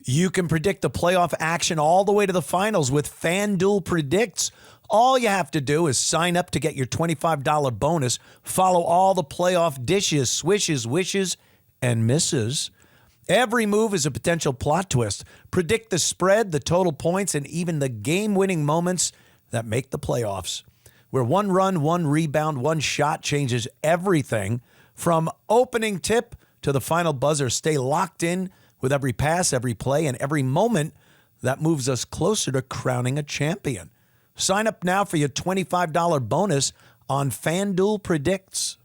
You can predict the playoff action all the way to the finals with FanDuel Predicts. All you have to do is sign up to get your $25 bonus. Follow all the playoff dishes, swishes, wishes, and misses. Every move is a potential plot twist. Predict the spread, the total points, and even the game-winning moments that make the playoffs. Where one run, one rebound, one shot changes everything. From opening tip to the final buzzer, stay locked in with every pass, every play, and every moment that moves us closer to crowning a champion. Sign up now for your $25 bonus on FanDuel Predicts.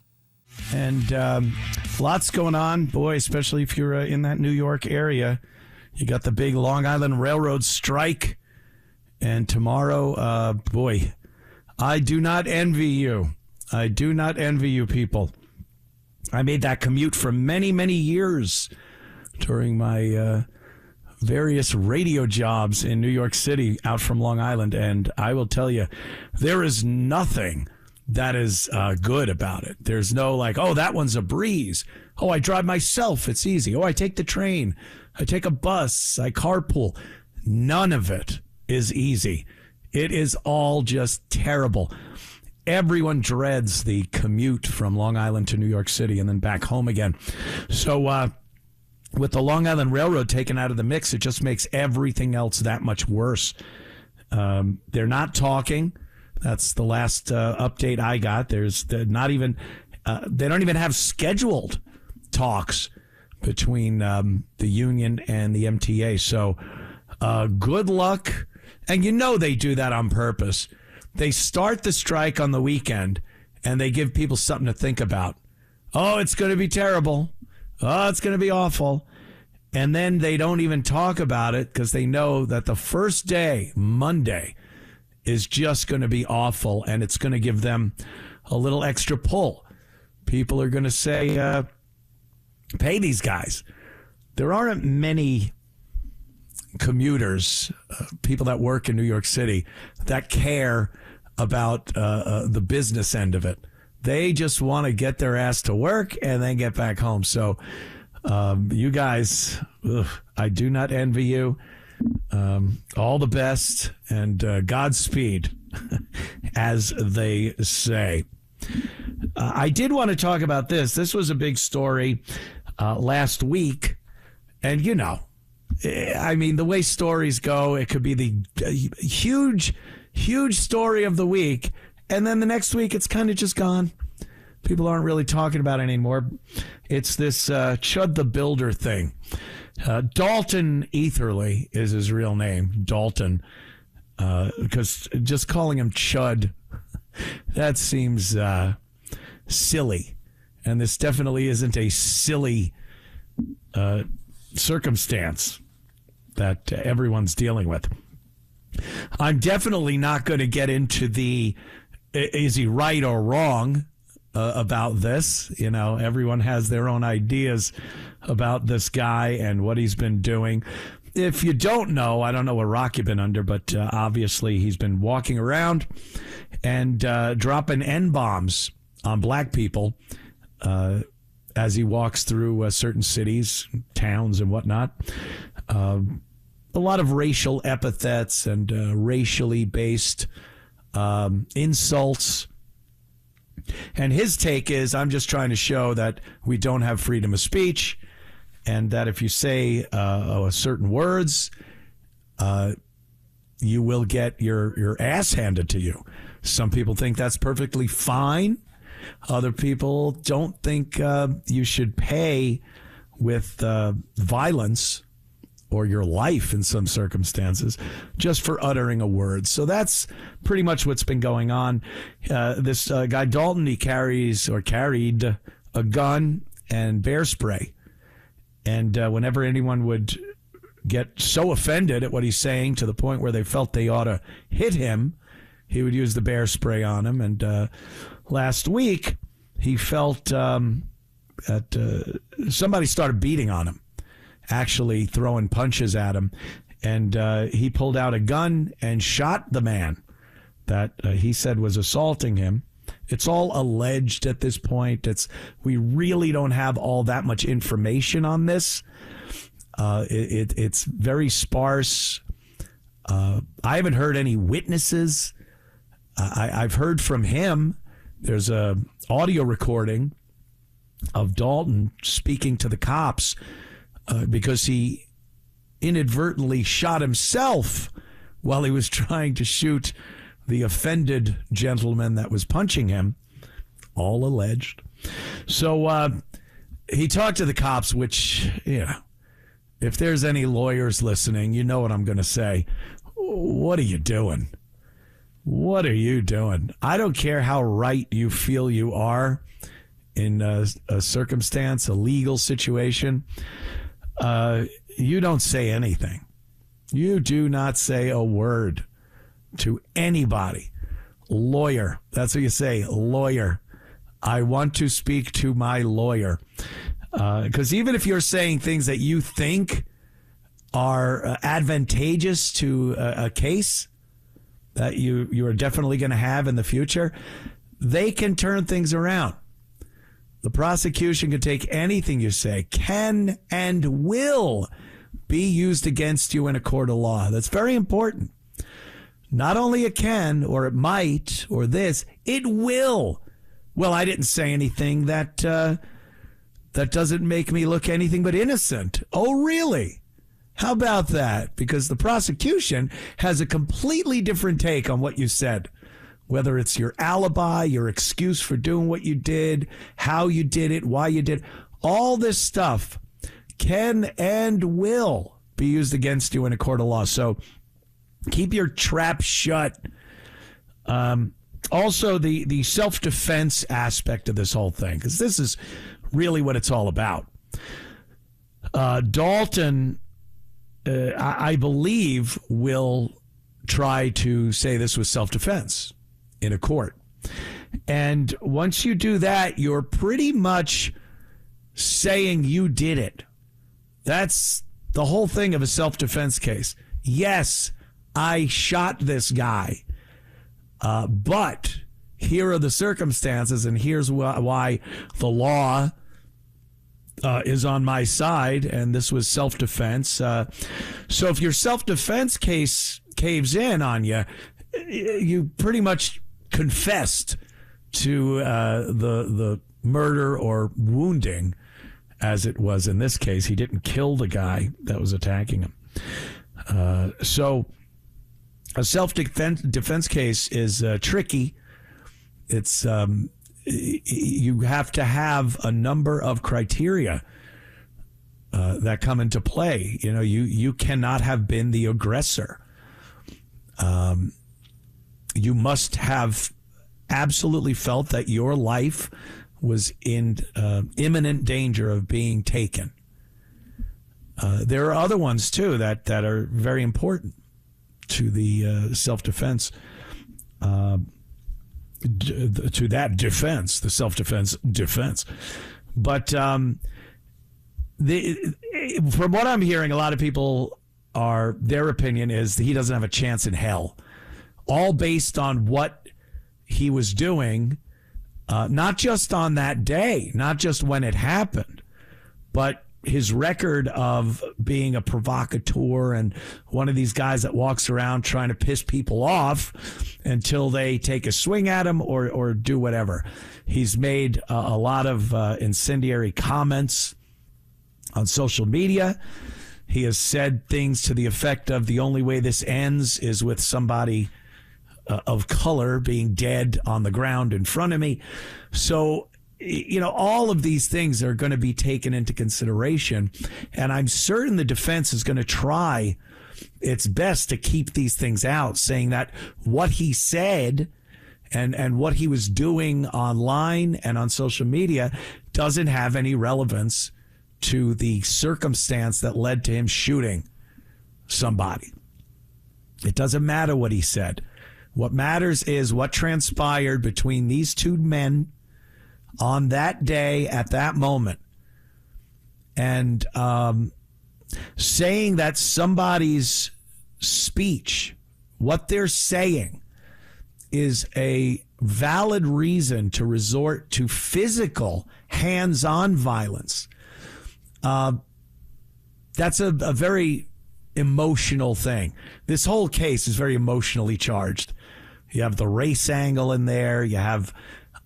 And lots going on, boy, especially if you're in that New York area. You got the big Long Island Railroad strike. And tomorrow, boy, I do not envy you. I do not envy you, people. I made that commute for many, many years during my various radio jobs in New York City out from Long Island. And I will tell you, there is nothing that is good about it. There's no like, oh, that one's a breeze. Oh, I drive myself. It's easy. Oh, I take the train. I take a bus. I carpool. None of it is easy. It is all just terrible. Everyone dreads the commute from Long Island to New York City and then back home again. So with the Long Island Railroad taken out of the mix, it just makes everything else that much worse. They're not talking. That's the last update I got. There's not even they don't even have scheduled talks between the union and the MTA. So good luck. And you know they do that on purpose. They start the strike on the weekend and they give people something to think about. Oh, it's going to be terrible. Oh, it's going to be awful. And then they don't even talk about it because they know that the first day, Monday, is just going to be awful, and it's going to give them a little extra pull. People are going to say, pay these guys. There aren't many commuters, people that work in New York City, that care about the business end of it. They just want to get their ass to work and then get back home. So you guys, I do not envy you. All the best and Godspeed, as they say. I did want to talk about this. This was a big story last week. And, you know, I mean, the way stories go, it could be the huge story of the week. And then the next week, it's kind of just gone. People aren't really talking about it anymore. It's this Chud the Builder thing. Dalton Etherly is his real name, Dalton, because just calling him Chud, that seems silly. And this definitely isn't a silly circumstance that everyone's dealing with. I'm definitely not going to get into the is he right or wrong about this. You know, everyone has their own ideas about this guy and what he's been doing. If you don't know, I don't know what rock you've been under, but obviously he's been walking around and dropping N-bombs on black people as he walks through certain cities, towns, and whatnot. A lot of racial epithets and racially based insults. And his take is, I'm just trying to show that we don't have freedom of speech, and that if you say certain words, you will get your ass handed to you. Some people think that's perfectly fine. Other people don't think you should pay with violence or your life in some circumstances just for uttering a word. So that's pretty much what's been going on. This guy Dalton, he carried a gun and bear spray. And whenever anyone would get so offended at what he's saying to the point where they felt they ought to hit him, he would use the bear spray on him. And last week, he felt that somebody started beating on him, actually throwing punches at him. And he pulled out a gun and shot the man that he said was assaulting him. It's all alleged at this point. We really don't have all that much information on this. It's very sparse. I haven't heard any witnesses. I've heard from him. There's a audio recording of Dalton speaking to the cops because he inadvertently shot himself while he was trying to shoot the offended gentleman that was punching him, all alleged. So he talked to the cops, which, if there's any lawyers listening, you know what I'm going to say. What are you doing? What are you doing? I don't care how right you feel you are in a circumstance, a legal situation. You don't say anything. You do not say a word to anybody. Lawyer. That's what you say. Lawyer. I want to speak to my lawyer. Because even if you're saying things that you think are advantageous to a case that you are definitely going to have in the future, they can turn things around. The prosecution can take anything you say, can and will be used against you in a court of law. That's very important. Not only it can, or it might, or this, it will. Well, I didn't say anything that doesn't make me look anything but innocent. Oh, really? How about that? Because the prosecution has a completely different take on what you said, whether it's your alibi, your excuse for doing what you did, how you did it, why you did. All this stuff can and will be used against you in a court of law. So keep your trap shut. Also, the self-defense aspect of this whole thing, because this is really what it's all about. Dalton, I believe, will try to say this was self-defense in a court. And once you do that, you're pretty much saying you did it. That's the whole thing of a self-defense case. Yes, I shot this guy, but here are the circumstances, and here's why the law is on my side, and this was self-defense. So if your self-defense case caves in on you, you pretty much confessed to the murder or wounding, as it was in this case. He didn't kill the guy that was attacking him. So a self-defense case is tricky. It's you have to have a number of criteria that come into play. You cannot have been the aggressor. You must have absolutely felt that your life was in imminent danger of being taken. There are other ones too that are very important to the self-defense. To that defense, the self-defense defense. But from what I'm hearing, a lot of people their opinion is that he doesn't have a chance in hell, all based on what he was doing, not just on that day, not just when it happened, but his record of being a provocateur and one of these guys that walks around trying to piss people off until they take a swing at him or do whatever. He's made a lot of incendiary comments on social media. He has said things to the effect of, the only way this ends is with somebody of color being dead on the ground in front of me. So, all of these things are going to be taken into consideration, and I'm certain the defense is going to try its best to keep these things out, saying that what he said and what he was doing online and on social media doesn't have any relevance to the circumstance that led to him shooting somebody. It doesn't matter what he said. What matters is what transpired between these two men on that day at that moment. And saying that somebody's speech, what they're saying, is a valid reason to resort to physical hands-on violence. that's a very emotional thing. This whole case is very emotionally charged. You have the race angle in there. You have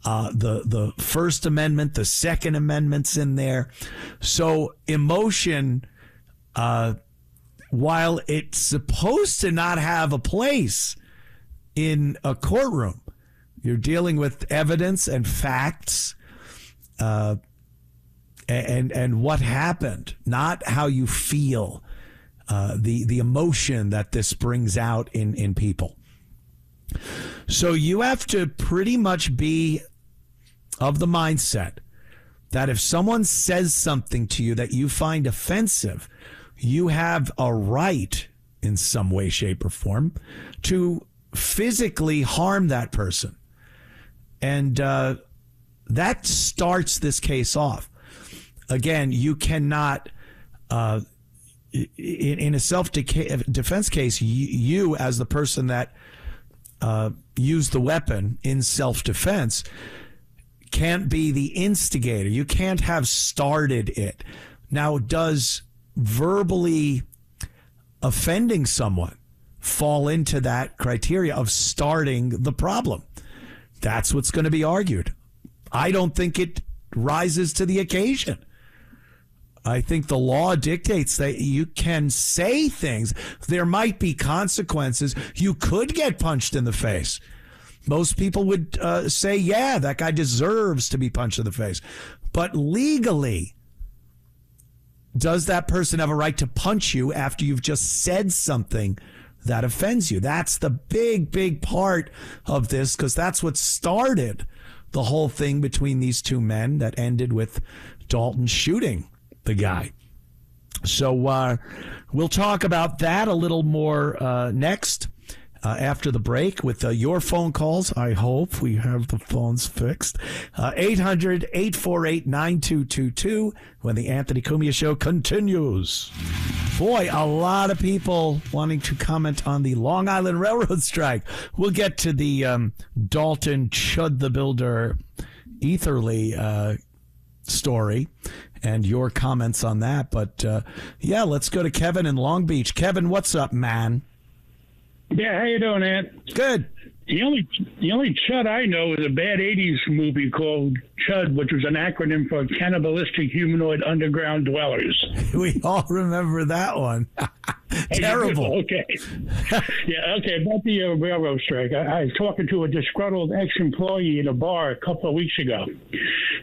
the First Amendment, the Second Amendment's in there. So emotion, while it's supposed to not have a place in a courtroom, you're dealing with evidence and facts, and what happened, not how you feel, the emotion that this brings out in people. So you have to pretty much be of the mindset that if someone says something to you that you find offensive, you have a right in some way, shape, or form to physically harm that person. And that starts this case off. Again, you cannot, in a self-defense case, you as the person that used the weapon in self-defense can't be the instigator. You can't have started it. Now, does verbally offending someone fall into that criteria of starting the problem? That's what's going to be argued. I don't think it rises to the occasion. I think the law dictates that you can say things. There might be consequences. You could get punched in the face. Most people would say, yeah, that guy deserves to be punched in the face. But legally, does that person have a right to punch you after you've just said something that offends you? That's the big, big part of this, because that's what started the whole thing between these two men that ended with Dalton shooting the guy. So we'll talk about that a little more next after the break with your phone calls. I hope we have the phones fixed. 800-848-9222 when the Anthony Cumia Show continues. Boy, a lot of people wanting to comment on the Long Island Railroad strike. We'll get to the Dalton Chud the Builder Etherly story and your comments on that. But yeah, let's go to Kevin in Long Beach. Kevin, what's up, man? Yeah, how you doing, Ant? Good. The only Chud I know is a bad 80s movie called Chud, which was an acronym for Cannibalistic Humanoid Underground Dwellers. We all remember that one. Terrible. Okay. Yeah, okay, about the railroad strike. I was talking to a disgruntled ex-employee in a bar a couple of weeks ago,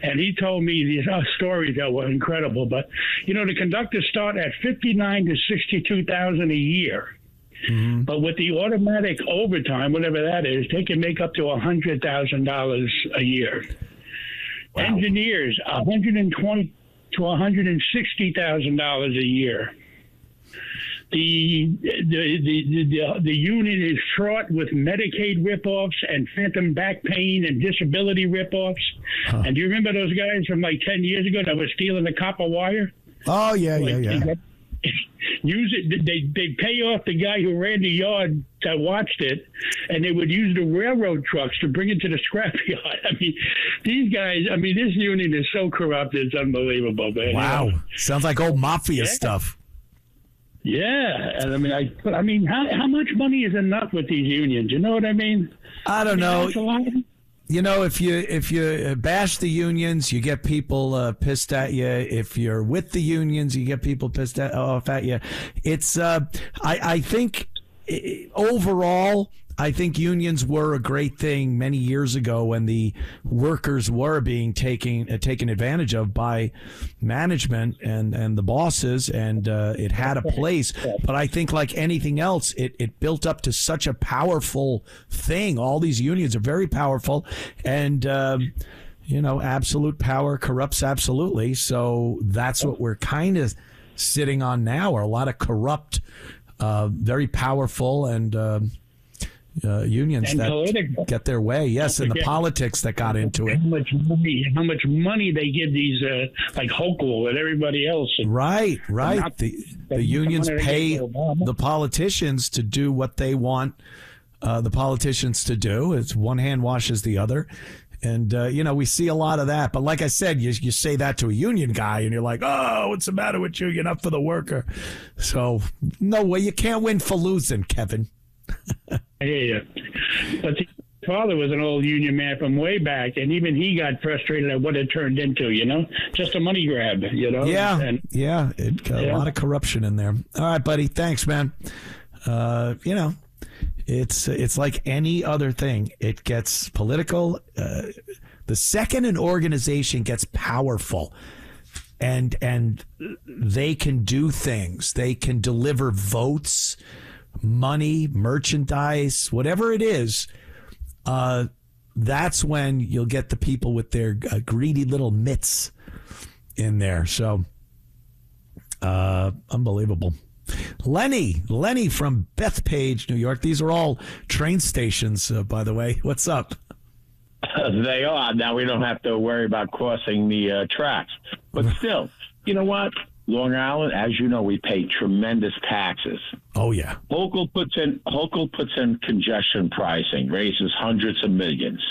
and he told me these stories that were incredible. But, the conductors start at $59,000 to $62,000 a year. Mm-hmm. But with the automatic overtime, whatever that is, they can make up to $100,000 a year. Wow. Engineers, $120,000 to $160,000 a year. The union is fraught with Medicaid ripoffs and phantom back pain and disability ripoffs. Huh. And do you remember those guys from like 10 years ago that were stealing the copper wire? Oh, yeah. Use it. They pay off the guy who ran the yard that watched it, and they would use the railroad trucks to bring it to the scrapyard. I mean, these guys. I mean, this union is so corrupt. It's unbelievable, man. Wow, sounds like old mafia stuff. Yeah, and I mean, how much money is enough with these unions? You know what I mean? I don't know. That's a lot. If you bash the unions, you get people pissed at you. If you're with the unions, you get people pissed off at you. It's I think overall, I think unions were a great thing many years ago when the workers were being taken advantage of by management and the bosses, and it had a place. But I think like anything else, it built up to such a powerful thing. All these unions are very powerful, and absolute power corrupts absolutely. So that's what we're kind of sitting on now, are a lot of corrupt, very powerful and unions and that political. Get their way. Yes, and the politics that got into it. How much money they give these like Hochul and everybody else. Right. The unions pay the politicians to do what they want the politicians to do. It's one hand washes the other. And, we see a lot of that. But like I said, you say that to a union guy and you're like, oh, what's the matter with you? You're not for the worker. So, no way. You can't win for losing, Kevin. I hear you. But his father was an old union man from way back, and even he got frustrated at what it turned into, just a money grab, Yeah, And, it got a lot of corruption in there. All right, buddy. Thanks, man. It's like any other thing. It gets political. The second an organization gets powerful and they can do things, they can deliver votes, money, merchandise, whatever it is, that's when you'll get the people with their greedy little mitts in there. So unbelievable. Lenny from Bethpage, New York. These are all train stations, by the way. What's up? They are. Now we don't have to worry about crossing the tracks. But still, you know what? Long Island, as you know, we pay tremendous taxes. Oh, yeah. Hochul puts in congestion pricing, raises hundreds of millions.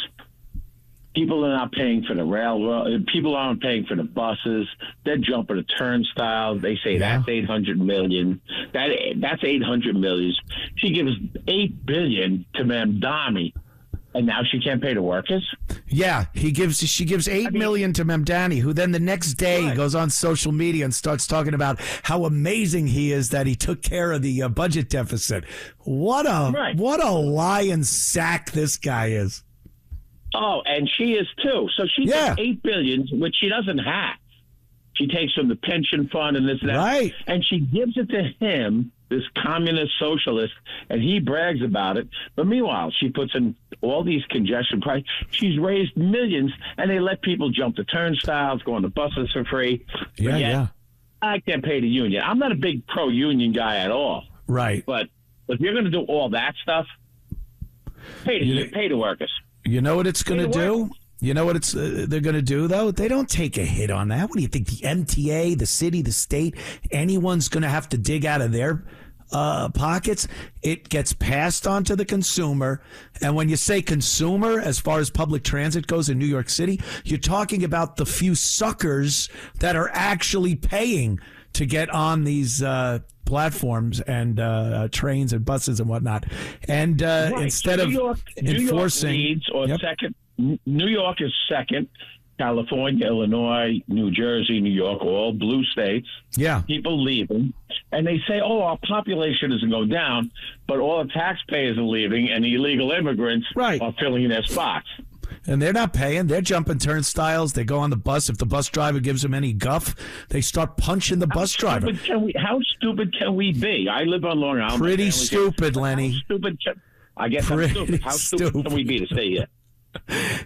People are not paying for the railroad. People aren't paying for the buses. They're jumping the turnstiles. They say that's $800 million. That's $800 million. She gives $8 billion to Mamdani, and now she can't pay the workers. Yeah, she gives $8 million to Mamdani, who then the next day goes on social media and starts talking about how amazing he is that he took care of the budget deficit. What a lying sack this guy is. Oh, and she is too. So she gets $8 billion, which she doesn't have. She takes from the pension fund and this and that. Right. And she gives it to him, this communist socialist, and he brags about it. But meanwhile, she puts in all these congestion prices. She's raised millions, and they let people jump the turnstiles, go on the buses for free. Yeah. I can't pay the union. I'm not a big pro-union guy at all. Right. But if you're going to do all that stuff, pay the workers. You know what it's going to do? You know what they're going to do, though? They don't take a hit on that. What do you think? The MTA, the city, the state, anyone's going to have to dig out of their pockets? It gets passed on to the consumer. And when you say consumer, as far as public transit goes in New York City, you're talking about the few suckers that are actually paying to get on these platforms and trains and buses and whatnot. And instead of enforcing... New York is second. California, Illinois, New Jersey, New York, all blue states. Yeah. People leaving. And they say, our population isn't going down, but all the taxpayers are leaving and the illegal immigrants are filling in their spots. And they're not paying. They're jumping turnstiles. They go on the bus. If the bus driver gives them any guff, they start punching the bus driver. How stupid can we be? I live on Long Island. Pretty stupid, Lenny. I guess I'm stupid. How stupid can we be to stay here?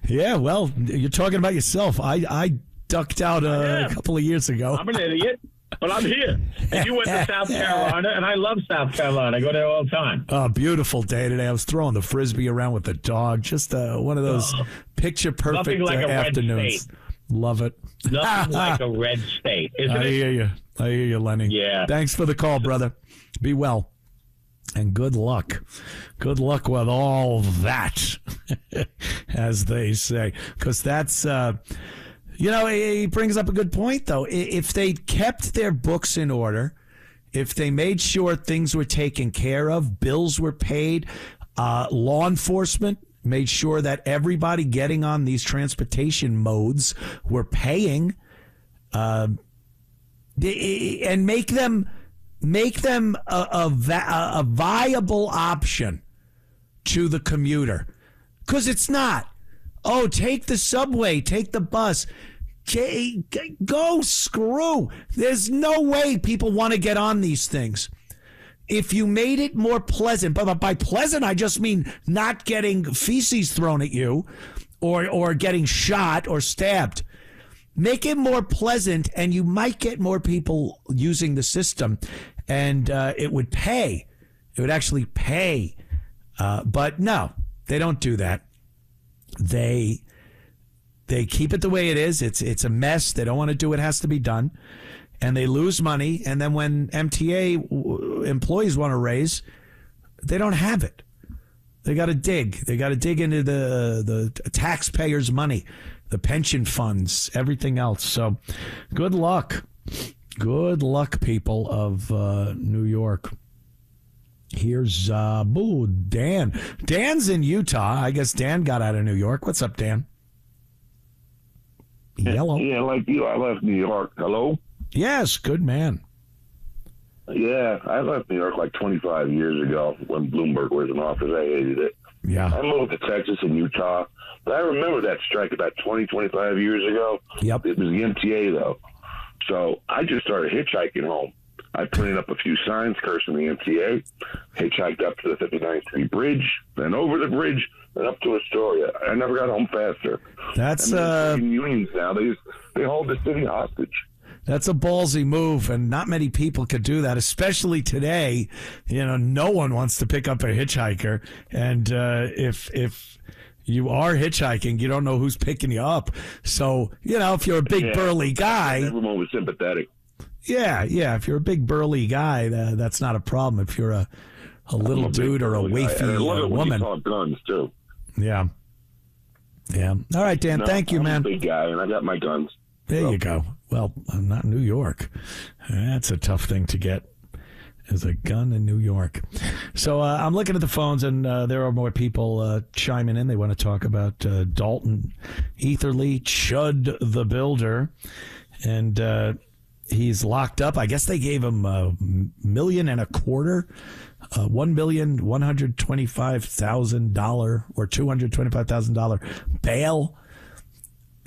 Yeah, well, you're talking about yourself. I ducked out a couple of years ago. I'm an idiot, but I'm here. And you went to South Carolina, and I love South Carolina. I go there all the time. Oh, beautiful day today. I was throwing the Frisbee around with the dog. Just one of those picture-perfect like afternoons. Love it. Nothing like a red state, isn't it? I hear you, Lenny. Yeah. Thanks for the call, brother. Be well. And good luck. Good luck with all that, as they say. Because that's, he brings up a good point, though. If they kept their books in order, if they made sure things were taken care of, bills were paid, law enforcement made sure that everybody getting on these transportation modes were paying, and make them a viable option to the commuter. Because it's not. Oh, take the subway, take the bus. Go screw. There's no way people want to get on these things. If you made it more pleasant, but by pleasant, I just mean not getting feces thrown at you or getting shot or stabbed. Make it more pleasant, and you might get more people using the system, and it would pay. It would actually pay. But no, they don't do that. They keep it the way it is. It's a mess. They don't want to do what has to be done, and they lose money. And then when MTA employees want to raise, they don't have it. They got to dig. They got to dig into the taxpayers' money, the pension funds, everything else. So good luck. Good luck, people of New York. Here's Dan. Dan's in Utah. I guess Dan got out of New York. What's up, Dan? Yellow. Yeah, like you, I left New York. Hello? Yes, good man. Yeah, I left New York like 25 years ago when Bloomberg was in office. I hated it. Yeah. I moved to Texas and Utah. But I remember that strike about 25 years ago. Yep. It was the MTA, though. So I just started hitchhiking home. I printed up a few signs cursing the MTA, hitchhiked up to the 59th Street Bridge, then over the bridge, and up to Astoria. I never got home faster. That's unions now. They hold the city hostage. That's a ballsy move, and not many people could do that, especially today. You know, no one wants to pick up a hitchhiker, and if you are hitchhiking, you don't know who's picking you up. So, you know, if you're a big burly guy, everyone was sympathetic. Yeah. If you're a big burly guy, that's not a problem. If you're a little dude or a wafy woman, guns too. Yeah. All right, Dan. Thank you, man. I'm a big guy, and I got my guns. There you go. Well, I'm not in New York. That's a tough thing to get, is a gun in New York. So I'm looking at the phones, and there are more people chiming in. They want to talk about Dalton Etherly, Chud the Builder, and he's locked up. I guess they gave him $1.25 million, $1,125,000 or $225,000 bail,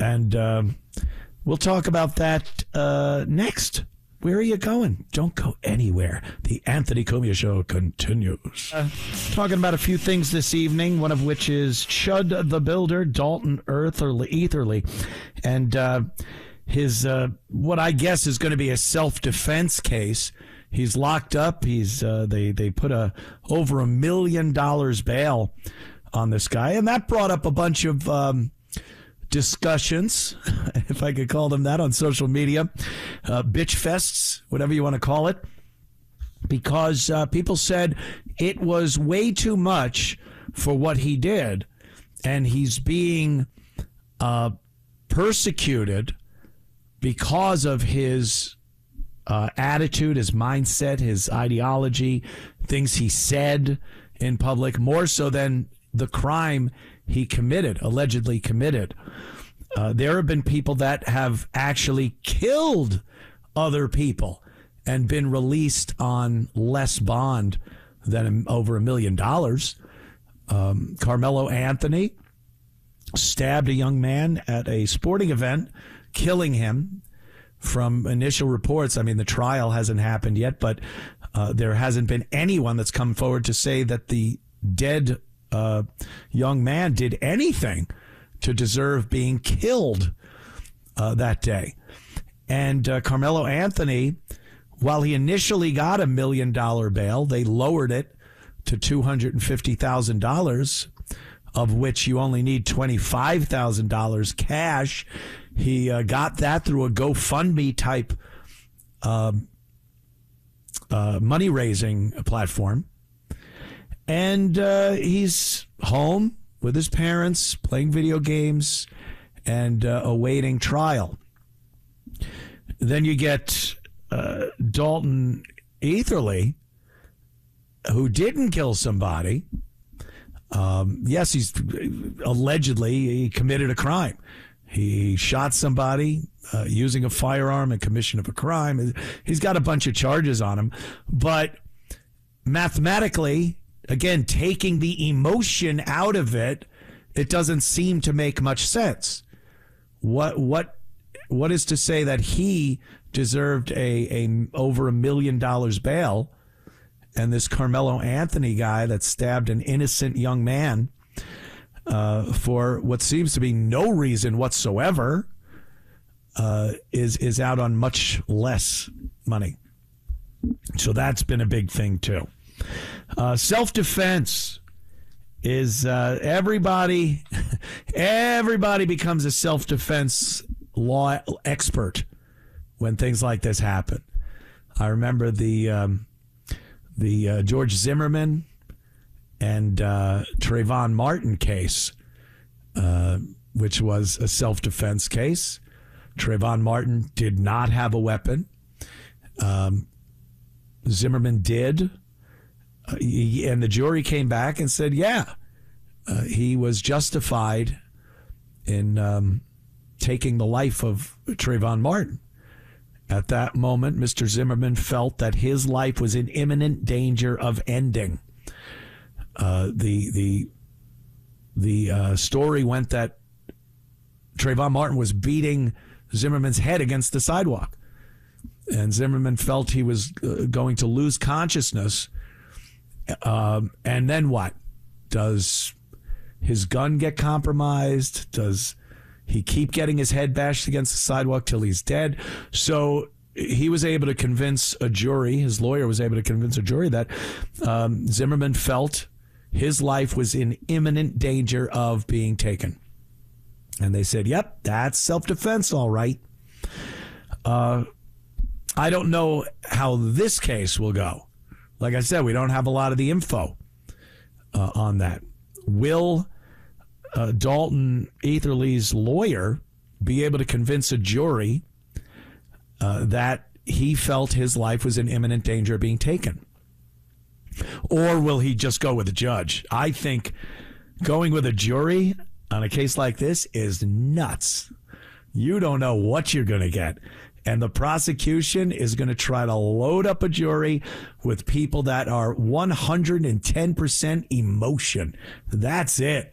and we'll talk about that next. Where are you going? Don't go anywhere. The Anthony Cumia Show continues. Talking about a few things this evening, one of which is Chud the Builder, Dalton Etherly, and his what I guess is going to be a self-defense case. He's locked up. He's they put over $1 million bail on this guy, and that brought up a bunch of discussions, if I could call them that, on social media, bitch fests, whatever you want to call it, because people said it was way too much for what he did, and he's being persecuted because of his attitude, his mindset, his ideology, things he said in public, more so than the crime he allegedly committed. There have been people that have actually killed other people and been released on less bond than over $1 million. Carmelo Anthony stabbed a young man at a sporting event, killing him. From initial reports, I mean, the trial hasn't happened yet, but there hasn't been anyone that's come forward to say that the dead young man did anything to deserve being killed that day. And Carmelo Anthony, while he initially got $1 million bail, they lowered it to $250,000, of which you only need $25,000 cash. He got that through a GoFundMe type money raising platform. And he's home with his parents, playing video games, and awaiting trial. Then you get Dalton Etherly, who didn't kill somebody. Yes, he committed a crime. He shot somebody using a firearm in commission of a crime. He's got a bunch of charges on him. But mathematically, again, taking the emotion out of it, it doesn't seem to make much sense. What is to say that he deserved a over $1 million bail, and this Carmelo Anthony guy that stabbed an innocent young man for what seems to be no reason whatsoever is out on much less money. So that's been a big thing too. Self-defense is everybody becomes a self-defense law expert when things like this happen. I remember the George Zimmerman and Trayvon Martin case, which was a self-defense case. Trayvon Martin did not have a weapon. Zimmerman did. And the jury came back and said, he was justified in taking the life of Trayvon Martin. At that moment, Mr. Zimmerman felt that his life was in imminent danger of ending. The story went that Trayvon Martin was beating Zimmerman's head against the sidewalk. And Zimmerman felt he was going to lose consciousness. And then what? Does his gun get compromised? Does he keep getting his head bashed against the sidewalk till he's dead? So he was able to convince a jury, his lawyer was able to convince a jury that Zimmerman felt his life was in imminent danger of being taken. And they said, yep, that's self-defense, all right. I don't know how this case will go. Like I said, we don't have a lot of the info on that. Will Dalton Etherly's lawyer be able to convince a jury that he felt his life was in imminent danger of being taken? Or will he just go with a judge? I think going with a jury on a case like this is nuts. You don't know what you're going to get. And the prosecution is going to try to load up a jury with people that are 110% emotion. That's it.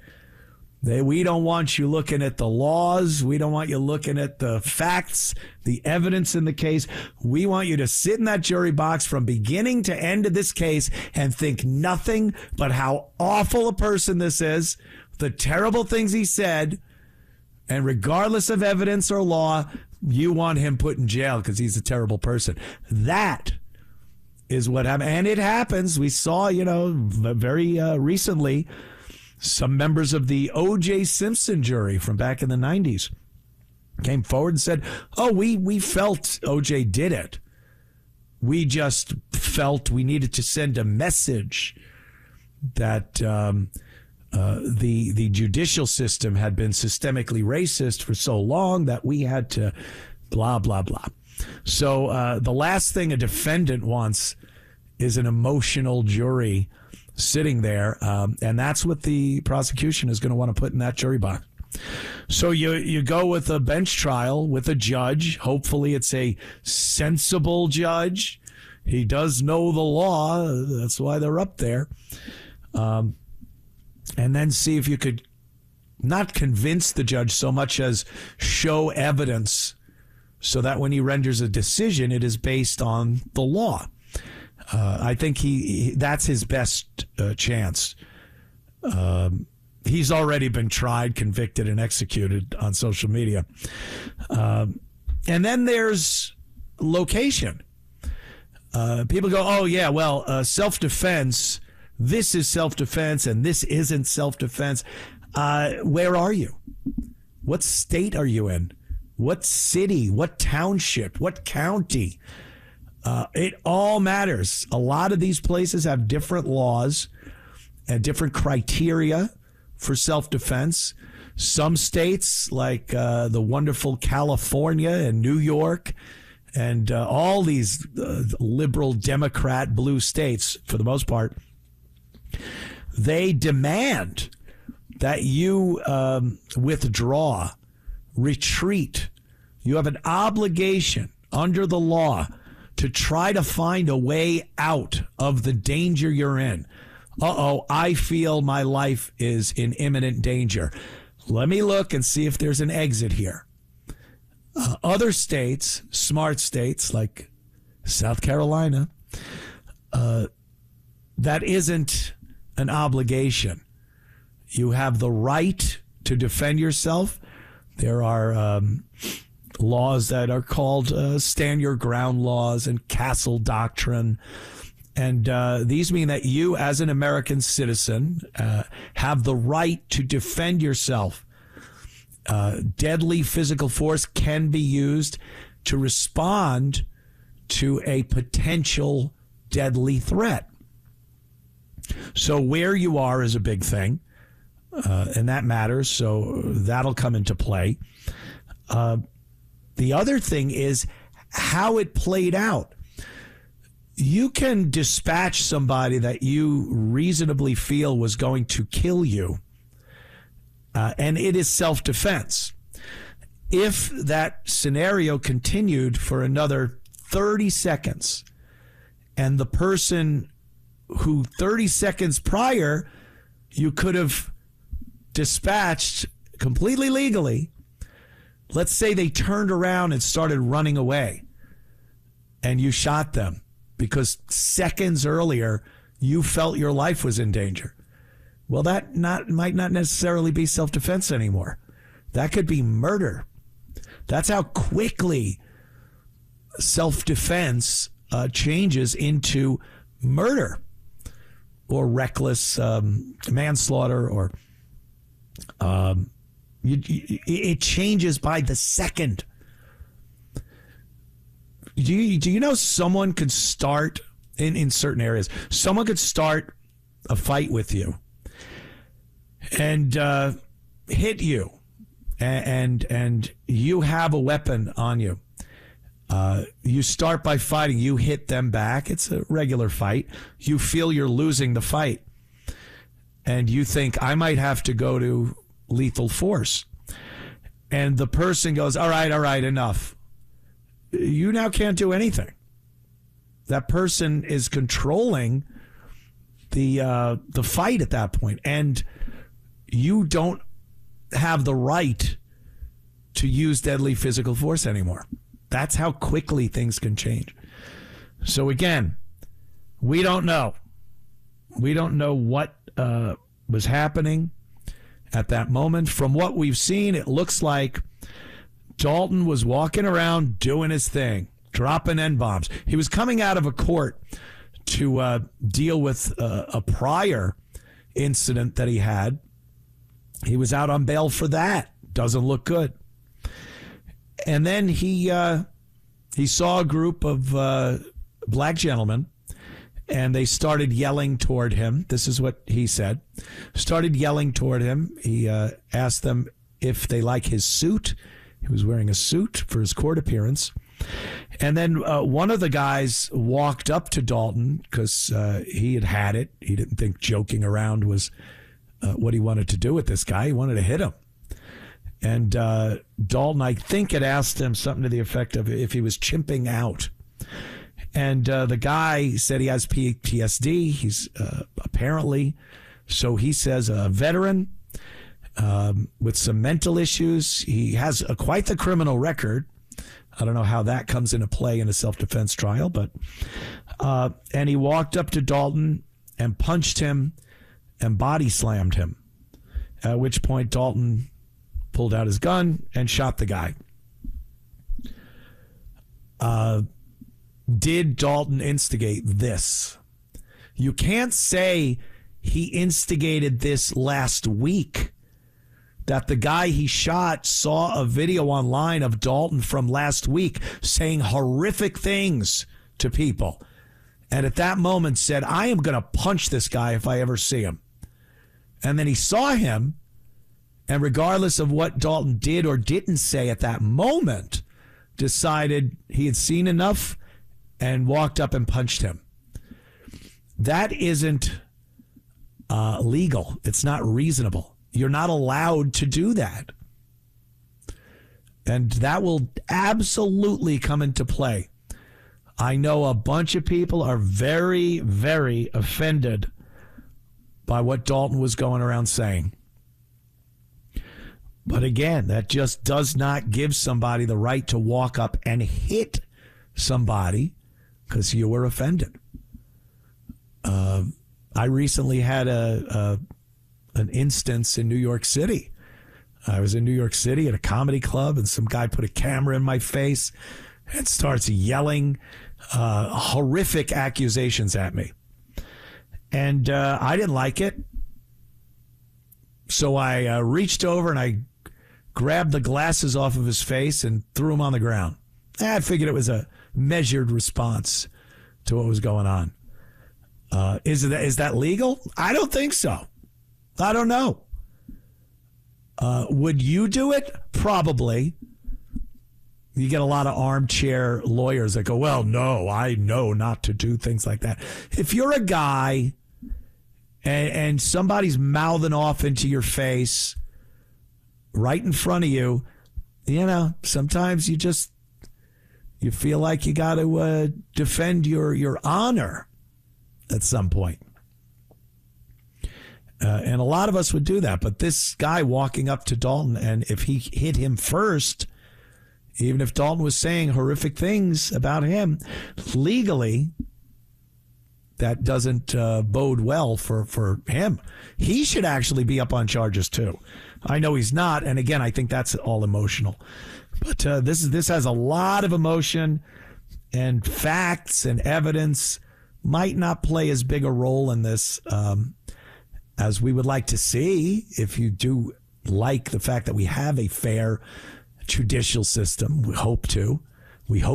We don't want you looking at the laws. We don't want you looking at the facts, the evidence in the case. We want you to sit in that jury box from beginning to end of this case and think nothing but how awful a person this is, the terrible things he said, and regardless of evidence or law, you want him put in jail because he's a terrible person. That is what happened. And it happens. We saw, very recently, some members of the O.J. Simpson jury from back in the 90s came forward and said, we felt O.J. did it. We just felt we needed to send a message that the judicial system had been systemically racist for so long that we had to blah, blah, blah. So the last thing a defendant wants is an emotional jury sitting there. And that's what the prosecution is going to want to put in that jury box. So you go with a bench trial with a judge. Hopefully it's a sensible judge. He does know the law. That's why they're up there. And then see if you could not convince the judge so much as show evidence so that when he renders a decision, it is based on the law. I think that's his best chance. He's already been tried, convicted, and executed on social media. And then there's location. People go, self-defense. This is self-defense and this isn't self-defense. Where are you? What state are you in? What city? What township? What county? It all matters. A lot of these places have different laws and different criteria for self-defense. Some states, like the wonderful California and New York, and all these liberal Democrat blue states, for the most part, they demand that you withdraw, retreat. You have an obligation under the law to try to find a way out of the danger you're in. I feel my life is in imminent danger. Let me look and see if there's an exit here. Other states, smart states like South Carolina, that isn't an obligation. You have the right to defend yourself. There are laws that are called stand your ground laws and castle doctrine. And these mean that you, as an American citizen, have the right to defend yourself. Deadly physical force can be used to respond to a potential deadly threat. So where you are is a big thing, and that matters. So that'll come into play. The other thing is how it played out. You can dispatch somebody that you reasonably feel was going to kill you, and it is self-defense. If that scenario continued for another 30 seconds, and the person who 30 seconds prior you could have dispatched completely legally, let's say they turned around and started running away, and you shot them because seconds earlier you felt your life was in danger. Well, that might not necessarily be self-defense anymore. That could be murder. That's how quickly self-defense changes into murder or reckless manslaughter, or it changes by the second. Do you know someone could start in certain areas? Someone could start a fight with you and hit you, and you have a weapon on you. You start by fighting. You hit them back. It's a regular fight. You feel you're losing the fight, and you think, I might have to go to lethal force. And the person goes, all right, enough. You now can't do anything. That person is controlling the fight at that point, and you don't have the right to use deadly physical force anymore. That's how quickly things can change. So again, we don't know. We don't know what was happening at that moment. From what we've seen, it looks like Dalton was walking around doing his thing, dropping N-bombs. He was coming out of a court to deal with a prior incident that he had. He was out on bail for that. Doesn't look good. And then he saw a group of black gentlemen, and they started yelling toward him. This is what he said. Started yelling toward him. He asked them if they like his suit. He was wearing a suit for his court appearance. And then one of the guys walked up to Dalton because he had it. He didn't think joking around was what he wanted to do with this guy. He wanted to hit him. And Dalton, I think, had asked him something to the effect of if he was chimping out. And the guy said he has PTSD. He's apparently, so he says, a veteran with some mental issues. He has quite the criminal record. I don't know how that comes into play in a self-defense trial, but and he walked up to Dalton and punched him and body slammed him, at which point Dalton pulled out his gun and shot the guy. Did Dalton instigate this? You can't say he instigated this last week, that the guy he shot saw a video online of Dalton from last week saying horrific things to people, and at that moment said, I am going to punch this guy if I ever see him. And then he saw him, and regardless of what Dalton did or didn't say at that moment, decided he had seen enough and walked up and punched him. That isn't legal. It's not reasonable. You're not allowed to do that. And that will absolutely come into play. I know a bunch of people are very, very offended by what Dalton was going around saying. But again, that just does not give somebody the right to walk up and hit somebody because you were offended. I recently had an instance in New York City. I was in New York City at a comedy club, and some guy put a camera in my face and starts yelling horrific accusations at me. And I didn't like it. So I reached over and I grabbed the glasses off of his face and threw them on the ground. I figured it was a measured response to what was going on. Is that legal? I don't think so. I don't know. Would you do it? Probably. You get a lot of armchair lawyers that go, well, no, I know not to do things like that. If you're a guy and somebody's mouthing off into your face right in front of you, sometimes you feel like you got to defend your honor at some point. And a lot of us would do that. But this guy walking up to Dalton, and if he hit him first, even if Dalton was saying horrific things about him, legally, that doesn't bode well for him. He should actually be up on charges too. I know he's not, and again, I think that's all emotional. But this has a lot of emotion, and facts and evidence might not play as big a role in this as we would like to see. If you do like the fact that we have a fair judicial system, we hope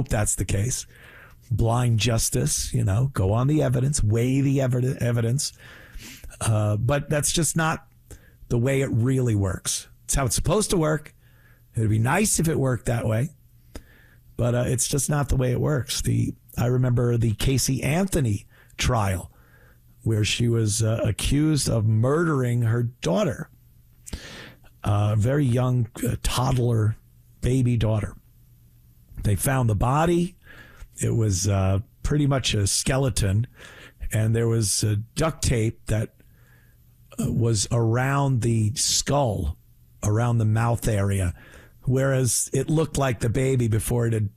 that's the case. Blind justice, go on the evidence, weigh the evidence. But that's just not the way it really works. It's how it's supposed to work. It'd be nice if it worked that way, but it's just not the way it works. I remember the Casey Anthony trial where she was accused of murdering her daughter, a very young toddler baby daughter. They found the body. It was pretty much a skeleton, and there was duct tape that was around the skull, around the mouth area, whereas it looked like the baby, before it had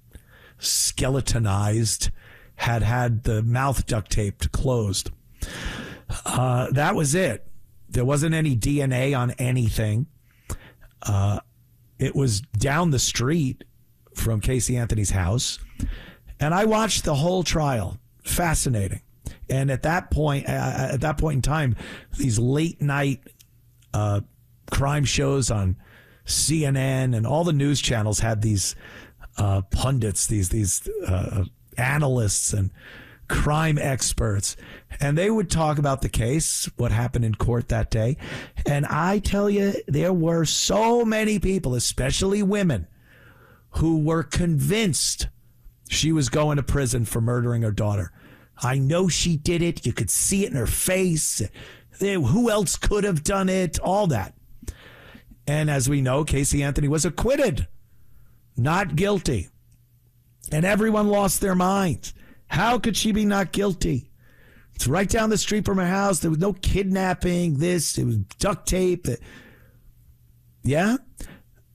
skeletonized, had the mouth duct taped closed. That was it. There wasn't any DNA on anything. It was down the street from Casey Anthony's house. And I watched the whole trial. Fascinating. And at that point in time, these late night crime shows on CNN and all the news channels had these pundits, these analysts and crime experts, and they would talk about the case, what happened in court that day. And I tell you, there were so many people, especially women, who were convinced she was going to prison for murdering her daughter. I know she did it. You could see it in her face. Who else could have done it? All that. And as we know, Casey Anthony was acquitted, not guilty. And everyone lost their minds. How could she be not guilty? It's right down the street from her house. There was no kidnapping. It was duct tape. Yeah?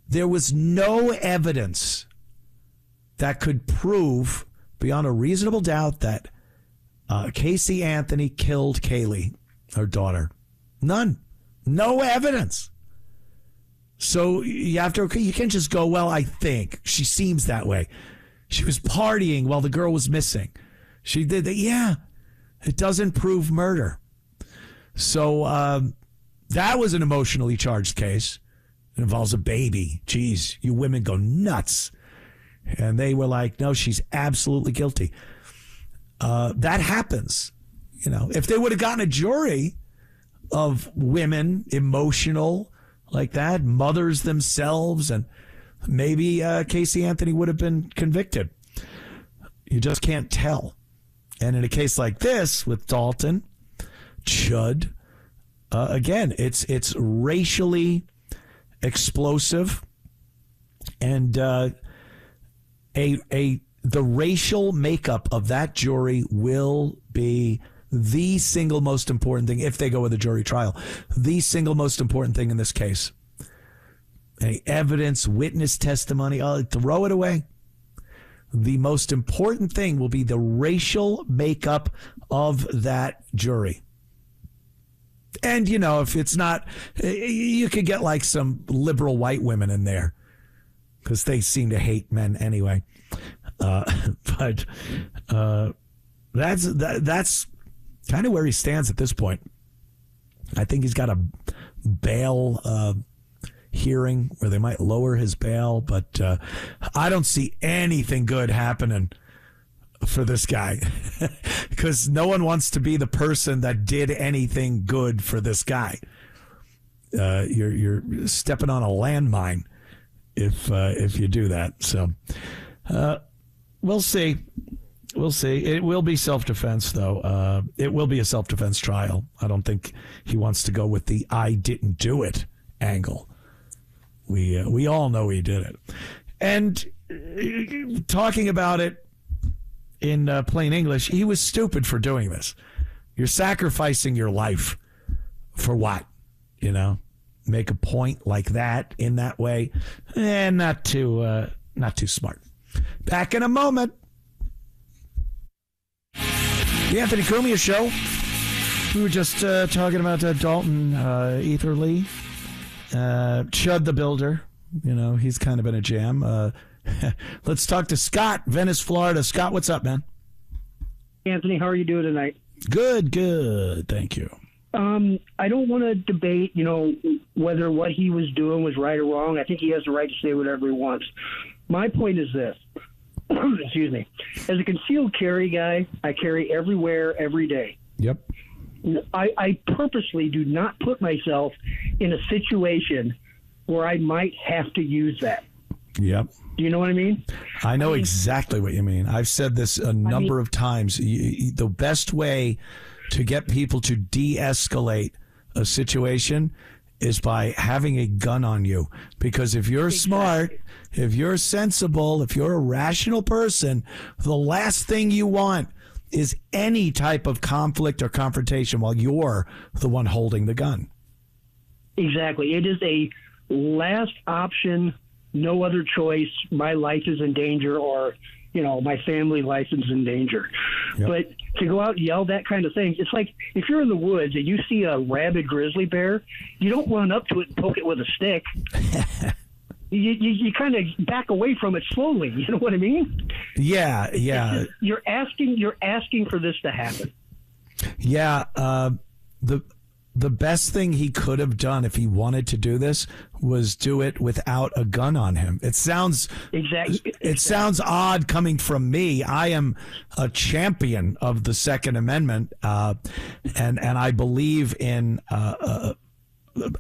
There was no evidence that could prove beyond a reasonable doubt that Casey Anthony killed Kaylee, her daughter. None. No evidence. So you can't just go, well, I think. She seems that way. She was partying while the girl was missing. She did that. Yeah, it doesn't prove murder. So that was an emotionally charged case. It involves a baby. Geez, you women go nuts. And they were like, no, she's absolutely guilty. That happens. If they would have gotten a jury of women emotional like that, mothers themselves, and maybe Casey Anthony would have been convicted. You just can't tell. And in a case like this with Dalton, Chud, again, it's racially explosive, and the racial makeup of that jury will be the single most important thing, if they go with a jury trial, the single most important thing in this case. Any evidence, witness testimony, throw it away. The most important thing will be the racial makeup of that jury. And, if it's not, you could get like some liberal white women in there because they seem to hate men anyway. But that's kind of where he stands at this point. I think he's got a bail hearing where they might lower his bail, but I don't see anything good happening for this guy because no one wants to be the person that did anything good for this guy. You're stepping on a landmine if you do that. So we'll see. We'll see. It will be self-defense, though. It will be a self-defense trial. I don't think he wants to go with the "I didn't do it" angle. We all know he did it. And talking about it in plain English, he was stupid for doing this. You're sacrificing your life for what? Make a point like that in that way, not too smart. Back in a moment. The Anthony Cumia Show. We were just talking about Dalton Etherly, Chud the Builder. He's kind of in a jam. Let's talk to Scott, Venice, Florida. Scott, what's up, man? Anthony, how are you doing tonight? Good. Thank you. I don't want to debate, whether what he was doing was right or wrong. I think he has the right to say whatever he wants. My point is this. Excuse me. As a concealed carry guy, I carry everywhere, every day. Yep. I purposely do not put myself in a situation where I might have to use that. Yep. Do you know what I mean? I know exactly what you mean. I've said this a number of times. The best way to get people to de-escalate a situation is by having a gun on you. Because if you're smart, if you're sensible, if you're a rational person, the last thing you want is any type of conflict or confrontation while you're the one holding the gun. Exactly. It is a last option, no other choice. My life is in danger, or my family life is in danger. Yep. But to go out and yell that kind of thing, it's like if you're in the woods and you see a rabid grizzly bear, you don't run up to it and poke it with a stick. You kind of back away from it slowly. You know what I mean? Yeah. Just, you're asking for this to happen. Yeah. The best thing he could have done if he wanted to do this was do it without a gun on him. It sounds It sounds odd coming from me. I am a champion of the Second Amendment, and I believe in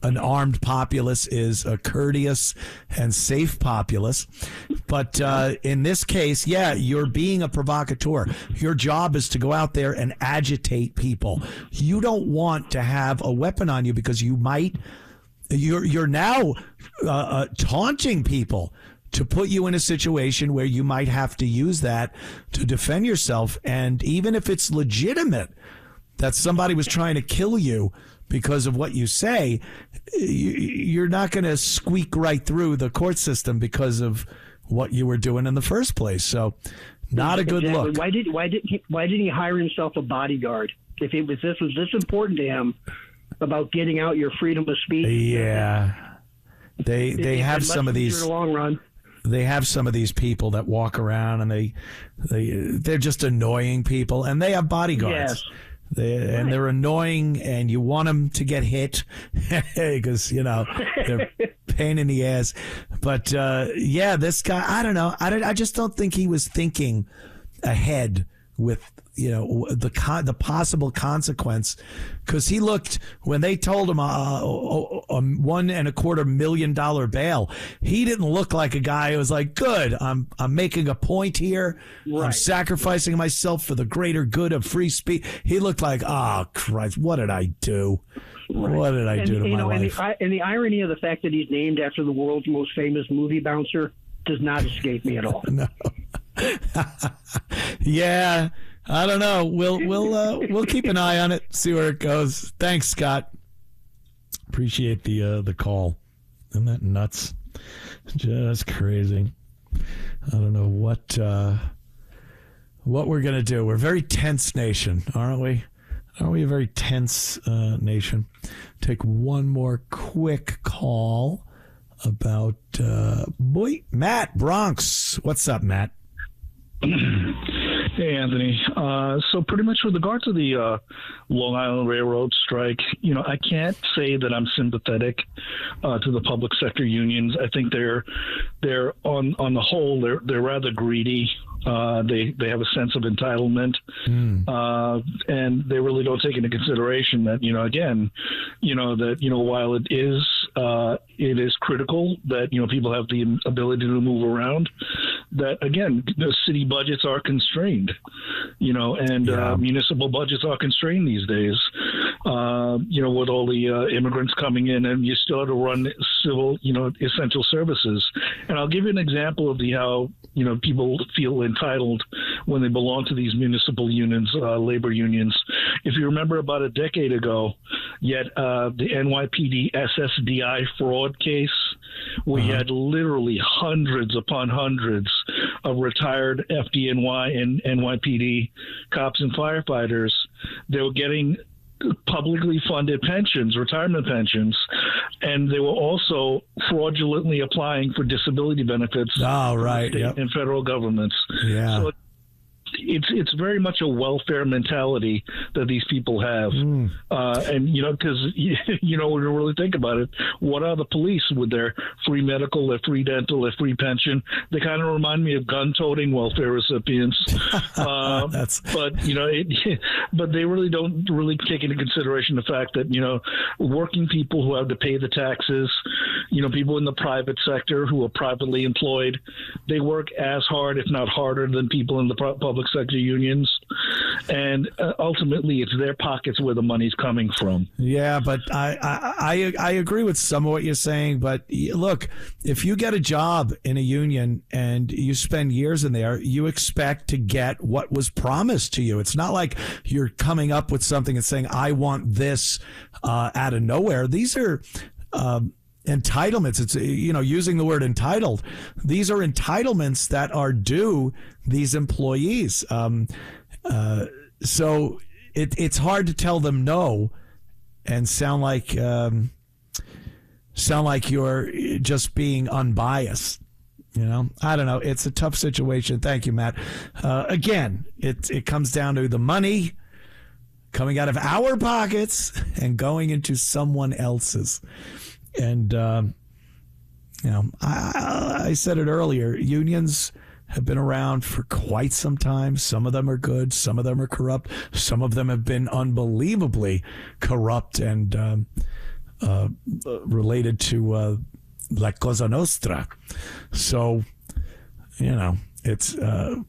an armed populace is a courteous and safe populace. But in this case, you're being a provocateur. Your job is to go out there and agitate people. You don't want to have a weapon on you because you're now taunting people to put you in a situation where you might have to use that to defend yourself. And even if it's legitimate that somebody was trying to kill you because of what you say, you're not going to squeak right through the court system because of what you were doing in the first place. So not a good look. Why didn't he hire himself a bodyguard? If this was this important to him about getting out your freedom of speech. Yeah. They have some of these in the long run. They have some of these people that walk around and they're just annoying people, and they have bodyguards. Yes. And they're annoying, and you want them to get hit because, they're pain in the ass. But, this guy, I don't know. I just don't think he was thinking ahead with, the possible consequence, because he looked, when they told him a $1.25 million bail, he didn't look like a guy who was like, good, I'm making a point here. Right. I'm sacrificing myself for the greater good of free speech. He looked like, oh, Christ, what did I do? Right. What did I do to my life? And the irony of the fact that he's named after the world's most famous movie bouncer does not escape me at all. No. Yeah. I don't know. We'll keep an eye on it, see where it goes. Thanks, Scott. Appreciate the call. Isn't that nuts? Just crazy. I don't know what we're gonna do. We're a very tense nation, aren't we? Aren't we a very tense nation? Take one more quick call about Matt, Bronx. What's up, Matt? Hey, Anthony. So pretty much with regard to the Long Island Railroad strike, I can't say that I'm sympathetic to the public sector unions. I think they're on the whole, they're rather greedy. They have a sense of entitlement, and they really don't take into consideration that while it is critical that people have the ability to move around, that again the city budgets are constrained, and municipal budgets are constrained these days. With all the immigrants coming in, and you still have to run civil, essential services. And I'll give you an example of how people feel entitled when they belong to these municipal unions, labor unions. If you remember, about a decade ago, the NYPD SSDI fraud case, we had literally hundreds upon hundreds of retired FDNY and NYPD cops and firefighters. They were getting publicly funded pensions, retirement pensions, and they were also fraudulently applying for disability benefits. Oh, right. State and federal governments. Yeah. So it's very much a welfare mentality that these people have. And, because, when you really think about it, what are the police with their free medical, their free dental, their free pension? They kind of remind me of gun-toting welfare recipients. But they really don't really take into consideration the fact that, working people who have to pay the taxes, people in the private sector who are privately employed, they work as hard, if not harder, than people in the public sector unions, and ultimately it's their pockets where the money's coming from. Yeah, but I agree with some of what you're saying, but look, if you get a job in a union and you spend years in there, you expect to get what was promised to you. It's not like you're coming up with something and saying, I want this out of nowhere. These are entitlements. It's, using the word entitled. These are entitlements that are due these employees. So it's hard to tell them no and sound like you're just being unbiased. I don't know. It's a tough situation. Thank you, Matt. Again, it comes down to the money coming out of our pockets and going into someone else's. And, I said it earlier, unions have been around for quite some time. Some of them are good. Some of them are corrupt. Some of them have been unbelievably corrupt and related to La Cosa Nostra. So, it's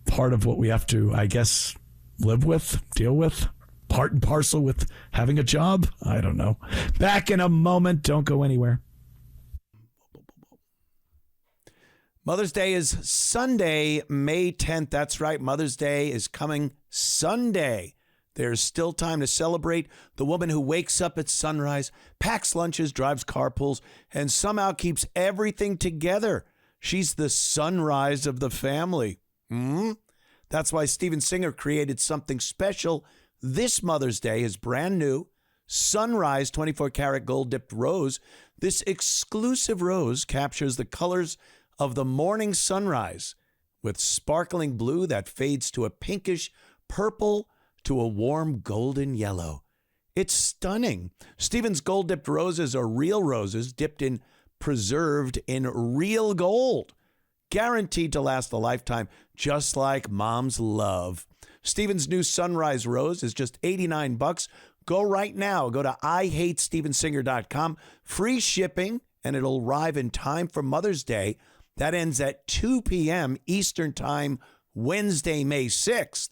part of what we have to, I guess, live with, deal with. Part and parcel with having a job? I don't know. Back in a moment. Don't go anywhere. Mother's Day is Sunday, May 10th. That's right. Mother's Day is coming Sunday. There's still time to celebrate the woman who wakes up at sunrise, packs lunches, drives carpools, and somehow keeps everything together. She's the sunrise of the family. That's why Steven Singer created something special. This Mother's Day is brand new, Sunrise 24-karat gold-dipped rose. This exclusive rose captures the colors of the morning sunrise with sparkling blue that fades to a pinkish purple to a warm golden yellow. It's stunning. Steven's gold-dipped roses are real roses preserved in real gold, guaranteed to last a lifetime, just like mom's love. Steven's new Sunrise Rose is just $89. Go right now. Go to IHateStevenSinger.com. Free shipping, and it'll arrive in time for Mother's Day. That ends at 2 p.m. Eastern Time, Wednesday, May 6th.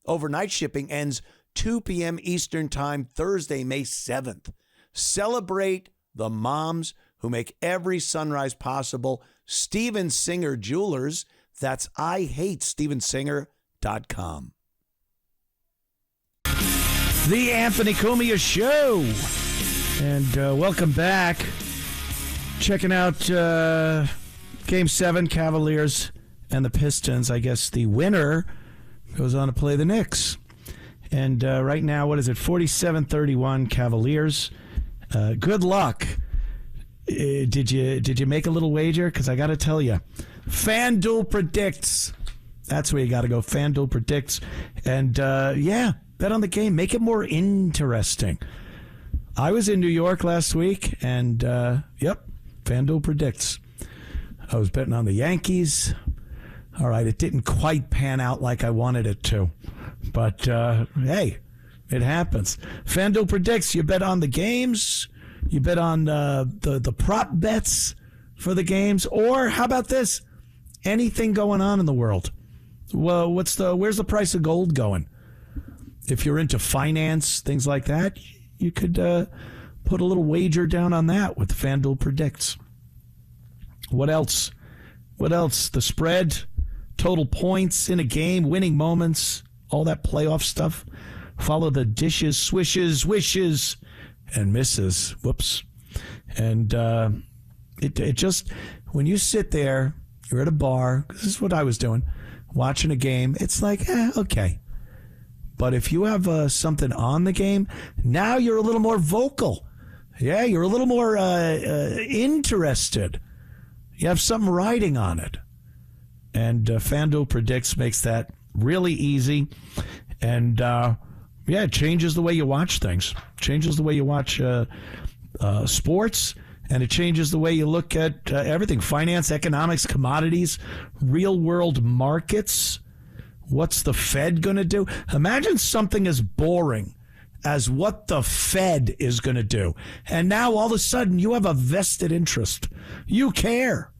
Overnight shipping ends 2 p.m. Eastern Time, Thursday, May 7th. Celebrate the moms who make every sunrise possible. Steven Singer Jewelers. That's IHateStevenSinger.com. The Anthony Cumia Show. And welcome back. Checking out Game 7, Cavaliers and the Pistons. I guess the winner goes on to play the Knicks. And right now, what is it? 47-31 Cavaliers. Good luck. Did you make a little wager? Because I got to tell you, FanDuel predicts That's where you got to go. FanDuel predicts. And, bet on the game. Make it more interesting. I was in New York last week, and, FanDuel predicts. I was betting on the Yankees. All right, it didn't quite pan out like I wanted it to. But, hey, it happens. FanDuel predicts. You bet on the games. You bet on the prop bets for the games. Or how about this? Anything going on in the world. Well, where's the price of gold going? If you're into finance, things like that, you could put a little wager down on that with FanDuel predicts. What else? The spread, total points in a game, winning moments, all that playoff stuff. Follow the dishes, swishes, wishes, and misses. Whoops. And it just, when you sit there, you're at a bar, this is what I was doing, watching a game, it's like, okay. But if you have something on the game, now you're a little more vocal. Yeah, you're a little more interested. You have something riding on it. And FanDuel predicts makes that really easy. And, it changes the way you watch things. Changes the way you watch sports. And it changes the way you look at everything. Finance, economics, commodities, real-world markets. What's the Fed going to do? Imagine something as boring as what the Fed is going to do. And now all of a sudden you have a vested interest. You care.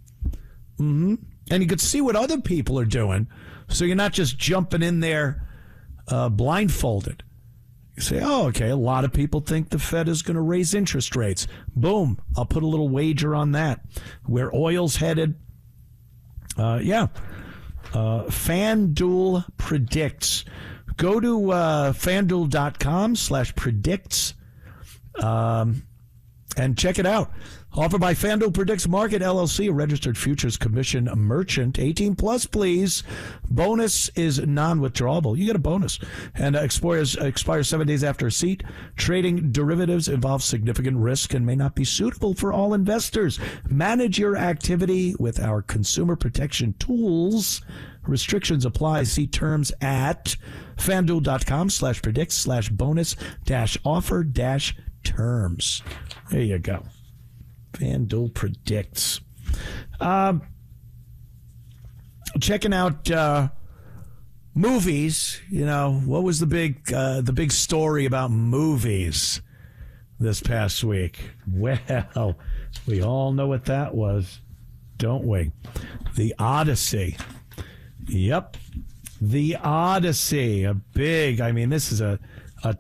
Mm-hmm. And you could see what other people are doing. So you're not just jumping in there blindfolded. You say, oh, okay, a lot of people think the Fed is going to raise interest rates. Boom, I'll put a little wager on that. Where oil's headed. FanDuel predicts. Go to FanDuel.com/predicts and check it out. Offered by FanDuel Predicts Market LLC, a registered futures commission merchant. 18 plus, please. Bonus is non-withdrawable. You get a bonus. And expires 7 days after receipt. Trading derivatives involves significant risk and may not be suitable for all investors. Manage your activity with our consumer protection tools. Restrictions apply. See terms at FanDuel.com/predicts/bonus-offer-terms. There you go. FanDuel predicts. Checking out movies. You know, what was the big story about movies this past week? Well, we all know what that was, don't we? The Odyssey. Yep. The Odyssey. This is a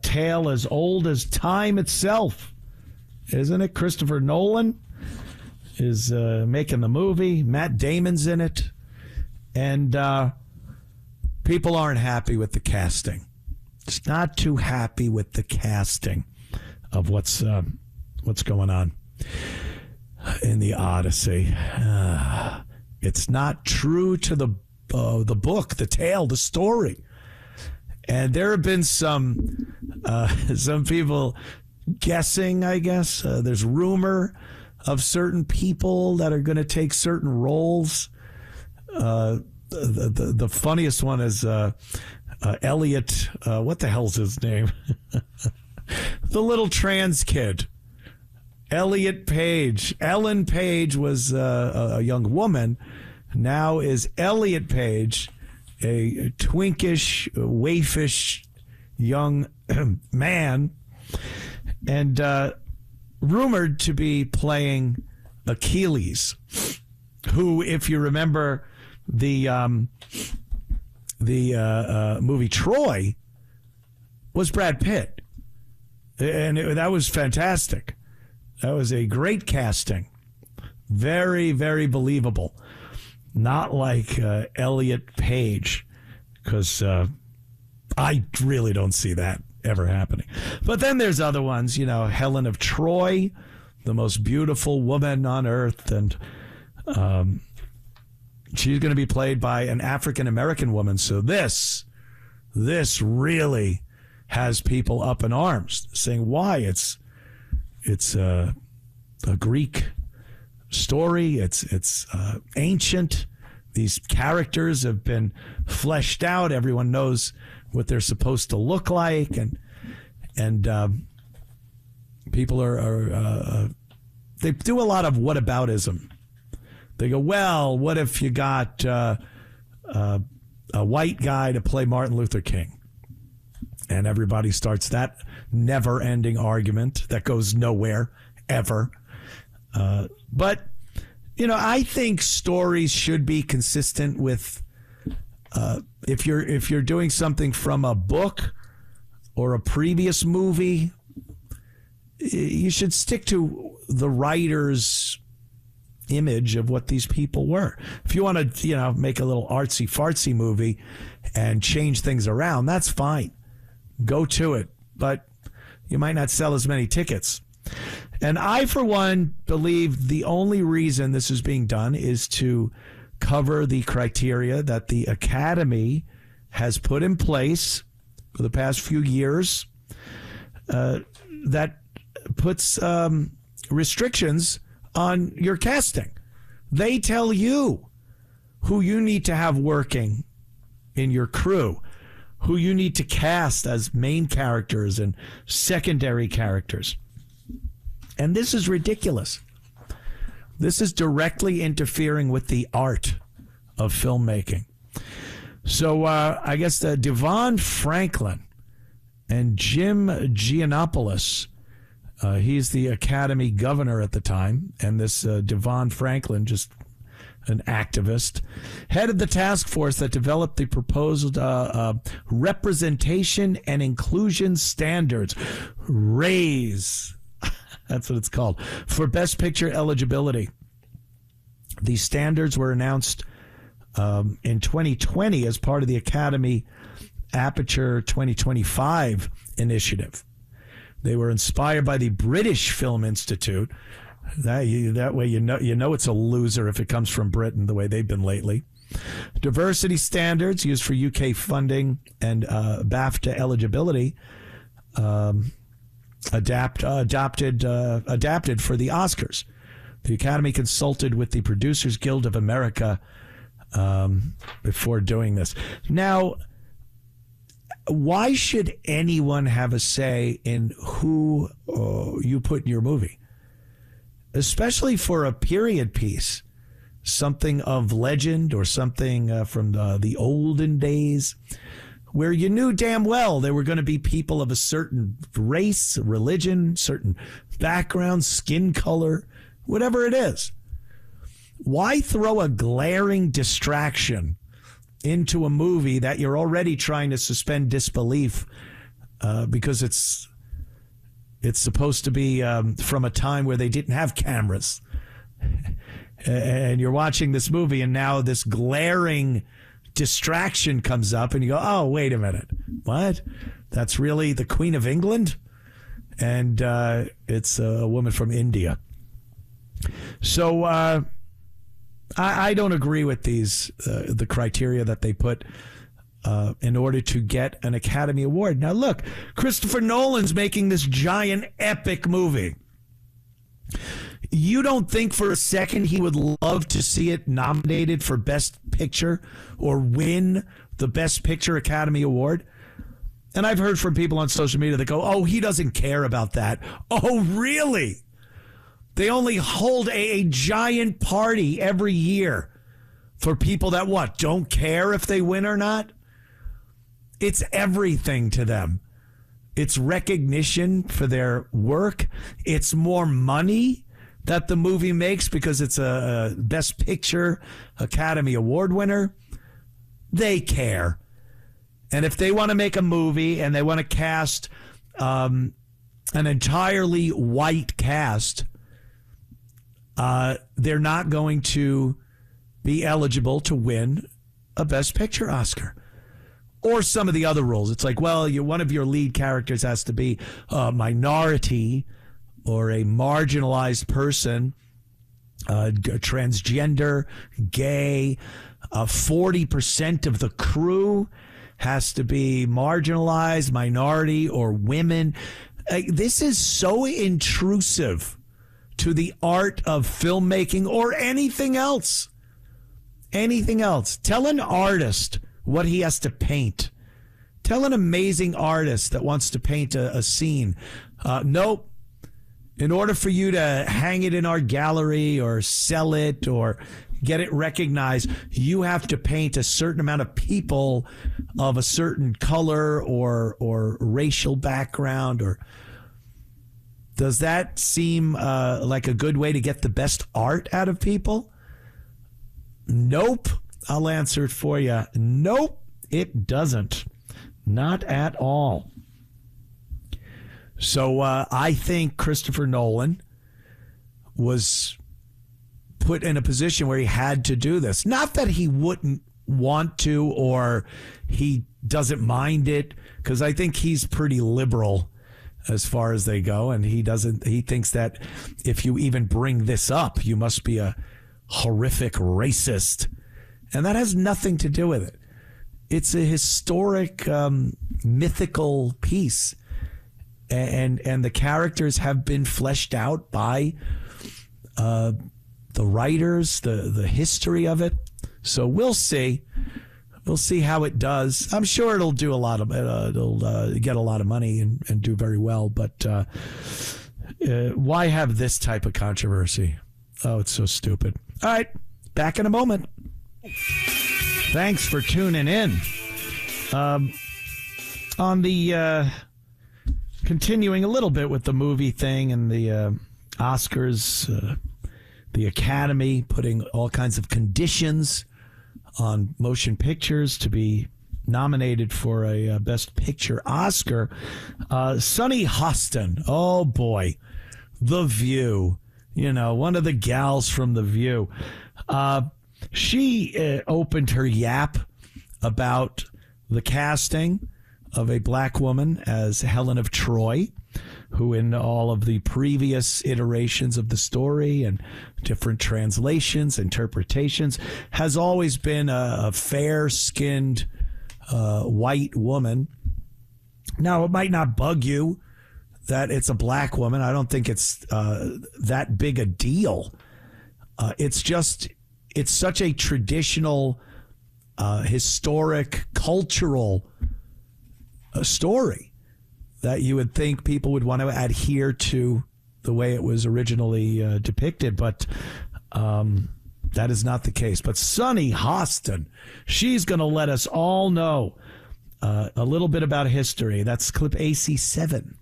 tale as old as time itself. Isn't it? Christopher Nolan is making the movie. Matt Damon's in it. And people aren't happy with the casting. Just not too happy with the casting of what's going on in the Odyssey. It's not true to the book, the tale, the story. And there have been some people guessing, I guess. There's rumor of certain people that are going to take certain roles. The funniest one is Elliot. What the hell's his name? The little trans kid. Elliot Page. Ellen Page was a young woman. Now is Elliot Page a twinkish, waifish young man, and rumored to be playing Achilles, who, if you remember the movie Troy, was Brad Pitt, and that was fantastic. That was a great casting, very, very believable. Not like Elliot Page, because I really don't see that ever happening. But then there's other ones, Helen of Troy, the most beautiful woman on earth, and she's going to be played by an African-American woman. So this really has people up in arms, saying why. It's a Greek story. It's ancient. These characters have been fleshed out. Everyone knows what they're supposed to look like, and people are they do a lot of whataboutism. They go, well, what if you got a white guy to play Martin Luther King? And everybody starts that never-ending argument that goes nowhere ever. But I think stories should be consistent with if you're doing something from a book or a previous movie, you should stick to the writer's image of what these people were. If you want to, make a little artsy-fartsy movie and change things around, that's fine. Go to it. But you might not sell as many tickets. And I, for one, believe the only reason this is being done is to cover the criteria that the Academy has put in place for the past few years that puts restrictions on your casting. They tell you who you need to have working in your crew, who you need to cast as main characters and secondary characters. And this is ridiculous. This is directly interfering with the art of filmmaking. So I guess Devon Franklin and Jim Giannopoulos, he's the Academy governor at the time, and this Devon Franklin, just an activist, head of the task force that developed the proposed representation and inclusion standards, RAISE. That's what it's called, for Best Picture eligibility. These standards were announced in 2020 as part of the Academy Aperture 2025 initiative. They were inspired by the British Film Institute. That way you know it's a loser if it comes from Britain, the way they've been lately. Diversity standards used for UK funding and BAFTA eligibility adapted for the Oscars. The Academy consulted with the Producers Guild of America before doing this. Now, why should anyone have a say in who you put in your movie? Especially for a period piece, something of legend or something from the olden days, where you knew damn well there were going to be people of a certain race, religion, certain background, skin color, whatever it is. Why throw a glaring distraction into a movie that you're already trying to suspend disbelief because it's supposed to be from a time where they didn't have cameras? And you're watching this movie, and now this glaring distraction comes up, and you go, oh, wait a minute. What? That's really the Queen of England? And it's a woman from India. So I don't agree with these, the criteria that they put in order to get an Academy Award. Now, look, Christopher Nolan's making this giant epic movie. You don't think for a second he would love to see it nominated for Best Picture or win the Best Picture Academy Award? And I've heard from people on social media that go, oh, he doesn't care about that. Oh, really? They only hold a giant party every year for people that, what, don't care if they win or not? It's everything to them. It's recognition for their work. It's more money that the movie makes because it's a Best Picture Academy Award winner. They care. And if they want to make a movie and they want to cast an entirely white cast, they're not going to be eligible to win a Best Picture Oscar. Or some of the other roles. It's like, well, one of your lead characters has to be a minority or a marginalized person, transgender, gay. 40% of the crew has to be marginalized, minority, or women. This is so intrusive to the art of filmmaking or anything else. Anything else? Tell an artist what he has to paint. Tell an amazing artist that wants to paint a scene. Nope. In order for you to hang it in our gallery or sell it or get it recognized, you have to paint a certain amount of people of a certain color or racial background. Or does that seem like a good way to get the best art out of people? Nope. I'll answer it for you. Nope, it doesn't. Not at all. So I think Christopher Nolan was put in a position where he had to do this. Not that he wouldn't want to or he doesn't mind it, because I think he's pretty liberal as far as they go, and he thinks that if you even bring this up, you must be a horrific racist. And that has nothing to do with it. It's a historic, mythical piece. And the characters have been fleshed out by the writers, the history of it. So we'll see. We'll see how it does. I'm sure it'll do it'll get a lot of money and do very well. But why have this type of controversy? Oh, it's so stupid. All right, back in a moment. Thanks for tuning in. On the continuing a little bit with the movie thing and the Oscars, the Academy putting all kinds of conditions on motion pictures to be nominated for a Best Picture Oscar. Sunny Hostin, oh boy, The View, one of the gals from The View. She opened her yap about the casting of a black woman as Helen of Troy, who in all of the previous iterations of the story and different translations, interpretations, has always been a fair-skinned white woman. Now, it might not bug you that it's a black woman. I don't think it's that big a deal. It's such a traditional, historic, cultural story that you would think people would want to adhere to the way it was originally depicted, but that is not the case. But Sunny Hostin, she's going to let us all know a little bit about history. That's clip AC7.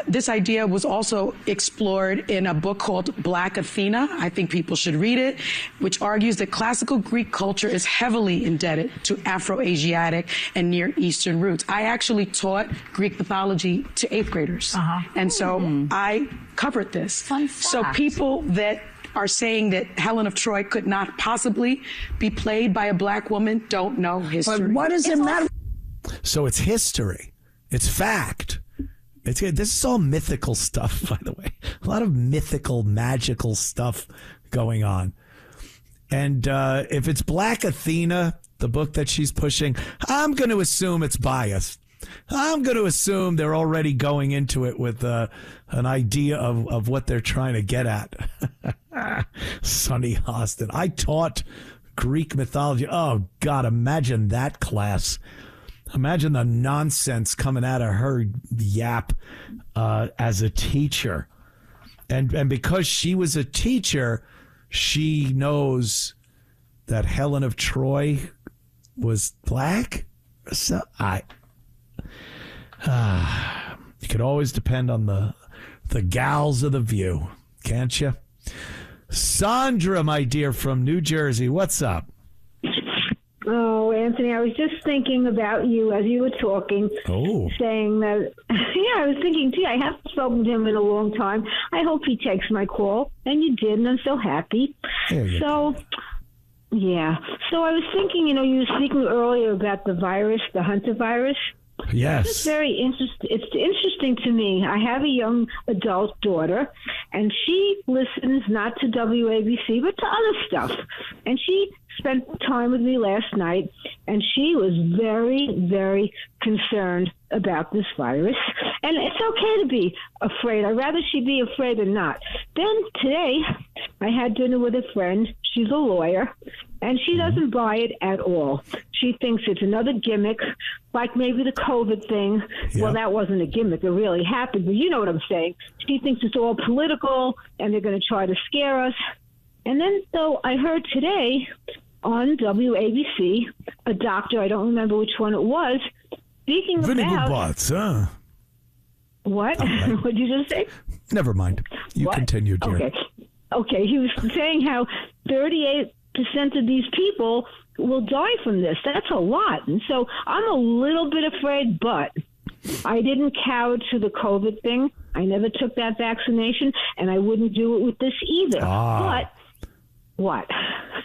This idea was also explored in a book called Black Athena. I think people should read it, which argues that classical Greek culture is heavily indebted to Afro-Asiatic and Near Eastern roots. I actually taught Greek mythology to 8th graders. And so I covered this. Fun fact. So people that are saying that Helen of Troy could not possibly be played by a black woman don't know history. But what does it matter? So it's history. It's fact. This is all mythical stuff, by the way. A lot of mythical, magical stuff going on. And if it's Black Athena, the book that she's pushing, I'm going to assume it's biased. I'm going to assume they're already going into it with an idea of what they're trying to get at. Sunny Hostin. I taught Greek mythology. Oh, God, imagine that class. Imagine the nonsense coming out of her yap as a teacher. And because she was a teacher, she knows that Helen of Troy was black. So you could always depend on the gals of The View, can't you? Sandra, my dear, from New Jersey, what's up? Oh, Anthony, I was just thinking about you as you were talking, saying that, I was thinking, too, I haven't spoken to him in a long time. I hope he takes my call, and you did, and I'm so happy. So I was thinking, you were speaking earlier about the virus, the Hantavirus. Yes. It's very interesting. It's interesting to me. I have a young adult daughter, and she listens not to WABC, but to other stuff. And she spent time with me last night, and she was very, very concerned about this virus. And it's okay to be afraid. I'd rather she be afraid than not. Then today, I had dinner with a friend. She's a lawyer. And she doesn't buy it at all. She thinks it's another gimmick, like maybe the COVID thing. Yep. Well, that wasn't a gimmick. It really happened. But you know what I'm saying. She thinks it's all political, and they're going to try to scare us. And then, though, I heard today on WABC, a doctor, I don't remember which one it was, speaking Vinegar about... bots, huh? What? Right. What did you just say? Never mind. You continue, dear. Okay. He was saying how 38% of these people will die from this. That's a lot. And so I'm a little bit afraid, but I didn't cower to the COVID thing. I never took that vaccination, and I wouldn't do it with this either. But what?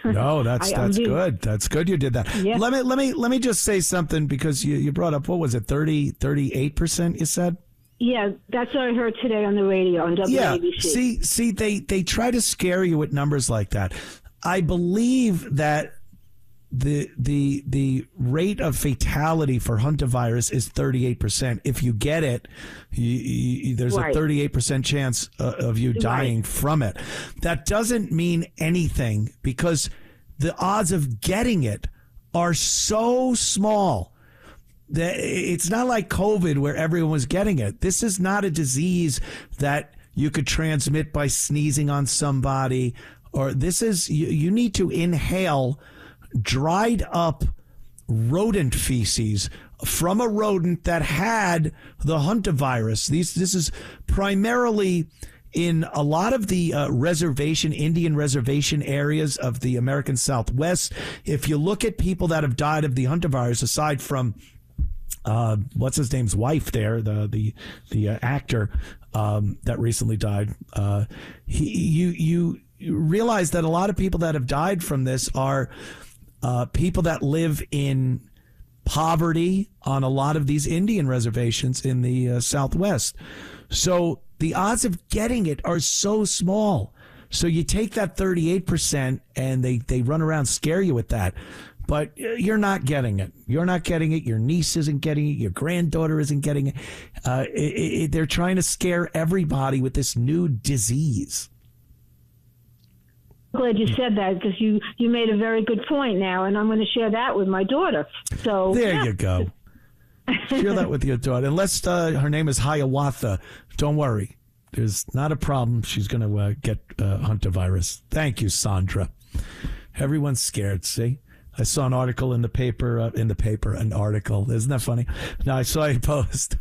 No, that's good. That's good you did that. Yeah. Let me just say something, because you brought up, what was it, 38% you said? Yeah, that's what I heard today on the radio on WABC. Yeah, see, they try to scare you with numbers like that. I believe that the rate of fatality for Hantavirus is 38%. If you get it, there's a 38% chance of you dying from it. That doesn't mean anything, because the odds of getting it are so small. It's not like COVID where everyone was getting it. This is not a disease that you could transmit by sneezing on somebody, or this is, you need to inhale dried up rodent feces from a rodent that had the Hantavirus. This is primarily in a lot of the Indian reservation areas of the American Southwest. If you look at people that have died of the Hantavirus, aside from what's his name's wife there, the actor that recently died, you realize that a lot of people that have died from this are people that live in poverty on a lot of these Indian reservations in the Southwest. So the odds of getting it are so small. So you take that 38% and they run around, scare you with that. But you're not getting it. You're not getting it. Your niece isn't getting it. Your granddaughter isn't getting it. They're trying to scare everybody with this new disease. I'm glad you said that, because you made a very good point now, and I'm going to share that with my daughter. So there you go. Share that with your daughter. Unless her name is Hiawatha, don't worry. There's not a problem. She's going to get Hantavirus. Thank you, Sandra. Everyone's scared, see? I saw an article in the paper, an article. Isn't that funny? No, I saw a post.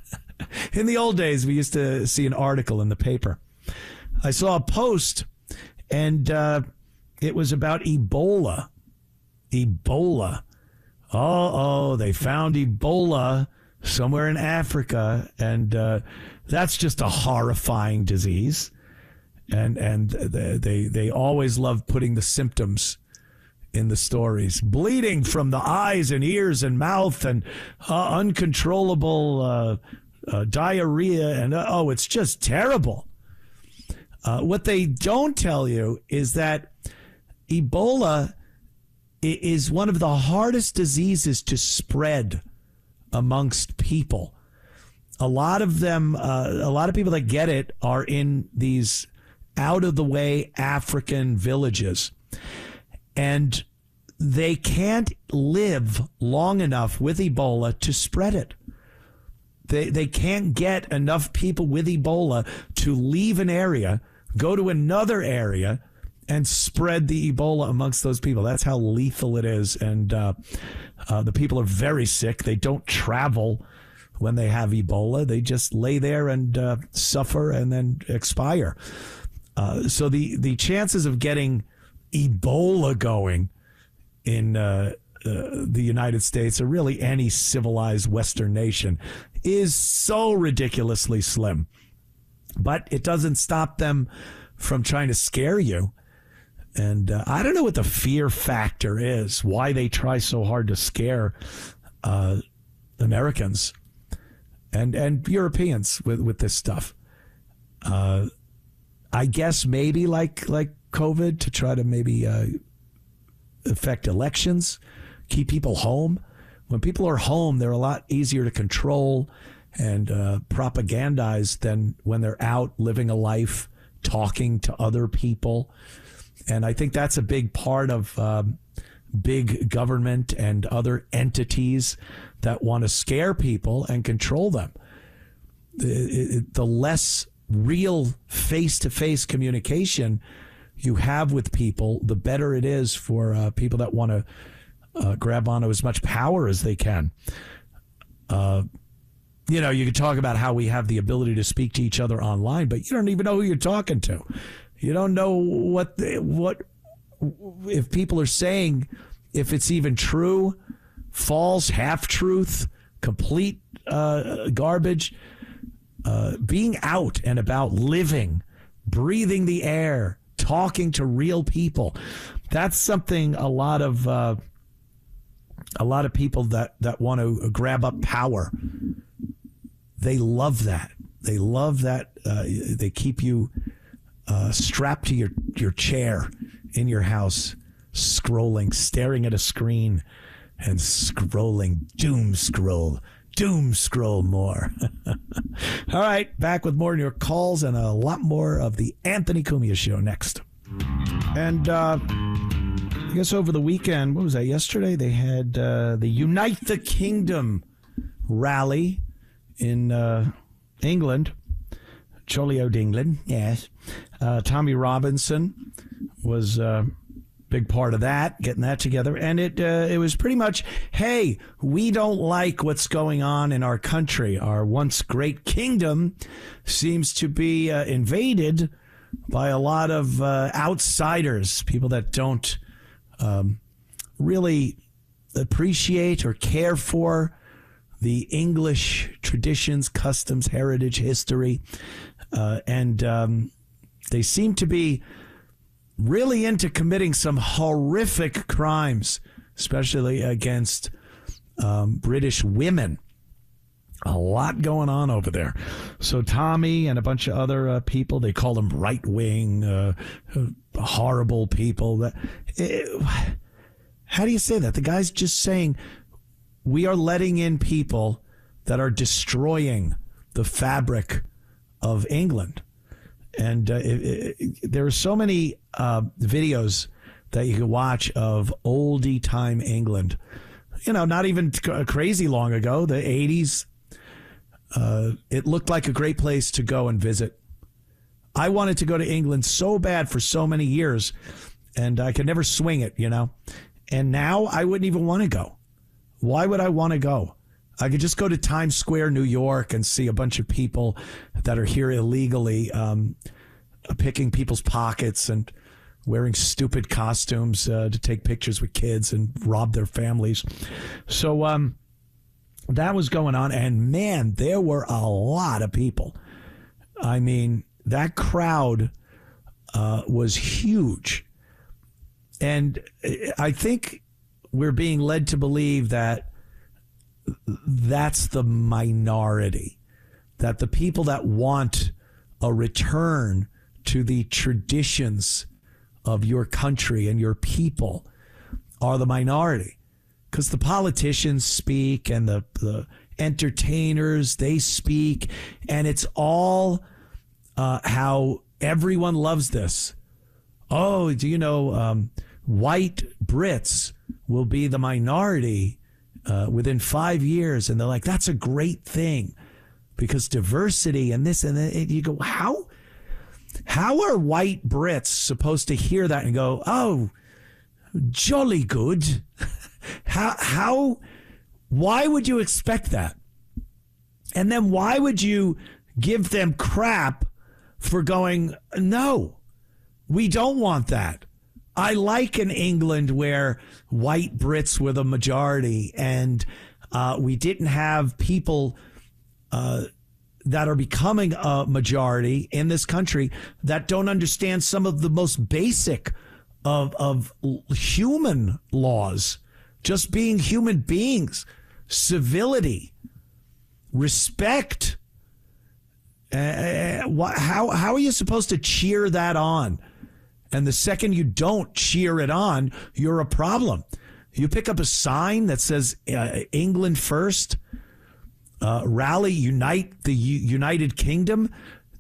In the old days, we used to see an article in the paper. I saw a post, and it was about Ebola. Ebola. Oh, they found Ebola somewhere in Africa, and that's just a horrifying disease. And they always love putting the symptoms in the stories: bleeding from the eyes and ears and mouth, and uncontrollable diarrhea, and it's just terrible. What they don't tell you is that Ebola is one of the hardest diseases to spread amongst people. A lot of people that get it are in these out of the way African villages, and they can't live long enough with Ebola to spread it. They can't get enough people with Ebola to leave an area, go to another area, and spread the Ebola amongst those people. That's how lethal it is. And the people are very sick. They don't travel when they have Ebola. They just lay there and suffer and then expire. So the chances of getting Ebola going in the United States, or really any civilized Western nation, is so ridiculously slim. But it doesn't stop them from trying to scare you. And I don't know what the fear factor is, why they try so hard to scare Americans and Europeans with this stuff. I guess maybe like COVID, to try to maybe affect elections, keep people home. When people are home, they're a lot easier to control and propagandize than when they're out living a life, talking to other people. And I think that's a big part of big government and other entities that want to scare people and control them. The less real face-to-face communication you have with people, the better it is for people that want to grab onto as much power as they can. You could talk about how we have the ability to speak to each other online, but you don't even know who you're talking to. You don't know what if people are saying, if it's even true, false, half-truth, complete garbage. Being out and about, living, breathing the air, talking to real people. That's something a lot of people that want to grab up power, they love that. They love that. They keep you strapped to your chair in your house, scrolling, staring at a screen and scrolling, doom scroll more. All right, back with more of your calls and a lot more of the Anthony Cumia Show next. And I guess over the weekend, what was that, yesterday? They had the Unite the Kingdom rally in England. Jolly old England, yes. Tommy Robinson was big part of that, getting that together. And it was pretty much, hey, we don't like what's going on in our country. Our once great kingdom seems to be invaded by a lot of outsiders, people that don't really appreciate or care for the English traditions, customs, heritage, history. And they seem to be really into committing some horrific crimes, especially against British women. A lot going on over there. So Tommy and a bunch of other people, they call them right-wing, horrible people. How do you say that? The guy's just saying, we are letting in people that are destroying the fabric of England. And there are so many videos that you can watch of oldie time England. Not even crazy long ago, the 80s. It looked like a great place to go and visit. I wanted to go to England so bad for so many years, and I could never swing it, And now I wouldn't even want to go. Why would I want to go? I could just go to Times Square, New York, and see a bunch of people that are here illegally, picking people's pockets and wearing stupid costumes to take pictures with kids and rob their families. So that was going on. And, man, there were a lot of people. I mean, that crowd was huge. And I think we're being led to believe that that's the minority, that the people that want a return to the traditions of your country and your people are the minority, because the politicians speak and the entertainers, they speak, and it's all how everyone loves this. Oh, do you know white Brits will be the minority within 5 years, and they're like, that's a great thing because diversity and this and that. And you go, how are white Brits supposed to hear that and go, oh, jolly good? Why would you expect that? And then why would you give them crap for going, no, we don't want that. I like an England where white Brits were the majority and we didn't have people that are becoming a majority in this country that don't understand some of the most basic of human laws, just being human beings, civility, respect. How are you supposed to cheer that on? And the second you don't cheer it on, you're a problem. You pick up a sign that says England first, rally, unite the United Kingdom.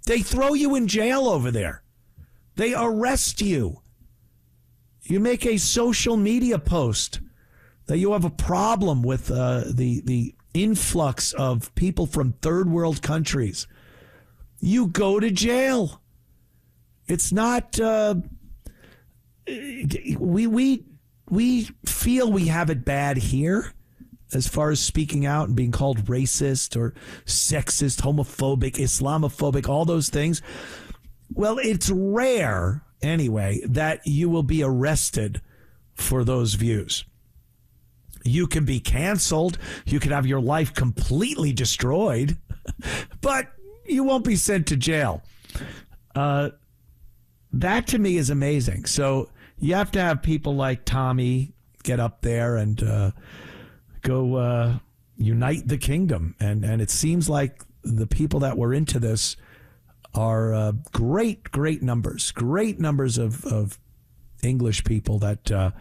They throw you in jail over there. They arrest you. You make a social media post that you have a problem with the influx of people from third world countries. You go to jail. It's not. We feel we have it bad here as far as speaking out and being called racist or sexist, homophobic, Islamophobic, all those things. Well, it's rare anyway that you will be arrested for those views. You can be canceled. You can have your life completely destroyed, but you won't be sent to jail. That to me is amazing. So you have to have people like Tommy get up there and go unite the kingdom. And it seems like the people that were into this are great numbers of English people that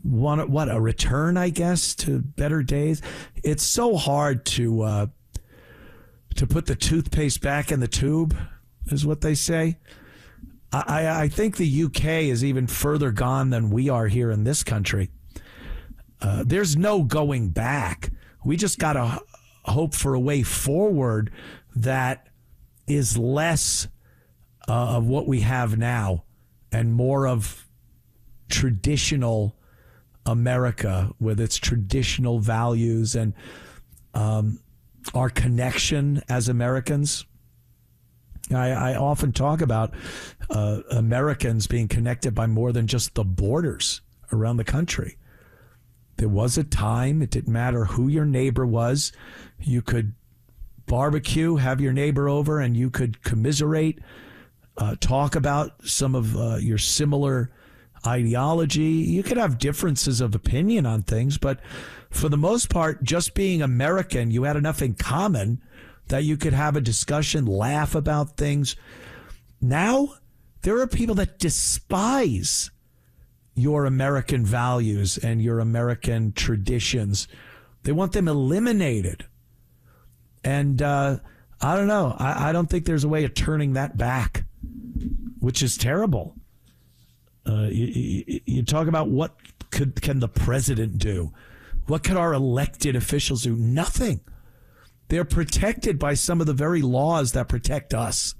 want a return, I guess, to better days. It's so hard to put the toothpaste back in the tube, is what they say. I think the UK is even further gone than we are here in this country. There's no going back. We just got to hope for a way forward that is less of what we have now and more of traditional America with its traditional values and our connection as Americans. I often talk about Americans being connected by more than just the borders around the country. There was a time, it didn't matter who your neighbor was. You could barbecue, have your neighbor over, and you could commiserate, talk about some of your similar ideology. You could have differences of opinion on things, but for the most part, just being American, you had enough in common that you could have a discussion, laugh about things. Now, there are people that despise your American values and your American traditions. They want them eliminated. And I don't know. I don't think there's a way of turning that back, which is terrible. You talk about what can the president do? What could our elected officials do? Nothing. They're protected by some of the very laws that protect us.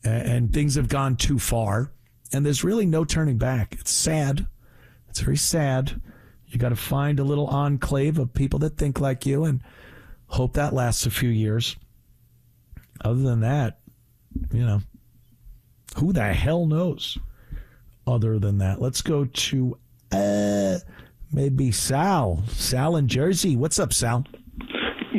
And things have gone too far. And there's really no turning back. It's sad. It's very sad. You got to find a little enclave of people that think like you and hope that lasts a few years. Other than that, who the hell knows? Other than that, let's go to maybe Sal. Sal in Jersey. What's up, Sal?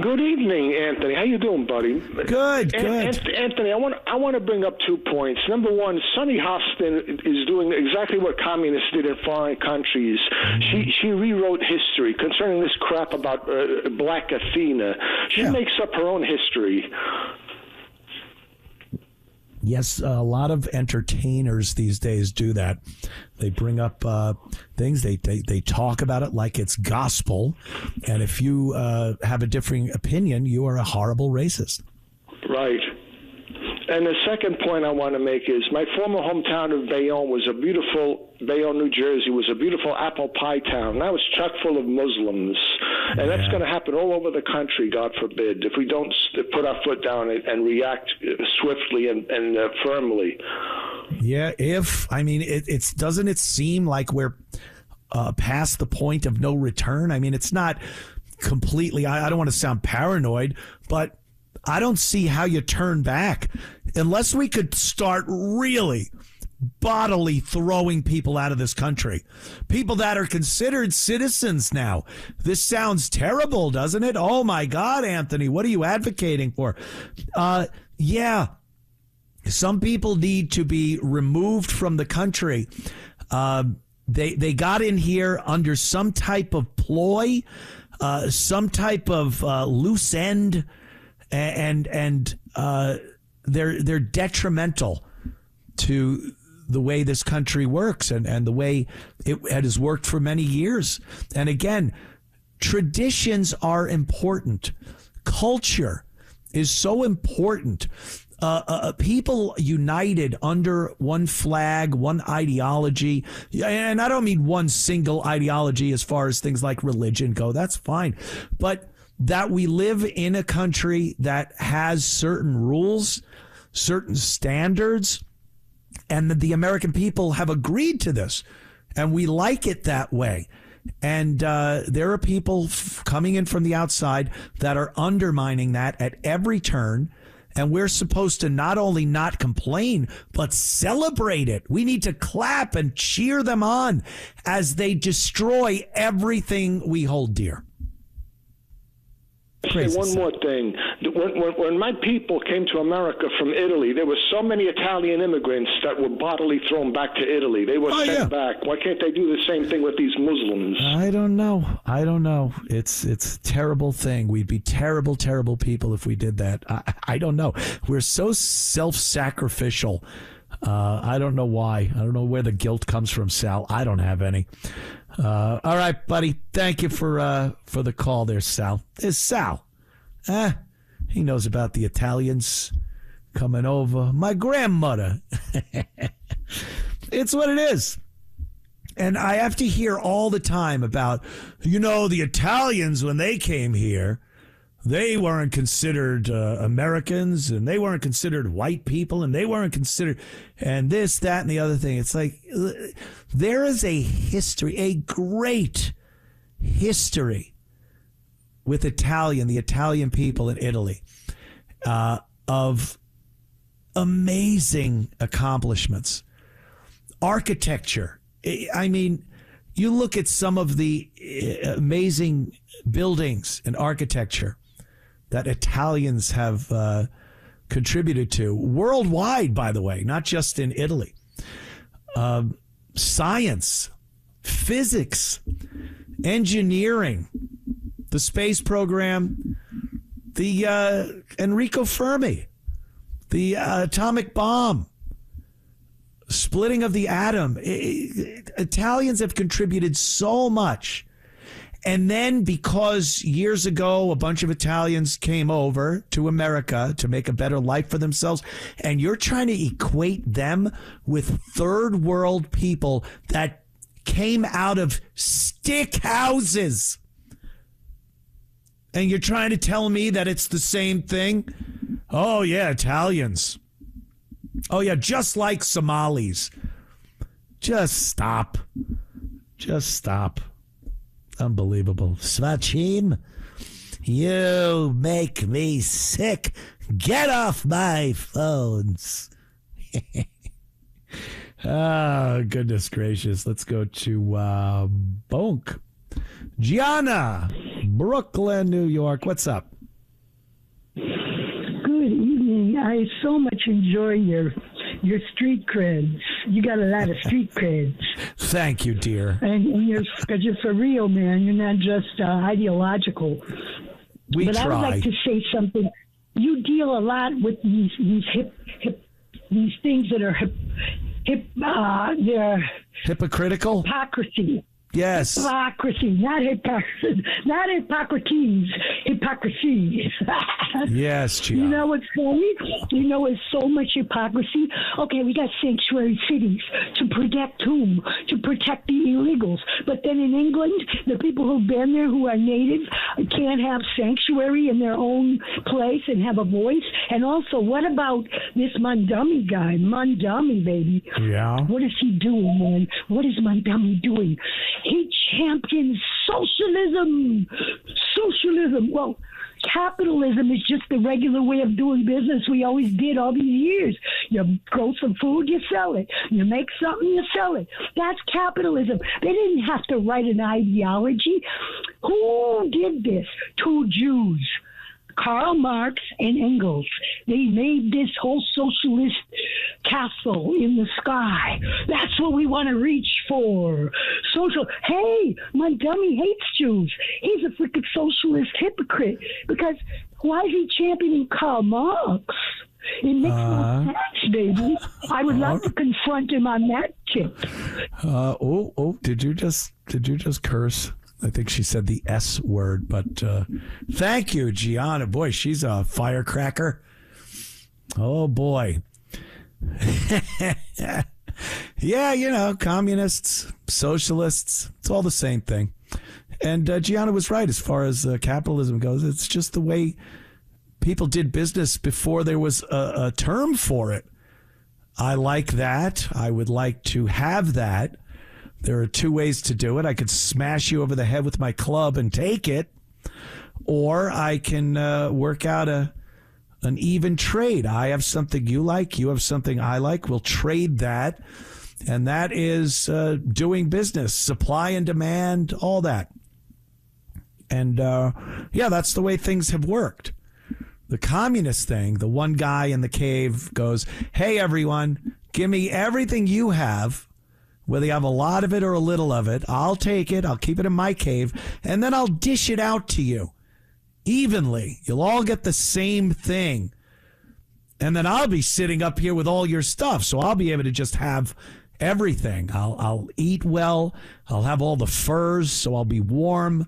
Good evening, Anthony. How you doing, buddy? Good. Anthony, I want to bring up 2 points. Number one, Sunny Hostin is doing exactly what communists did in foreign countries. She rewrote history concerning this crap about Black Athena. She makes up her own history. Yes, a lot of entertainers these days do that. They bring up things, they talk about it like it's gospel, and if you have a differing opinion, you are a horrible racist. Right. And the second point I want to make is my former hometown of Bayonne, New Jersey, was a beautiful apple pie town. Now it's chock full of Muslims. And that's going to happen all over the country, God forbid, if we don't put our foot down and react swiftly and firmly. Yeah, it's doesn't it seem like we're past the point of no return? I mean, it's not completely, I don't want to sound paranoid, but I don't see how you turn back unless we could start really bodily throwing people out of this country. People that are considered citizens now. This sounds terrible, doesn't it? Oh my God, Anthony, what are you advocating for? Yeah, some people need to be removed from the country. They got in here under some type of ploy, some type of loose end, and they're detrimental to the way this country works and the way it has worked for many years. And again, traditions are important. Culture is so important. people united under one flag, one ideology. And I don't mean one single ideology as far as things like religion go. That's fine. But that we live in a country that has certain rules, certain standards, and that the American people have agreed to this. And we like it that way. And there are people coming in from the outside that are undermining that at every turn. And we're supposed to not only not complain, but celebrate it. We need to clap and cheer them on as they destroy everything we hold dear. Say one more thing. When my people came to America from Italy, there were so many Italian immigrants that were bodily thrown back to Italy. They were sent back. Why can't they do the same thing with these Muslims? I don't know. It's a terrible thing. We'd be terrible, terrible people if we did that. I don't know. We're so self-sacrificial. I don't know why. I don't know where the guilt comes from, Sal. I don't have any. All right, buddy. Thank you for the call there, Sal. It's Sal. He knows about the Italians coming over. My grandmother. It's what it is. And I have to hear all the time about, the Italians, when they came here, they weren't considered Americans, and they weren't considered white people, and they weren't considered, and this, that, and the other thing. It's like, there is a history, a great history with the Italian people in Italy, of amazing accomplishments. Architecture. I mean, you look at some of the amazing buildings and architecture that Italians have contributed to worldwide, by the way, not just in Italy. Science, physics, engineering, the space program, the Enrico Fermi, the atomic bomb, splitting of the atom. Italians have contributed so much. And then because years ago, a bunch of Italians came over to America to make a better life for themselves, and you're trying to equate them with third world people that came out of stick houses. And you're trying to tell me that it's the same thing? Oh, yeah, Italians. Oh, yeah, just like Somalis. Just stop. Unbelievable. Svachim, you make me sick. Get off my phones. Oh, goodness gracious. Let's go to Bonk. Gianna, Brooklyn, New York. What's up? Good evening. I so much enjoy your street creds. You got a lot of street creds. Thank you, dear. And because you're for real, man. You're not just ideological. But try. I would like to say something. You deal a lot with these these things that are they're hypocritical. Hypocrisy. Yes. Hypocrisy, not hypocrisy, not Hippocrates, hypocrisy. Yes, Gia. You know what's funny? You know, it's so much hypocrisy. Okay, we got sanctuary cities to protect whom? To protect the illegals. But then in England, the people who've been there who are native can't have sanctuary in their own place and have a voice. And also, what about this Mamdani guy? Mamdani, baby. Yeah. What is he doing, man? What is Mamdani doing? He champions socialism. Socialism. Well, capitalism is just the regular way of doing business we always did all these years. You grow some food, you sell it. You make something, you sell it. That's capitalism. They didn't have to write an ideology. Who did this? Two Jews. Karl Marx and Engels. They made this whole socialist castle in the sky. That's what we want to reach for. Hey, Mamdani hates Jews. He's a freaking socialist hypocrite. Because why is he championing Karl Marx? It makes no sense, baby. I would love to confront him on that tip. Did you just curse? I think she said the S word, but thank you, Gianna. Boy, she's a firecracker. Oh, boy. Yeah, communists, socialists, it's all the same thing. And Gianna was right as far as capitalism goes. It's just the way people did business before there was a term for it. I like that. I would like to have that. There are two ways to do it. I could smash you over the head with my club and take it, or I can work out an even trade. I have something you like. You have something I like. We'll trade that. And that is doing business, supply and demand, all that. And, that's the way things have worked. The communist thing, the one guy in the cave goes, hey, everyone, give me everything you have, whether you have a lot of it or a little of it. I'll take it. I'll keep it in my cave, and then I'll dish it out to you evenly. You'll all get the same thing. And then I'll be sitting up here with all your stuff, so I'll be able to just have everything. I'll eat well. I'll have all the furs, so I'll be warm.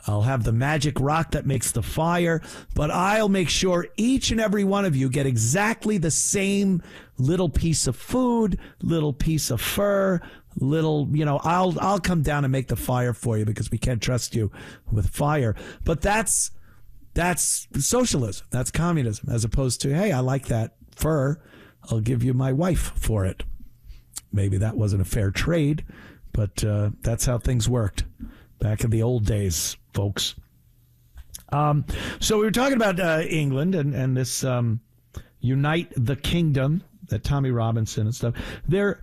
I'll have the magic rock that makes the fire, but I'll make sure each and every one of you get exactly the same little piece of food, little piece of fur, I'll come down and make the fire for you because we can't trust you with fire. But that's socialism. That's communism, as opposed to, hey, I like that fur. I'll give you my wife for it. Maybe that wasn't a fair trade, but that's how things worked back in the old days, folks. So we were talking about England and this Unite the Kingdom, that Tommy Robinson and stuff. They're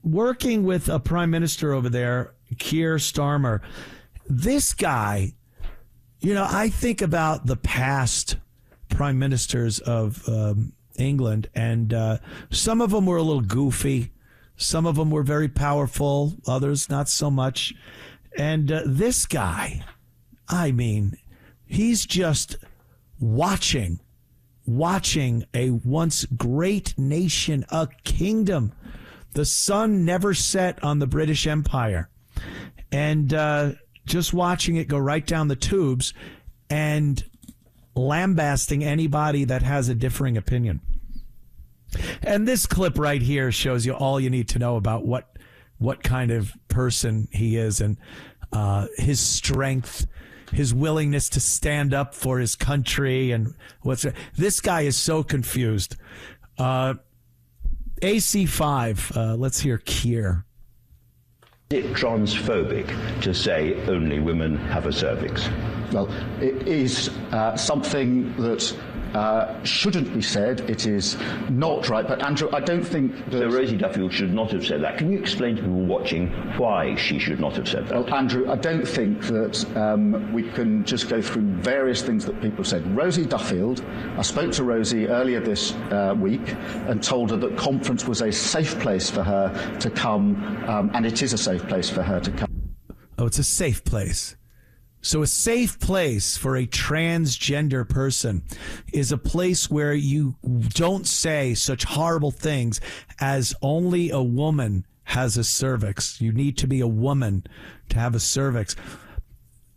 working with a prime minister over there, Keir Starmer. This guy, I think about the past prime ministers of England, and some of them were a little goofy. Some of them were very powerful, others not so much. And this guy, he's just watching a once great nation, a kingdom. The sun never set on the British Empire. And just watching it go right down the tubes and lambasting anybody that has a differing opinion. And this clip right here shows you all you need to know about what kind of person he is, and his strength, his willingness to stand up for his country, and this guy is so confused. AC5, let's hear Keir. Is it transphobic to say only women have a cervix? Well, it is something that shouldn't be said. It is not right. But Andrew, I don't think that... So Rosie Duffield should not have said that. Can you explain to people watching why she should not have said that? Well, Andrew, I don't think that we can just go through various things that people have said. Rosie Duffield, I spoke to Rosie earlier this week and told her that conference was a safe place for her to come, and it is a safe place for her to come. Oh, it's a safe place. So a safe place for a transgender person is a place where you don't say such horrible things as only a woman has a cervix. You need to be a woman to have a cervix.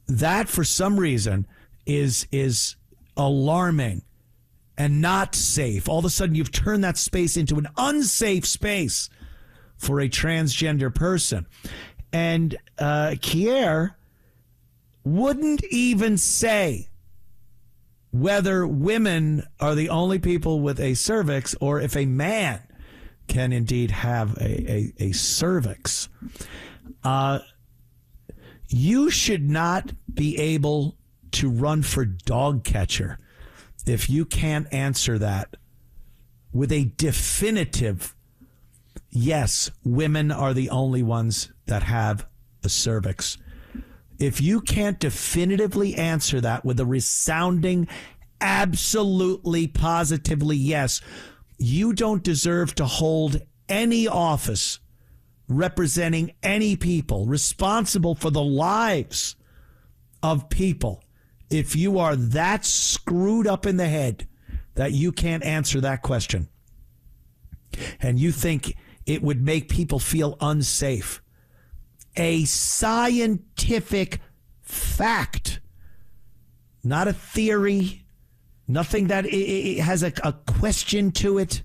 That, for some reason, is alarming and not safe. All of a sudden, you've turned that space into an unsafe space for a transgender person. And Keir wouldn't even say whether women are the only people with a cervix or if a man can indeed have a cervix. You should not be able to run for dog catcher if you can't answer that with a definitive, yes, women are the only ones that have a cervix. If you can't definitively answer that with a resounding, absolutely, positively yes, you don't deserve to hold any office representing any people, responsible for the lives of people. If you are that screwed up in the head that you can't answer that question, and you think it would make people feel unsafe, a scientific fact, not a theory, Nothing that it has a question to it.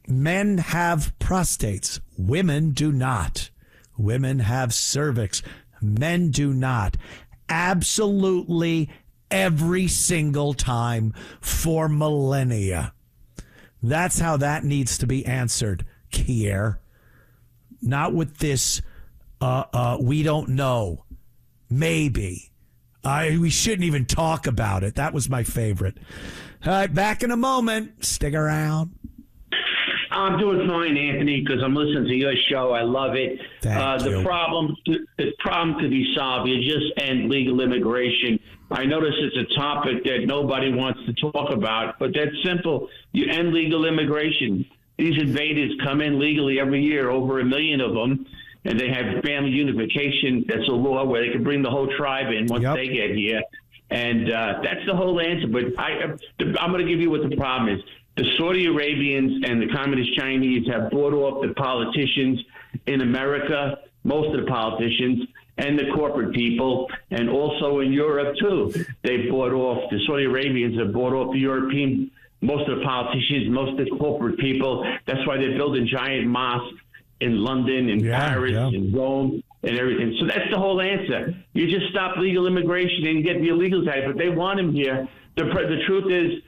Men have prostates. Women do not. Women have cervix. Men do not. Absolutely every single time for millennia. That's how that needs to be answered, Keir. Not with this, we don't know. Maybe. We shouldn't even talk about it. That was my favorite. All right, back in a moment. Stick around. I'm doing fine, Anthony, because I'm listening to your show. I love it. The problem to be solved. You just end legal immigration. I notice it's a topic that nobody wants to talk about, but that's simple. You end legal immigration. These invaders come in legally every year, over 1 million of them, and they have family unification. That's a law where they can bring the whole tribe in once they get here. And that's the whole answer. But I'm going to give you what the problem is. The Saudi Arabians and the Communist Chinese have bought off the politicians in America, most of the politicians, and the corporate people, and also in Europe, too. They've bought off, the Saudi Arabians have bought off the European, most of the politicians, most of the corporate people. That's why they're building giant mosques in London and Paris and Rome and everything. So that's the whole answer. You just stop legal immigration and get the illegals out, but they want them here. The truth is,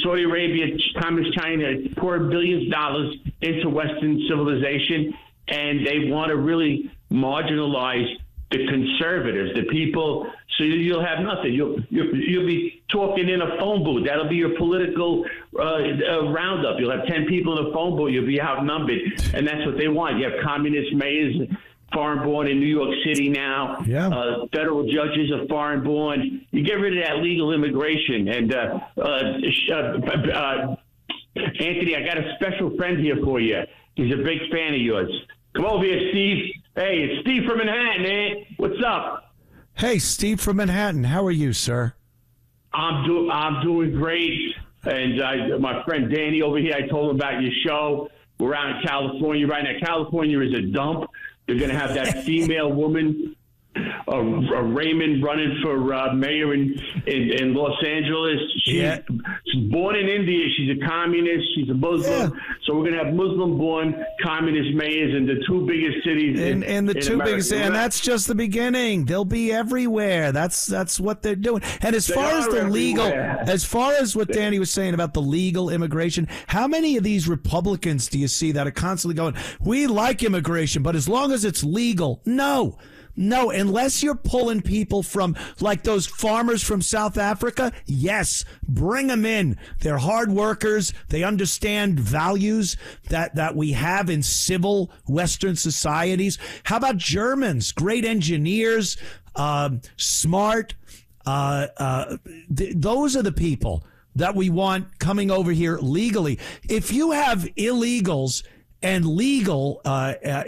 Saudi Arabia, Communist China pour billions of dollars into Western civilization, and they want to really marginalize the conservatives, the people. So you'll have nothing. You'll be talking in a phone booth. That'll be your political roundup. You'll have 10 people in a phone booth. You'll be outnumbered, and that's what they want. You have communist mayors, foreign-born in New York City now. Federal judges are foreign-born. You get rid of that legal immigration. And Anthony, I got a special friend here for you. He's a big fan of yours. Come over here, Steve. Hey, it's Steve from Manhattan, man. What's up? Hey, Steve from Manhattan. How are you, sir? I'm doing great. And my friend Danny over here, I told him about your show. We're out in California right now. California is a dump. They're going to have that female woman, Raymond, running for mayor in Los Angeles. She's born in India. She's a communist. She's a Muslim. So we're going to have Muslim-born communist mayors in the two biggest cities in the two America. biggest, and that's just the beginning. They'll be everywhere. That's what they're doing. And as far as the legal, as far as what Danny was saying about the legal immigration, how many of these Republicans do you see that are constantly going, we like immigration, but as long as it's legal? No, unless you're pulling people from, like those farmers from South Africa, yes, bring them in. They're hard workers. They understand values that we have in civil Western societies. How about Germans? Great engineers, smart. Those are the people that we want coming over here legally. If you have illegals and legal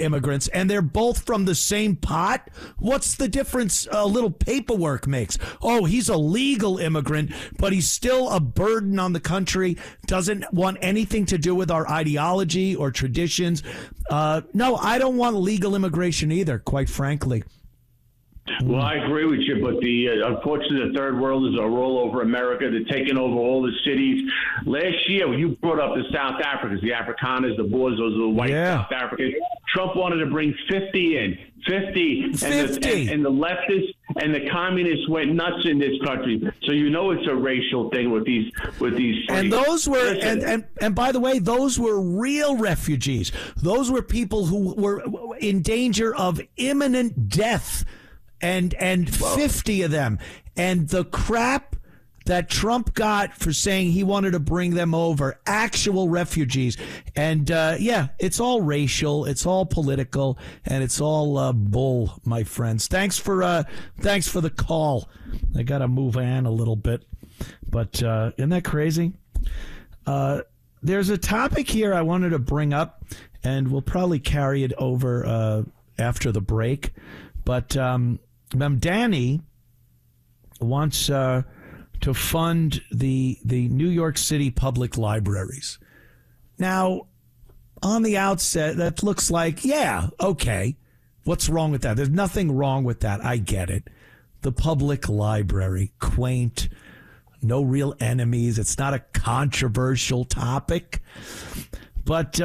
immigrants, and they're both from the same pot, what's the difference a little paperwork makes? Oh, he's a legal immigrant, but he's still a burden on the country, doesn't want anything to do with our ideology or traditions. No, I don't want legal immigration either, quite frankly. Well, I agree with you, but unfortunately, the third world is all over America. They're taking over all the cities. Last year, you brought up the South Africans, the Afrikaners, the Boers, those are the white South Africans. Trump wanted to bring 50 in, 50. And the leftists and the communists went nuts in this country. So you know it's a racial thing with these. And those were, and by the way, those were real refugees. Those were people who were in danger of imminent death. And 50 of them. And the crap that Trump got for saying he wanted to bring them over, actual refugees. And it's all racial, it's all political, and it's all bull, my friends. Thanks for the call. I got to move on a little bit. But isn't that crazy? There's a topic here I wanted to bring up, and we'll probably carry it over after the break. But Mamdani wants to fund the New York City public libraries. Now, on the outset, that looks like, yeah, okay. What's wrong with that? There's nothing wrong with that. I get it. The public library, quaint, no real enemies. It's not a controversial topic. But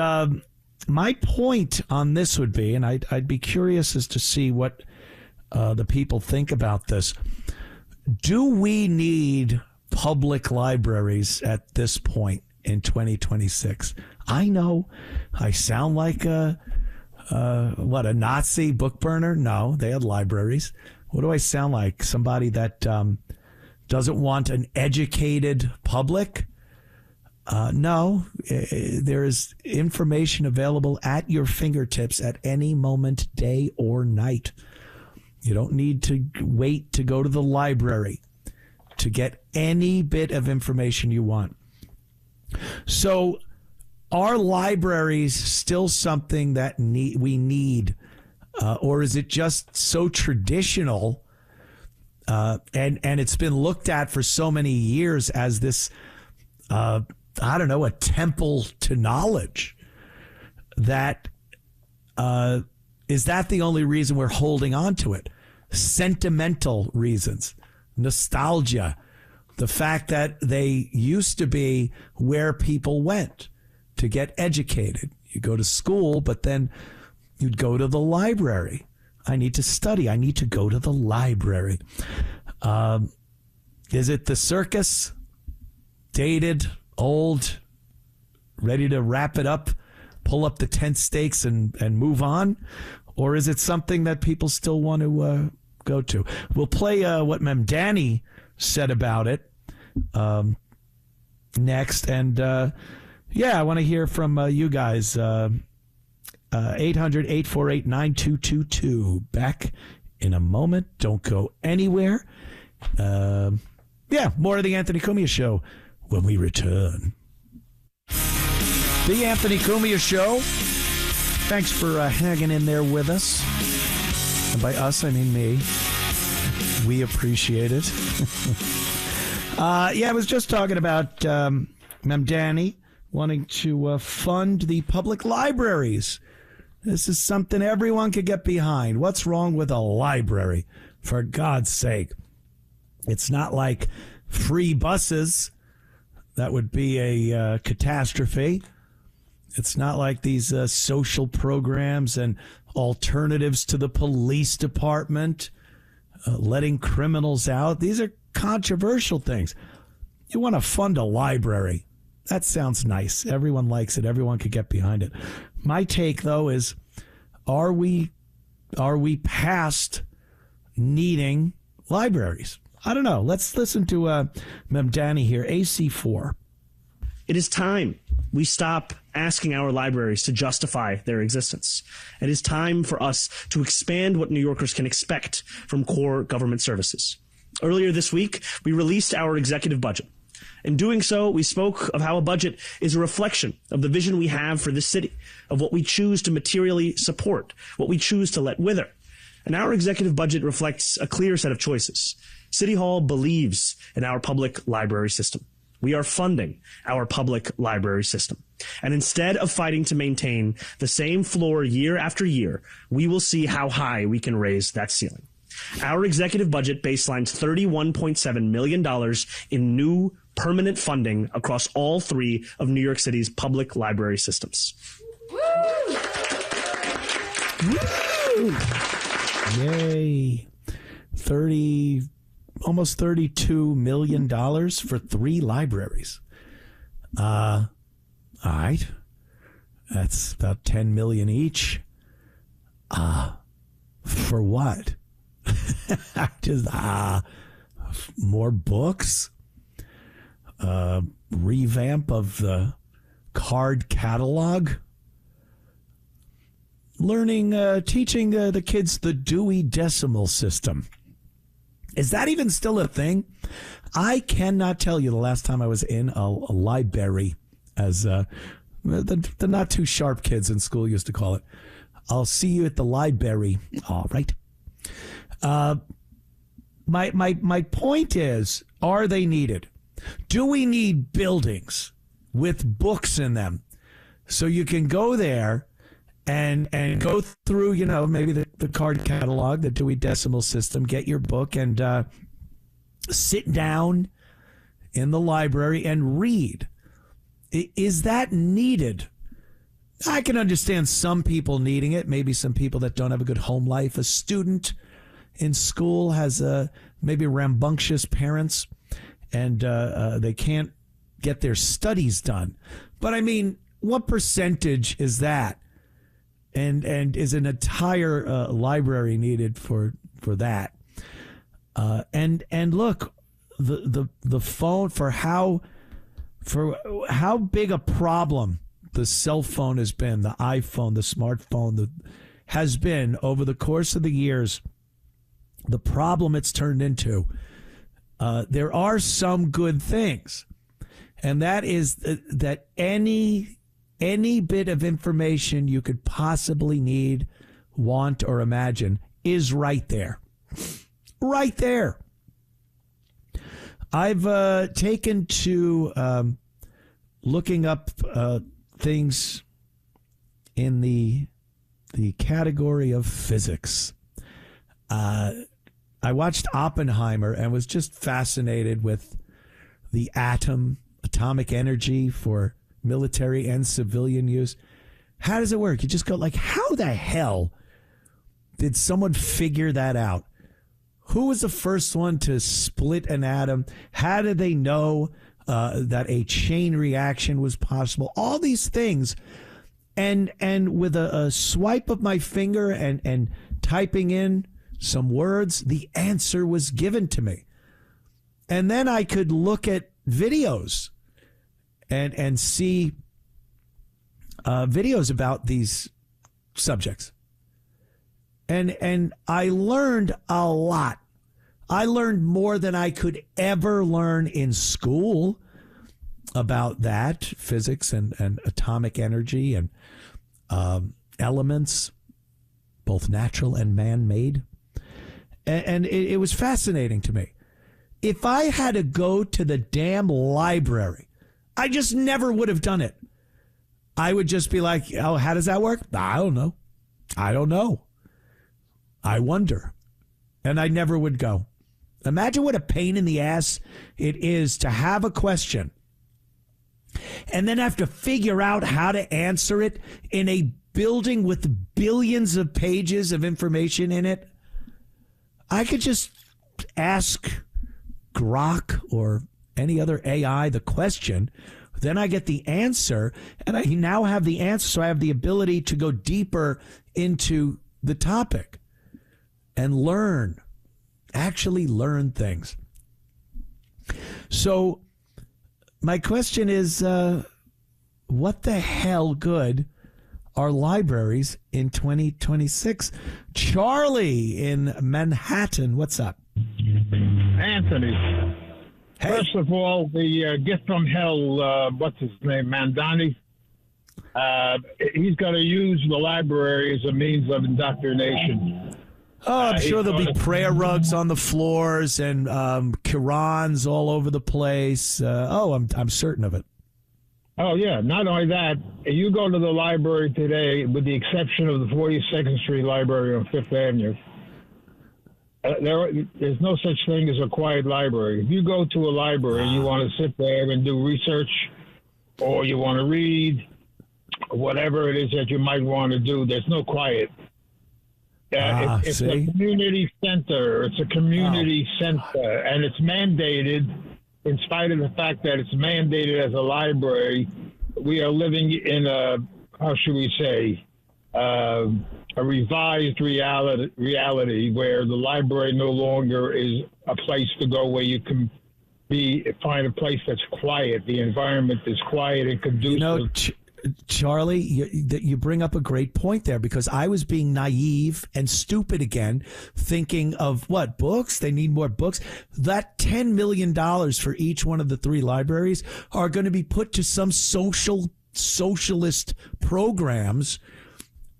my point on this would be, and I'd be curious as to see what the people think about this. Do we need public libraries at this point in 2026? I know I sound like a Nazi book burner? No, they had libraries. What do I sound like? Somebody that doesn't want an educated public? No, there is information available at your fingertips at any moment, day or night. You don't need to wait to go to the library to get any bit of information you want. So are libraries still something that we need? Or is it just so traditional and it's been looked at for so many years as this, a temple to knowledge that is that the only reason we're holding on to it? Sentimental reasons, nostalgia, the fact that they used to be where people went to get educated. You go to school, but then you'd go to the library. I need to study. I need to go to the library. Is it the circus? Dated, old, ready to wrap it up, pull up the tent stakes and move on? Or is it something that people still want to go to? We'll play what Mamdani said about it next. And, I want to hear from you guys. 800-848-9222. Back in a moment. Don't go anywhere. More of the Anthony Cumia Show when we return. The Anthony Cumia Show. Thanks for hanging in there with us. And by us, I mean me. We appreciate it. I was just talking about Mamdani wanting to fund the public libraries. This is something everyone could get behind. What's wrong with a library? For God's sake. It's not like free buses. That would be a catastrophe. It's not like these social programs and alternatives to the police department, letting criminals out. These are controversial things. You want to fund a library. That sounds nice. Everyone likes it. Everyone could get behind it. My take, though, is are we past needing libraries? I don't know. Let's listen to Mamdani here, AC4. It is time we stop asking our libraries to justify their existence. It is time for us to expand what New Yorkers can expect from core government services. Earlier this week, we released our executive budget. In doing so, we spoke of how a budget is a reflection of the vision we have for this city, of what we choose to materially support, what we choose to let wither. And our executive budget reflects a clear set of choices. City Hall believes in our public library system. We are funding our public library system. And instead of fighting to maintain the same floor year after year, we will see how high we can raise that ceiling. Our executive budget baselines $31.7 million in new permanent funding across all three of New York City's public library systems. Woo! Yay. Almost $32 million for 3 libraries. All right. That's about $10 million each. For what? Just more books? Revamp of the card catalog? Teaching the kids the Dewey Decimal System. Is that even still a thing? I cannot tell you the last time I was in a library, as the not too sharp kids in school used to call it. I'll see you at the library. All right. My point is, are they needed? Do we need buildings with books in them so you can go there and go through, maybe the card catalog, the Dewey Decimal System, get your book and sit down in the library and read. Is that needed? I can understand some people needing it, maybe some people that don't have a good home life. A student in school has maybe rambunctious parents, and they can't get their studies done. But I mean, what percentage is that? And is an entire library needed for that? And look, the phone, for how big a problem the cell phone has been, the iPhone, the smartphone, has been over the course of the years, the problem it's turned into. There are some good things, and that is that any bit of information you could possibly need, want, or imagine is right there. Right there. I've taken to looking up things in the category of physics. I watched Oppenheimer and was just fascinated with the atom, atomic energy for military and civilian use. How does it work? You just go like, how the hell did someone figure that out? Who was the first one to split an atom? How did they know that a chain reaction was possible? All these things. And with a swipe of my finger and typing in some words, the answer was given to me. And then I could look at videos and see videos about these subjects. And I learned a lot. I learned more than I could ever learn in school about that, physics and atomic energy and elements, both natural and man-made. And it was fascinating to me. If I had to go to the damn library, I just never would have done it. I would just be like, oh, how does that work? I don't know. I wonder. And I never would go. Imagine what a pain in the ass it is to have a question and then have to figure out how to answer it in a building with billions of pages of information in it. I could just ask Grok or any other AI the question. Then I get the answer, and I now have the answer, so I have the ability to go deeper into the topic and actually learn things. So my question is, what the hell good are libraries in 2026? Charlie in Manhattan, what's up? Anthony. Hey. First of all, the gift from hell, what's his name, Mamdani? He's going to use the library as a means of indoctrination. Oh, I'm sure there'll be prayer rugs on the floors and Qurans all over the place. I'm certain of it. Oh, yeah. Not only that, you go to the library today, with the exception of the 42nd Street Library on Fifth Avenue, there's no such thing as a quiet library. If you go to a library and you want to sit there and do research, or you want to read, whatever it is that you might want to do, there's no quiet. It's a community center. It's a community center, and it's mandated. In spite of the fact that it's mandated as a library, we are living in a, how should we say, a revised reality where the library no longer is a place to go where you can find a place that's quiet. The environment is quiet and conducive. Charlie, you bring up a great point there, because I was being naive and stupid again, thinking of what, books? They need more books. That $10 million for each one of the three libraries are going to be put to some socialist programs.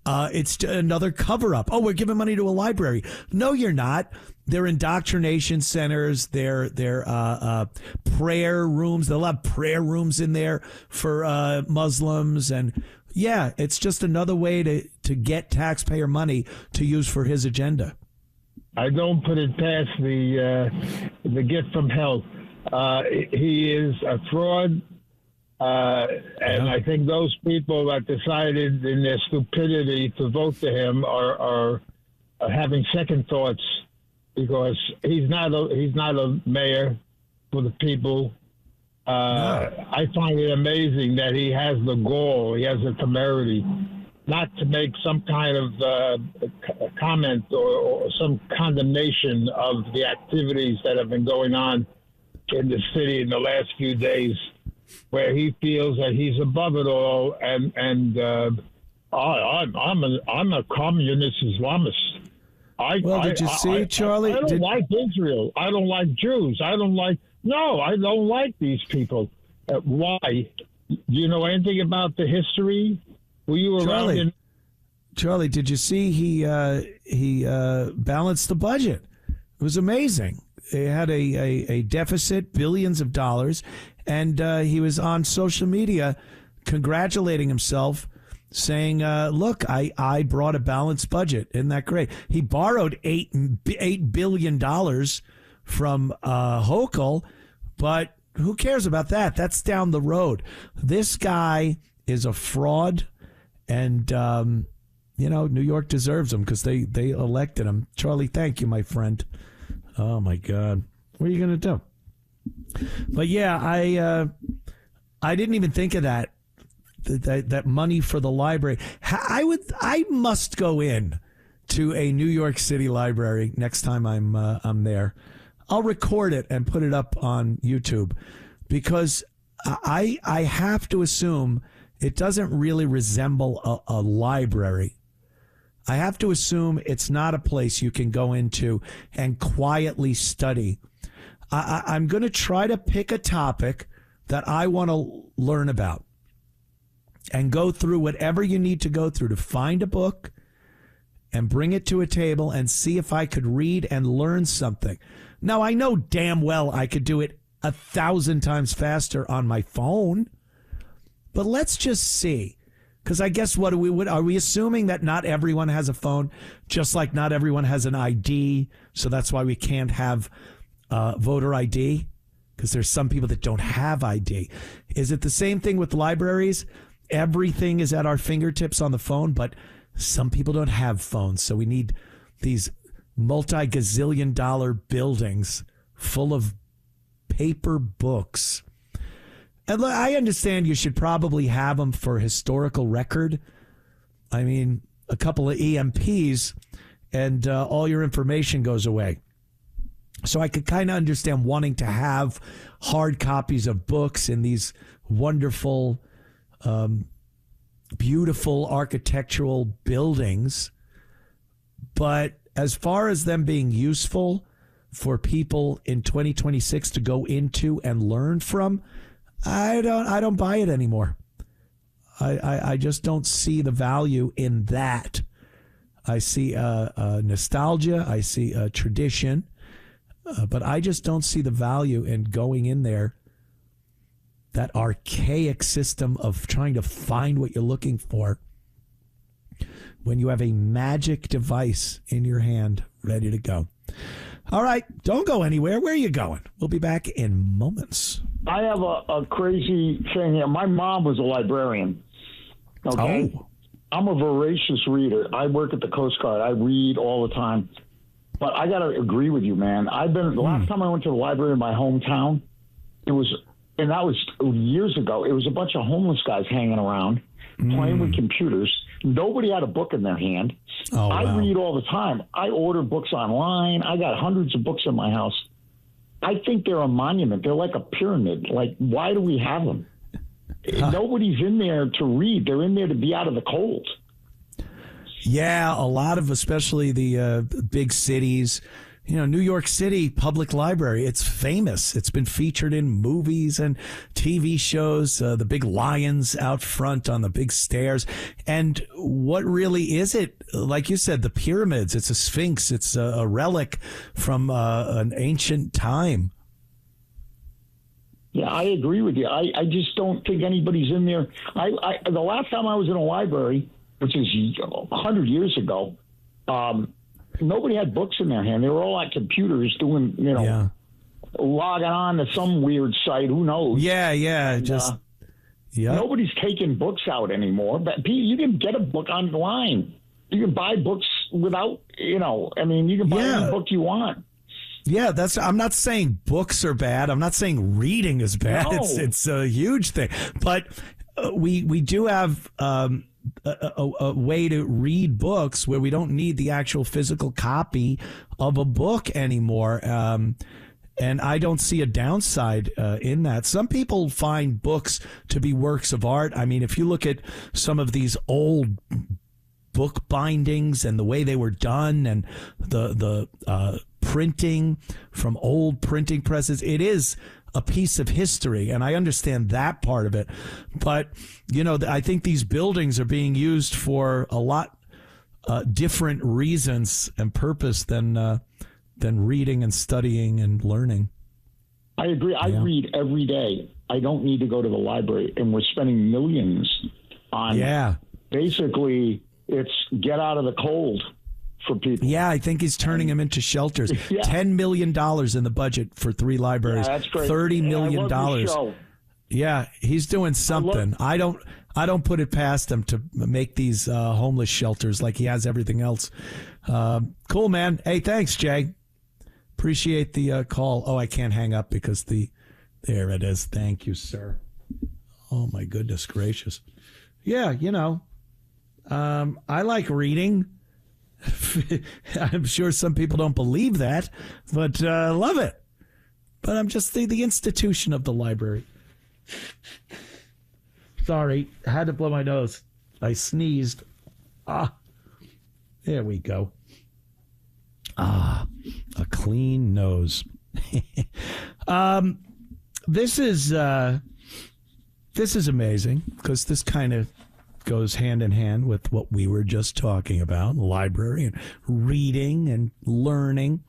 It's another cover up. Oh, we're giving money to a library. No, you're not. They're indoctrination centers. They're prayer rooms. They'll have prayer rooms in there for Muslims. And yeah, it's just another way to get taxpayer money to use for his agenda. I don't put it past the gift from hell. He is a fraud. And I think those people that decided in their stupidity to vote for him are having second thoughts, because he's not a mayor for the people. I find it amazing that he has the gall, he has the temerity not to make some kind of comment or some condemnation of the activities that have been going on in the city in the last few days, where he feels that he's above it all, and I'm a communist Islamist. Did you see, Charlie? I don't like Israel. I don't like Jews. I don't like these people. Why? Do you know anything about the history? Were you around? Charlie, did you see he balanced the budget? It was amazing. They had a deficit, billions of dollars, and he was on social media congratulating himself, saying, look, I brought a balanced budget. Isn't that great? He borrowed $8 billion from Hochul, but who cares about that? That's down the road. This guy is a fraud, and, New York deserves him because they elected him. Charlie, thank you, my friend. Oh, my God. What are you going to do? But, yeah, I didn't even think of that money for the library. I must go in to a New York City library next time I'm there. I'll record it and put it up on YouTube, because I have to assume it doesn't really resemble a library. I have to assume it's not a place you can go into and quietly study. I'm going to try to pick a topic that I want to learn about and go through whatever you need to go through to find a book and bring it to a table and see if I could read and learn something. Now, I know damn well I could do it 1,000 times faster on my phone, but let's just see. Because I guess are we assuming that not everyone has a phone, just like not everyone has an ID, so that's why we can't have voter ID? Because there's some people that don't have ID. Is it the same thing with libraries? Everything is at our fingertips on the phone, but some people don't have phones, so we need these multi-gazillion-dollar buildings full of paper books. And look, I understand you should probably have them for historical record. I mean, a couple of EMPs and all your information goes away. So I could kind of understand wanting to have hard copies of books in these wonderful, beautiful architectural buildings. But as far as them being useful for people in 2026 to go into and learn from, I don't buy it anymore. I just don't see the value in that. I see nostalgia. I see tradition. But I just don't see the value in going in there, that archaic system of trying to find what you're looking for when you have a magic device in your hand ready to go. All right, don't go anywhere. Where are you going? We'll be back in moments. I have a crazy thing here. My mom was a librarian. Okay. Oh. I'm a voracious reader. I work at the Coast Guard. I read all the time. But I got to agree with you, man. The last time I went to the library in my hometown, that was years ago, it was a bunch of homeless guys hanging around, playing with computers. Nobody had a book in their hand. Oh, wow. I read all the time. I order books online. I got hundreds of books in my house. I think they're a monument. They're like a pyramid. Like, why do we have them? Nobody's in there to read. They're in there to be out of the cold. Yeah, a lot of, especially the big cities. New York City Public Library, it's famous. It's been featured in movies and TV shows, the big lions out front on the big stairs. And what really is it? Like you said, the pyramids, it's a sphinx. It's a relic from an ancient time. Yeah, I agree with you. I just don't think anybody's in there. The last time I was in a library, which is 100 years ago, nobody had books in their hand. They were all at computers doing, logging on to some weird site. Who knows? Yeah. And, just yeah. Nobody's taking books out anymore, but you can get a book online. You can buy books without, you can buy any book you want. Yeah, I'm not saying books are bad. I'm not saying reading is bad. No. It's a huge thing. But we do have a way to read books where we don't need the actual physical copy of a book anymore. And I don't see a downside in that. Some people find books to be works of art. I mean, if you look at some of these old book bindings and the way they were done and the printing from old printing presses, it is a piece of history. And I understand that part of it. But, I think these buildings are being used for a lot different reasons and purpose than reading and studying and learning. I agree. I read every day. I don't need to go to the library, and we're spending millions on basically it's get out of the cold for people. Yeah, I think he's turning them into shelters. Yeah. $10 million in the budget for 3 libraries. Yeah, that's great. $30 million. I love your show. Yeah, he's doing something. I don't put it past him to make these homeless shelters like he has everything else. Cool, man. Hey, thanks, Jay. Appreciate the call. Oh, I can't hang up because there it is. Thank you, sir. Oh, my goodness gracious. Yeah, I like reading. I'm sure some people don't believe that, but love it. But I'm just the institution of the library. Sorry, I had to blow my nose. I sneezed. There we go. A clean nose. This is amazing because this kind of goes hand in hand with what we were just talking about, library and reading and learning.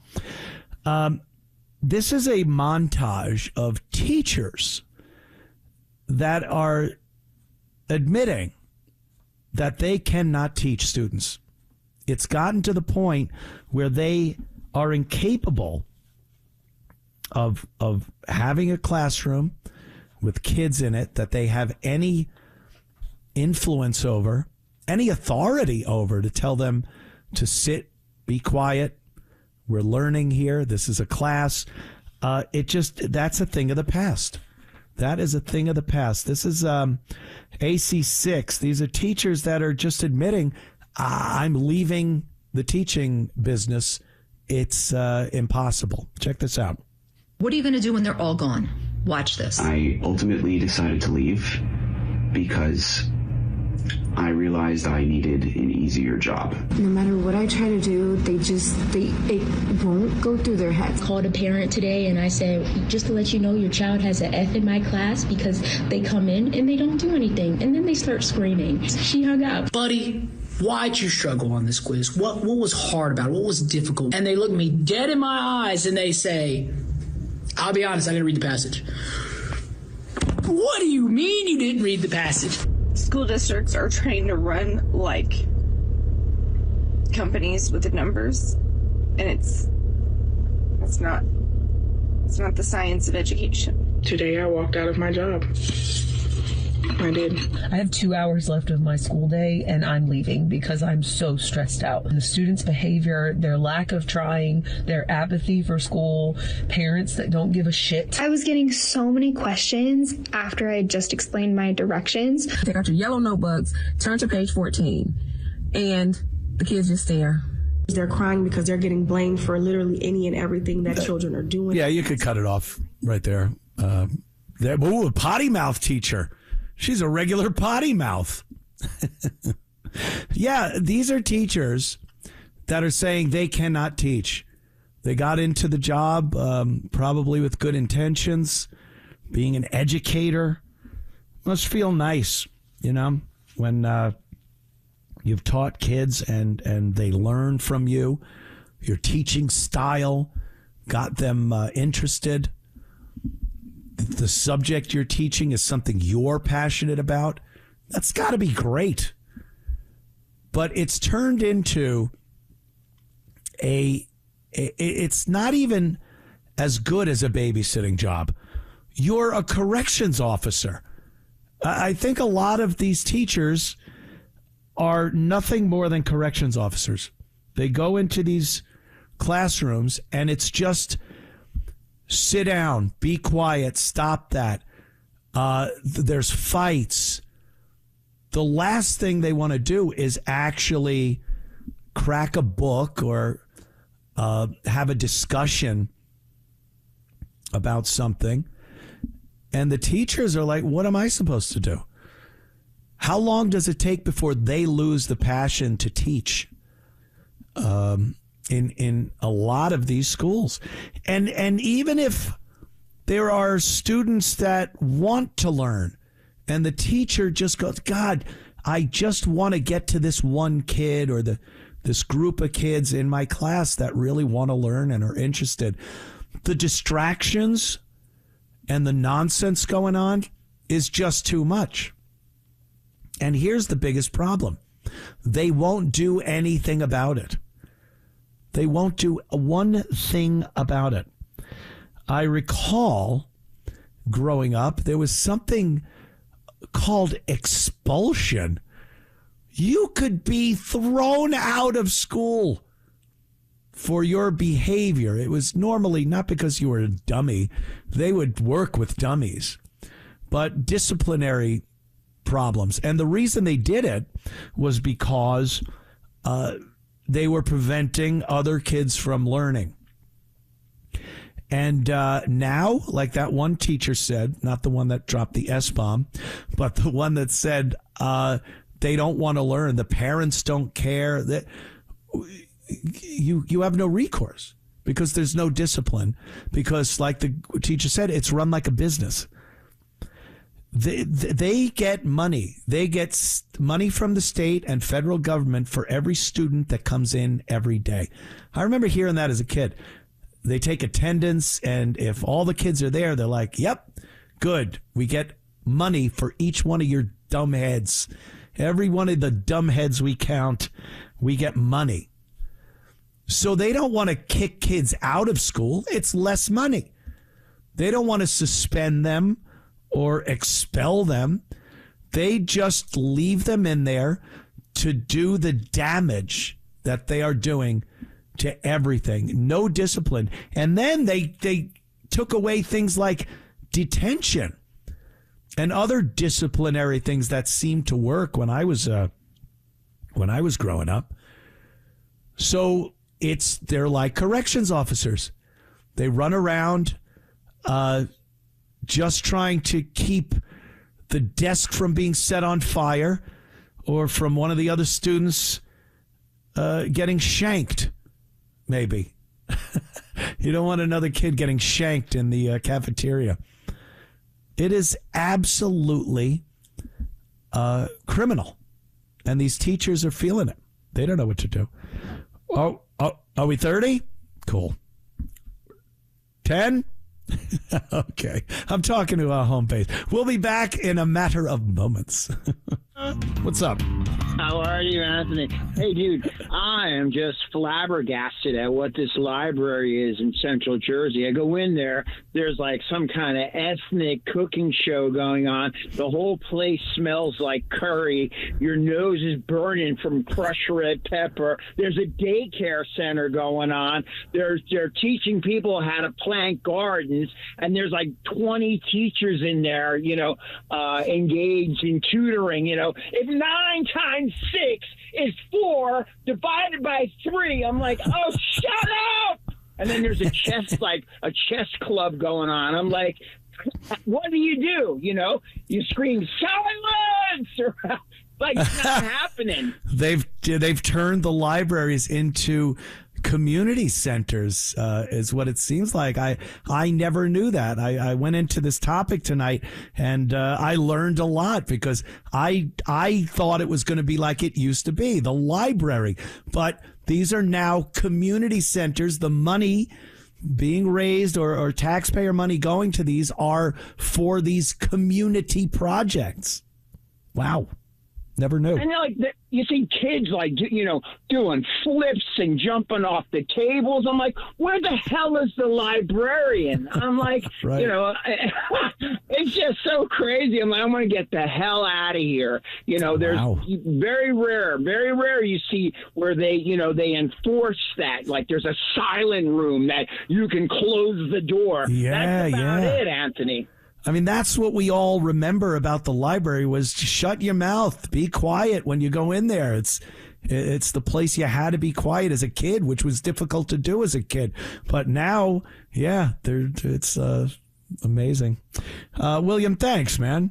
This is a montage of teachers that are admitting that they cannot teach students. It's gotten to the point where they are incapable of having a classroom with kids in it that they have any influence over, any authority over, to tell them to sit, be quiet. We're learning here. This is a class. That's a thing of the past. That is a thing of the past. This is AC6. These are teachers that are just admitting, I'm leaving the teaching business. It's impossible. Check this out. What are you going to do when they're all gone? Watch this. I ultimately decided to leave because I realized I needed an easier job. No matter what I try to do, it won't go through their heads. I called a parent today and I said, just to let you know, your child has an F in my class because they come in and they don't do anything. And then they start screaming. She hung up. Buddy, why'd you struggle on this quiz? What was hard about it? What was difficult? And they look me dead in my eyes and they say, I'll be honest, I didn't read the passage. What do you mean you didn't read the passage? School districts are trying to run like companies with the numbers, and it's not the science of education. Today I walked out of my job. I did. I have 2 hours left of my school day and I'm leaving because I'm so stressed out. And the students' behavior, their lack of trying, their apathy for school, parents that don't give a shit. I was getting so many questions after I just explained my directions. Take out your yellow notebooks, turn to page 14, and the kids just stare. They're crying because they're getting blamed for literally any and everything that children are doing. Yeah, you could cut it off right there. Ooh, a potty mouth teacher. She's a regular potty mouth. Yeah, these are teachers that are saying they cannot teach. They got into the job probably with good intentions, being an educator. Must feel nice, when you've taught kids and they learn from you. Your teaching style got them interested. The subject you're teaching is something you're passionate about. That's got to be great. But it's turned into it's not even as good as a babysitting job. You're a corrections officer. I think a lot of these teachers are nothing more than corrections officers. They go into these classrooms and it's just sit down, be quiet, stop that. There's fights. The last thing they want to do is actually crack a book or have a discussion about something. And the teachers are like, what am I supposed to do? How long does it take before they lose the passion to teach in a lot of these schools? And even if there are students that want to learn and the teacher just goes, God, I just want to get to this one kid or this group of kids in my class that really want to learn and are interested. The distractions and the nonsense going on is just too much. And here's the biggest problem. They won't do anything about it. They won't do one thing about it. I recall growing up, there was something called expulsion. You could be thrown out of school for your behavior. It was normally not because you were a dummy. They would work with dummies, but disciplinary problems. And the reason they did it was because they were preventing other kids from learning. And now, like that one teacher said, not the one that dropped the S-bomb, but the one that said they don't want to learn. The parents don't care. That you have no recourse because there's no discipline. Because, like the teacher said, it's run like a business. They get money. They get money from the state and federal government for every student that comes in every day. I remember hearing that as a kid. They take attendance, and if all the kids are there, they're like, yep, good. We get money for each one of your dumb heads. Every one of the dumb heads we count, we get money. So they don't want to kick kids out of school. It's less money. They don't want to suspend them or expel them. They just leave them in there to do the damage that they are doing to everything. No discipline. And then they took away things like detention and other disciplinary things that seemed to work when I was growing up. So they're like corrections officers. They run around just trying to keep the desk from being set on fire or from one of the other students getting shanked, maybe. You don't want another kid getting shanked in the cafeteria. It is absolutely criminal. And these teachers are feeling it. They don't know what to do. Oh, are we 30? Cool. 10? Okay. I'm talking to our homepage. We'll be back in a matter of moments. What's up? How are you, Anthony? Hey, dude, I am just flabbergasted at what this library is in Central Jersey. I go in there, there's like some kind of ethnic cooking show going on. The whole place smells like curry. Your nose is burning from crushed red pepper. There's a daycare center going on. They're teaching people how to plant gardens, and there's like 20 teachers in there, engaged in tutoring. If 9 times 6 is 4 divided by 3, I'm like, oh, shut up! And then there's a chess club going on. I'm like, what do? You scream silence, or like it's not happening. They've turned the libraries into community centers, is what it seems like. I never knew that. I went into this topic tonight and I learned a lot because I thought it was going to be like it used to be, the library. But these are now community centers. The money being raised or taxpayer money going to these are for these community projects. Wow. Never knew. And you see kids doing flips and jumping off the tables. I'm like, where the hell is the librarian? I'm like, right. It's just so crazy. I'm like, I'm going to get the hell out of here. There's very rare you see where they enforce that. Like there's a silent room that you can close the door. That's about it, Anthony. I mean, that's what we all remember about the library was shut your mouth, be quiet when you go in there. It's the place you had to be quiet as a kid, which was difficult to do as a kid. But now, it's amazing. William, thanks, man.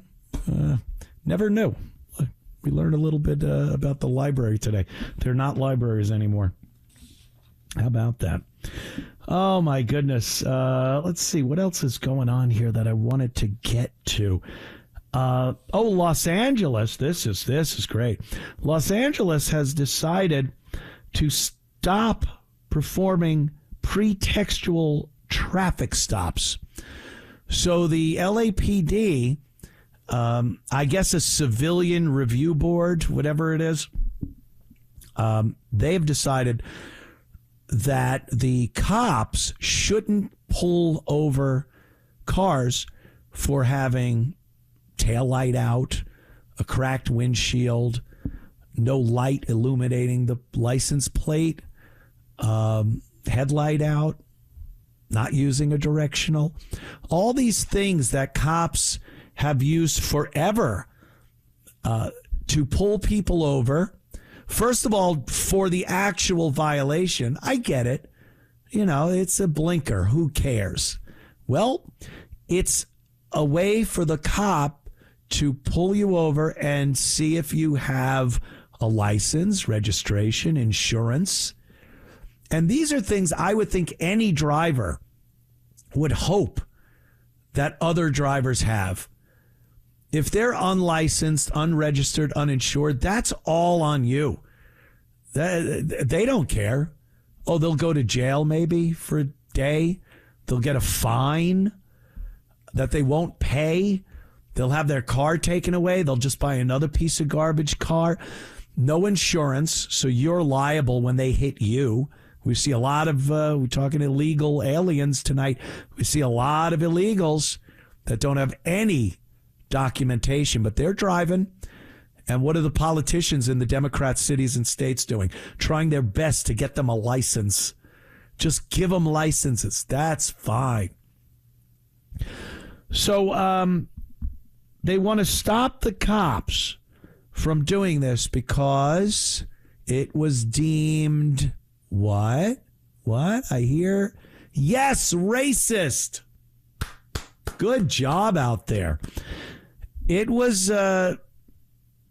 Never knew. We learned a little bit about the library today. They're not libraries anymore. How about that? Oh, my goodness. Let's see. What else is going on here that I wanted to get to? Los Angeles. This is great. Los Angeles has decided to stop performing pretextual traffic stops. So the LAPD, I guess a civilian review board, whatever it is, they've decided that the cops shouldn't pull over cars for having taillight out, a cracked windshield, no light illuminating the license plate, headlight out, not using a directional. All these things that cops have used forever to pull people over. First of all, for the actual violation, I get it. It's a blinker. Who cares? Well, it's a way for the cop to pull you over and see if you have a license, registration, insurance. And these are things I would think any driver would hope that other drivers have. If they're unlicensed, unregistered, uninsured, that's all on you. They don't care. Oh, they'll go to jail maybe for a day. They'll get a fine that they won't pay. They'll have their car taken away. They'll just buy another piece of garbage car. No insurance, so you're liable when they hit you. We see a lot of, we're talking illegal aliens tonight. We see a lot of illegals that don't have any documentation, but they're driving. And what are the politicians in the Democrat cities and states doing? Trying their best to get them a license. Just give them licenses. That's fine. So they want to stop the cops from doing this because it was deemed what? I hear? Yes, racist. Good job out there. It was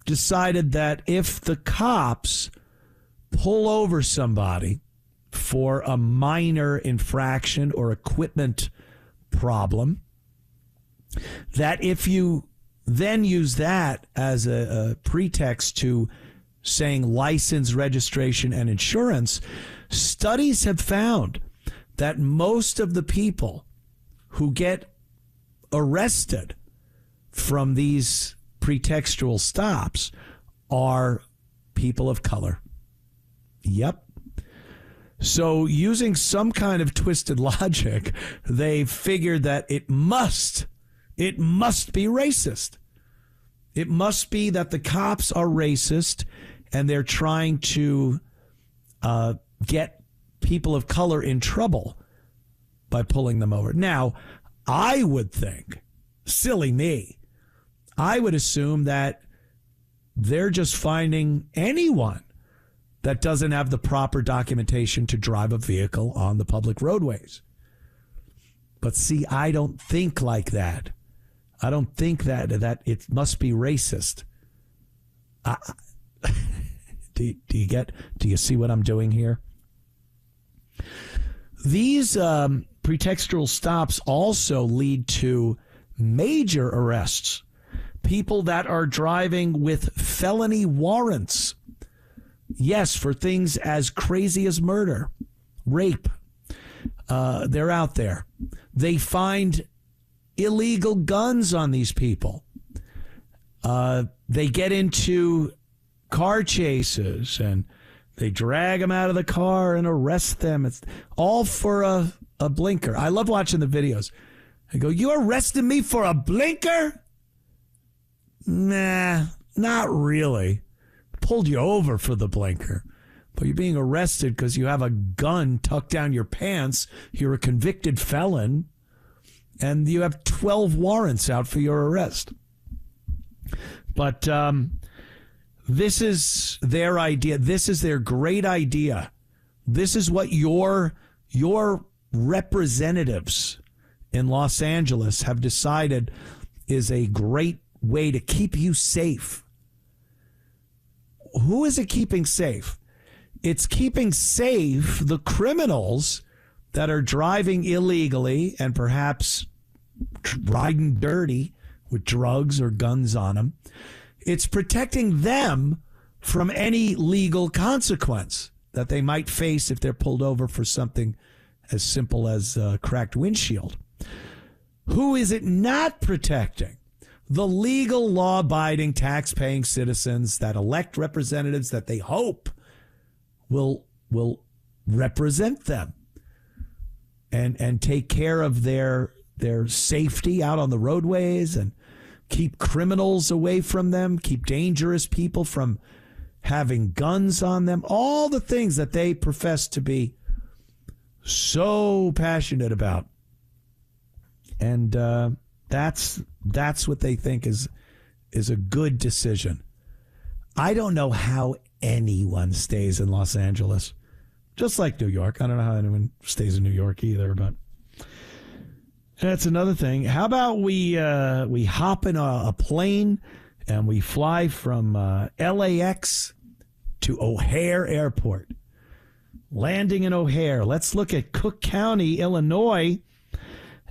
decided that if the cops pull over somebody for a minor infraction or equipment problem, that if you then use that as a pretext to saying license, registration, and insurance, studies have found that most of the people who get arrested from these pretextual stops are people of color. Yep. So using some kind of twisted logic, they figured that it must be racist. It must be that the cops are racist and they're trying to get people of color in trouble by pulling them over. Now, I would think, silly me, I would assume that they're just finding anyone that doesn't have the proper documentation to drive a vehicle on the public roadways. But see, I don't think like that. I don't think that it must be racist. Do you see what I'm doing here? These pretextual stops also lead to major arrests. People that are driving with felony warrants. Yes, for things as crazy as murder, rape. They're out there. They find illegal guns on these people. They get into car chases, and they drag them out of the car and arrest them. It's all for a blinker. I love watching the videos. I go, you arrested me for a blinker? Nah, not really. Pulled you over for the blinker. But you're being arrested because you have a gun tucked down your pants. You're a convicted felon. And you have 12 warrants out for your arrest. But this is their idea. This is their great idea. This is what your representatives in Los Angeles have decided is a great way to keep you safe. Who is it keeping safe? It's keeping safe the criminals that are driving illegally and perhaps riding dirty with drugs or guns on them. It's protecting them from any legal consequence that they might face if they're pulled over for something as simple as a cracked windshield. Who is it not protecting? The legal, law-abiding, tax-paying citizens that elect representatives that they hope will represent them and take care of their safety out on the roadways and keep criminals away from them, keep dangerous people from having guns on them, all the things that they profess to be so passionate about. And that's what they think is a good decision. I don't know how anyone stays in Los Angeles, just like New York. I don't know how anyone stays in New York either, but that's another thing. How about we hop in a plane and we fly from LAX to O'Hare Airport. Landing in O'Hare. Let's look at Cook County, Illinois,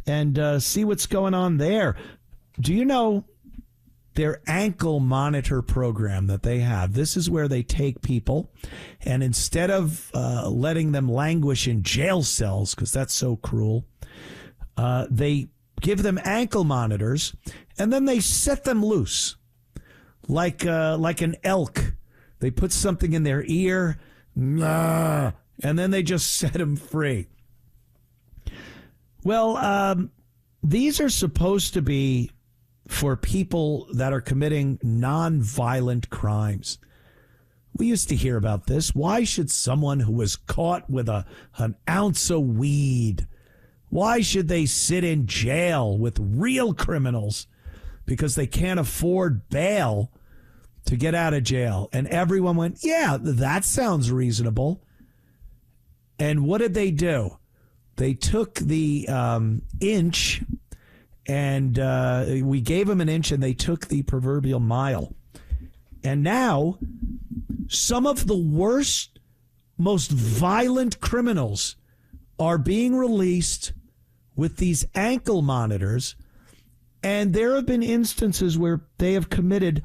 and see what's going on there. Do you know their ankle monitor program that they have? This is where they take people, and instead of letting them languish in jail cells, because that's so cruel, they give them ankle monitors, and then they set them loose like an elk. They put something in their ear, and then they just set them free. Well, these are supposed to be for people that are committing non-violent crimes. We used to hear about this. Why should someone who was caught with an ounce of weed, why should they sit in jail with real criminals because they can't afford bail to get out of jail? And everyone went, yeah, that sounds reasonable. And what did they do? They took the inch, and we gave them an inch, and they took the proverbial mile. And now some of the worst, most violent criminals are being released with these ankle monitors. And there have been instances where they have committed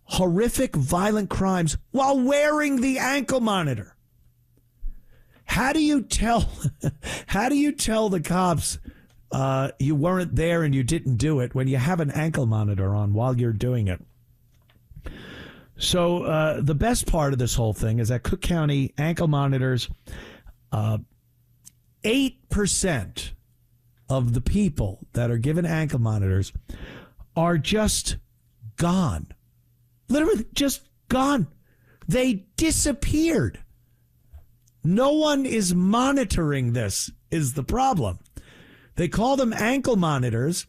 horrific, violent crimes while wearing the ankle monitor. How do you tell the cops you weren't there and you didn't do it when you have an ankle monitor on while you're doing it? So the best part of this whole thing is that Cook County ankle monitors, 8% of the people that are given ankle monitors are just gone. Literally just gone. They disappeared. No one is monitoring this is the problem. They call them ankle monitors,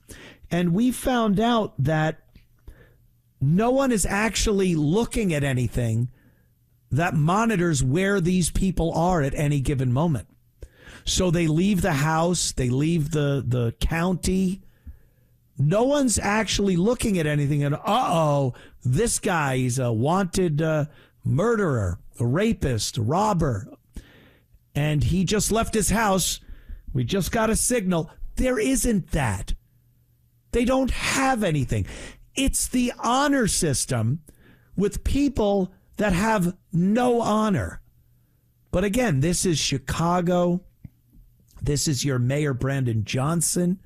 and we found out that no one is actually looking at anything that monitors where these people are at any given moment. So they leave the house, they leave the county. No one's actually looking at anything, and this guy is a wanted murderer, a rapist, a robber, and he just left his house. We just got a signal. There isn't that. They don't have anything. It's the honor system with people that have no honor. But again, this is Chicago. This is your Mayor Brandon Johnson.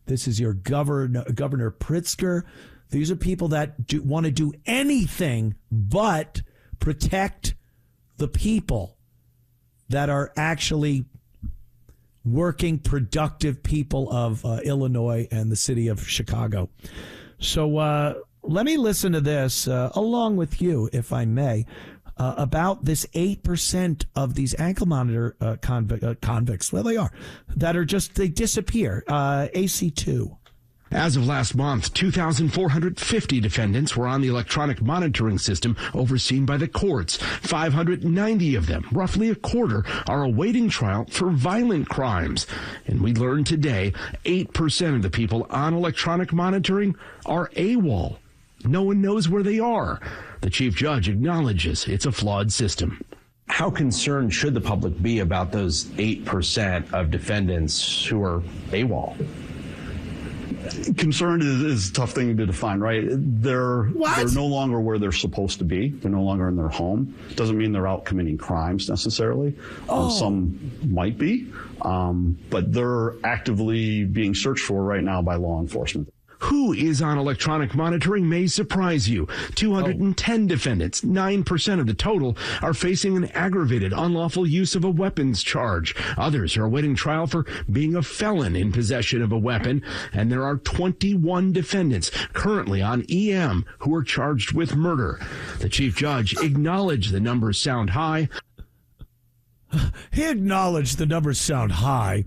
This is your Governor Pritzker. These are people that want to do anything but protect the people that are actually working, productive people of Illinois and the city of Chicago. So let me listen to this along with you, if I may, about this 8% of these ankle monitor convicts. Well, they are, that are just, they disappear. AC2. As of last month, 2,450 defendants were on the electronic monitoring system overseen by the courts. 590 of them, roughly a quarter, are awaiting trial for violent crimes. And we learned today 8% of the people on electronic monitoring are AWOL. No one knows where they are. The chief judge acknowledges it's a flawed system. How concerned should the public be about those 8% of defendants who are AWOL? Concerned is a tough thing to define, right? They're no longer where they're supposed to be. They're no longer in their home. Doesn't mean they're out committing crimes necessarily. Some might be, but they're actively being searched for right now by law enforcement. Who is on electronic monitoring may surprise you. 210 defendants, 9% of the total, are facing an aggravated unlawful use of a weapons charge. Others are awaiting trial for being a felon in possession of a weapon. And there are 21 defendants currently on EM who are charged with murder. The chief judge acknowledged the numbers sound high. He acknowledged the numbers sound high.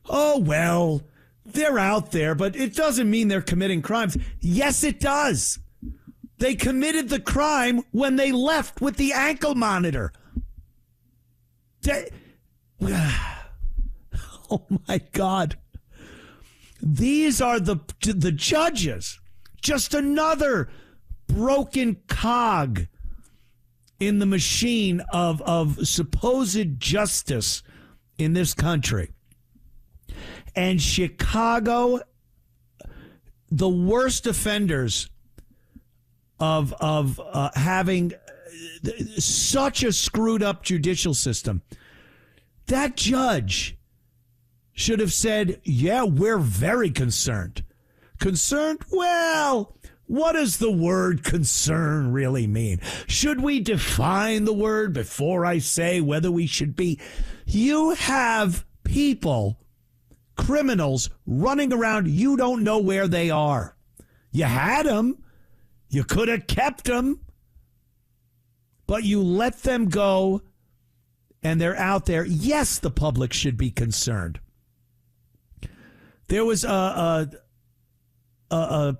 Oh, well, they're out there, but it doesn't mean they're committing crimes. Yes, it does. They committed the crime when they left with the ankle monitor. Oh, my God. These are the judges. Just another broken cog in the machine of supposed justice in this country. And Chicago, the worst offenders of having such a screwed up judicial system. That judge should have said, yeah, we're very concerned. Concerned? Well, what does the word concern really mean? Should we define the word before I say whether we should be? You have people, criminals, running around. You don't know where they are. You had them. You could have kept them. But you let them go, and they're out there. Yes, the public should be concerned. There was a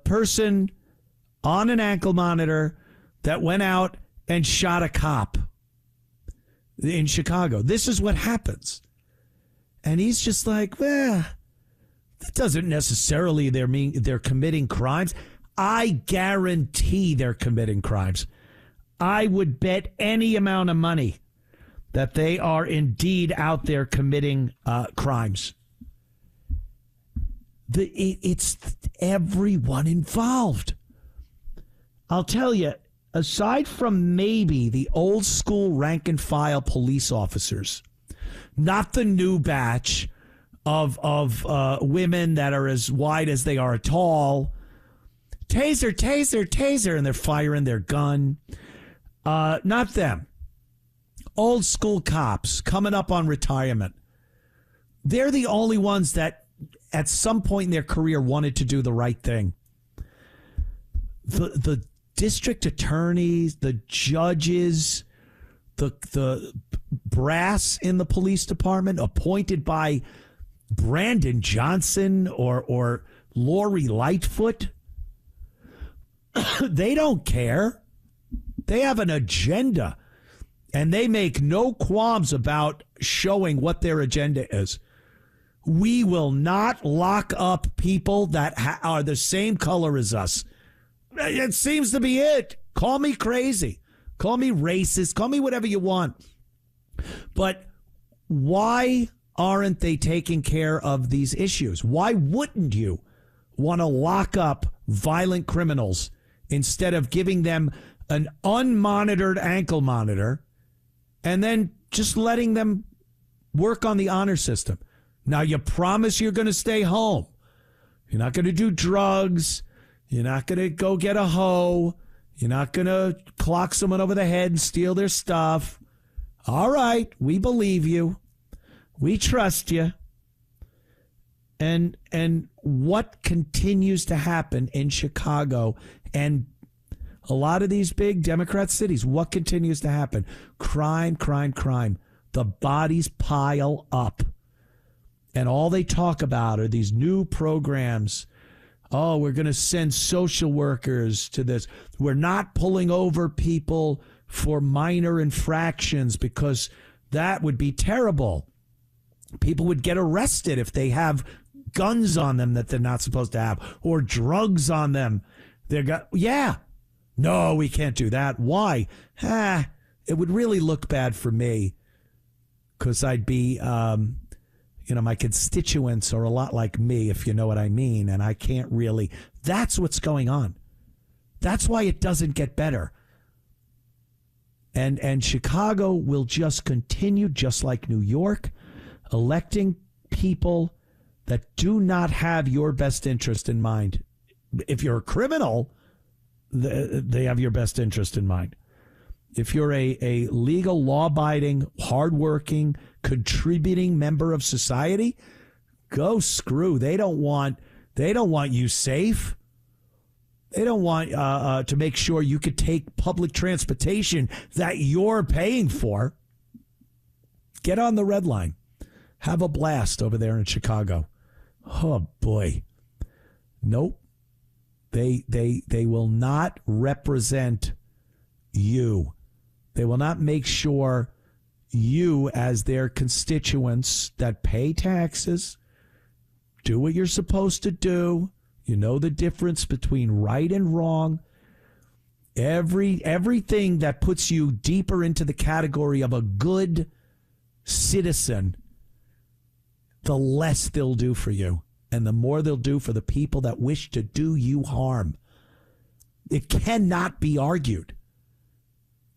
person on an ankle monitor that went out and shot a cop in Chicago. This is what happens. And he's just like, well, that doesn't necessarily mean they're committing crimes. I guarantee they're committing crimes. I would bet any amount of money that they are indeed out there committing crimes. It's everyone involved. I'll tell you, aside from maybe the old school rank and file police officers, not the new batch of women that are as wide as they are tall, taser, taser, taser, and they're firing their gun. Not them. Old school cops coming up on retirement. They're the only ones that at some point in their career wanted to do the right thing. The district attorneys, the judges, the brass in the police department appointed by Brandon Johnson or Lori Lightfoot, they don't care. They have an agenda, and they make no qualms about showing what their agenda is. We will not lock up people that are the same color as us. It seems to be it. Call me crazy. Call me racist. Call me whatever you want. But why aren't they taking care of these issues? Why wouldn't you want to lock up violent criminals instead of giving them an unmonitored ankle monitor and then just letting them work on the honor system? Now, you promise you're going to stay home. You're not going to do drugs. You're not going to go get a hoe. You're not going to clock someone over the head and steal their stuff. All right, we believe you. We trust you. And what continues to happen in Chicago and a lot of these big Democrat cities, what continues to happen? Crime, crime, crime. The bodies pile up. And all they talk about are these new programs. Oh, we're going to send social workers to this. We're not pulling over people for minor infractions because that would be terrible. People would get arrested if they have guns on them that they're not supposed to have or drugs on them. No, we can't do that. Why? It would really look bad for me because I'd be, my constituents are a lot like me, if you know what I mean. And I can't really. That's what's going on. That's why it doesn't get better. And Chicago will just continue, just like New York, electing people that do not have your best interest in mind. If you're a criminal, they have your best interest in mind. If you're a legal, law-abiding, hardworking, contributing member of society, go screw. They don't want you safe. They don't want to make sure you could take public transportation that you're paying for. Get on the red line. Have a blast over there in Chicago. Oh boy. Nope. They will not represent you. They will not make sure you, as their constituents that pay taxes, do what you're supposed to do. You know the difference between right and wrong. Everything that puts you deeper into the category of a good citizen, the less they'll do for you. And the more they'll do for the people that wish to do you harm. It cannot be argued.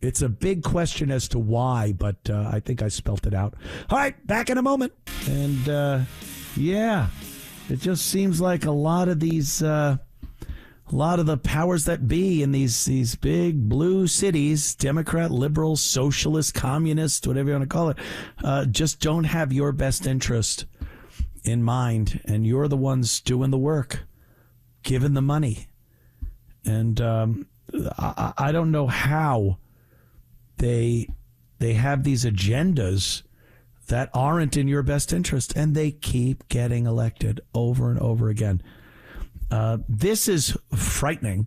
It's a big question as to why, but I think I spelt it out. All right, back in a moment. And, it just seems like a lot of these, a lot of the powers that be in these big blue cities, Democrat, liberal, socialist, communist, whatever you want to call it, just don't have your best interest in mind, and you're the ones doing the work, giving the money. And I don't know how they have these agendas that aren't in your best interest, and they keep getting elected over and over again. This is frightening.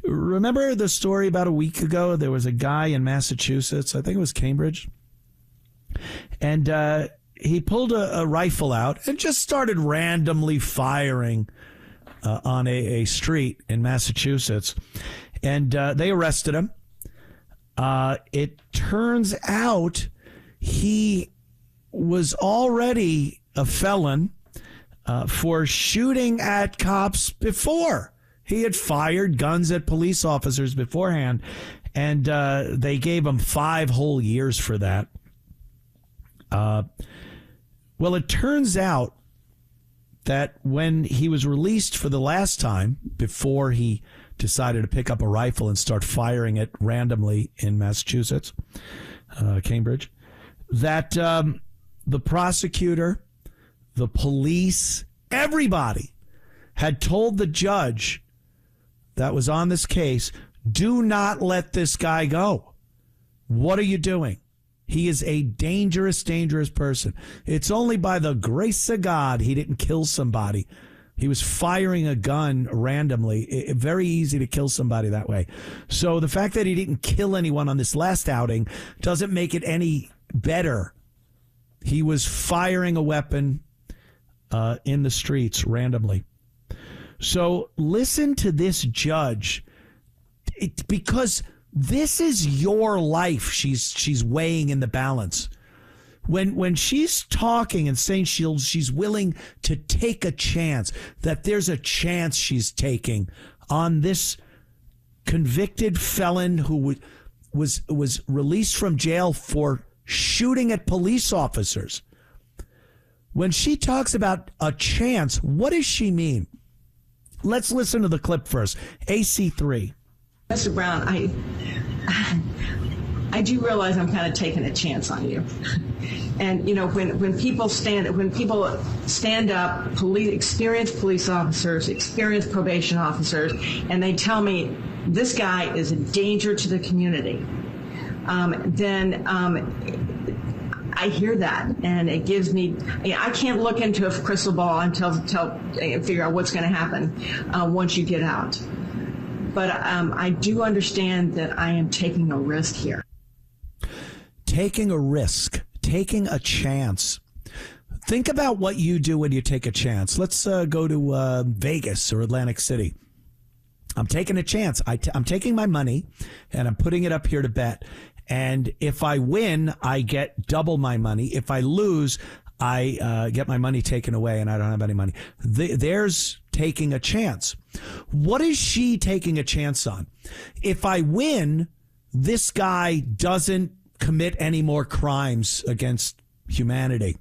Remember the story about a week ago? There was a guy in Massachusetts, I think it was Cambridge, and he pulled a rifle out and just started randomly firing on a street in Massachusetts. And they arrested him. It turns out he was already a felon for shooting at cops before. He had fired guns at police officers beforehand, and they gave him 5 whole years for that. Well, it turns out that when he was released for the last time, before he decided to pick up a rifle and start firing it randomly in Massachusetts, Cambridge, that the prosecutor, the police, everybody had told the judge that was on this case, do not let this guy go. What are you doing? He is a dangerous, dangerous person. It's only by the grace of God he didn't kill somebody. He was firing a gun randomly. Very easy to kill somebody that way. So the fact that he didn't kill anyone on this last outing doesn't make it any better. He was firing a weapon in the streets randomly. So listen to this judge, because this is your life she's weighing in the balance. When she's talking and saying she's willing to take a chance, that there's a chance she's taking on this convicted felon who was released from jail for shooting at police officers. When she talks about a chance, what does she mean? Let's listen to the clip first. AC3. Mr. Brown, I do realize I'm kind of taking a chance on you. And, you know, when people stand up, experienced police officers, experienced probation officers, and they tell me this guy is a danger to the community, then I hear that, and it gives me, I can't look into a crystal ball and figure out what's going to happen once you get out. But I do understand that I am taking a risk here. Taking a risk, taking a chance. Think about what you do when you take a chance. Let's go to Vegas or Atlantic City. I'm taking a chance. I'm taking my money and I'm putting it up here to bet. And if I win, I get double my money. If I lose, I get my money taken away and I don't have any money. There's taking a chance. What is she taking a chance on? If I win, this guy doesn't commit any more crimes against humanity.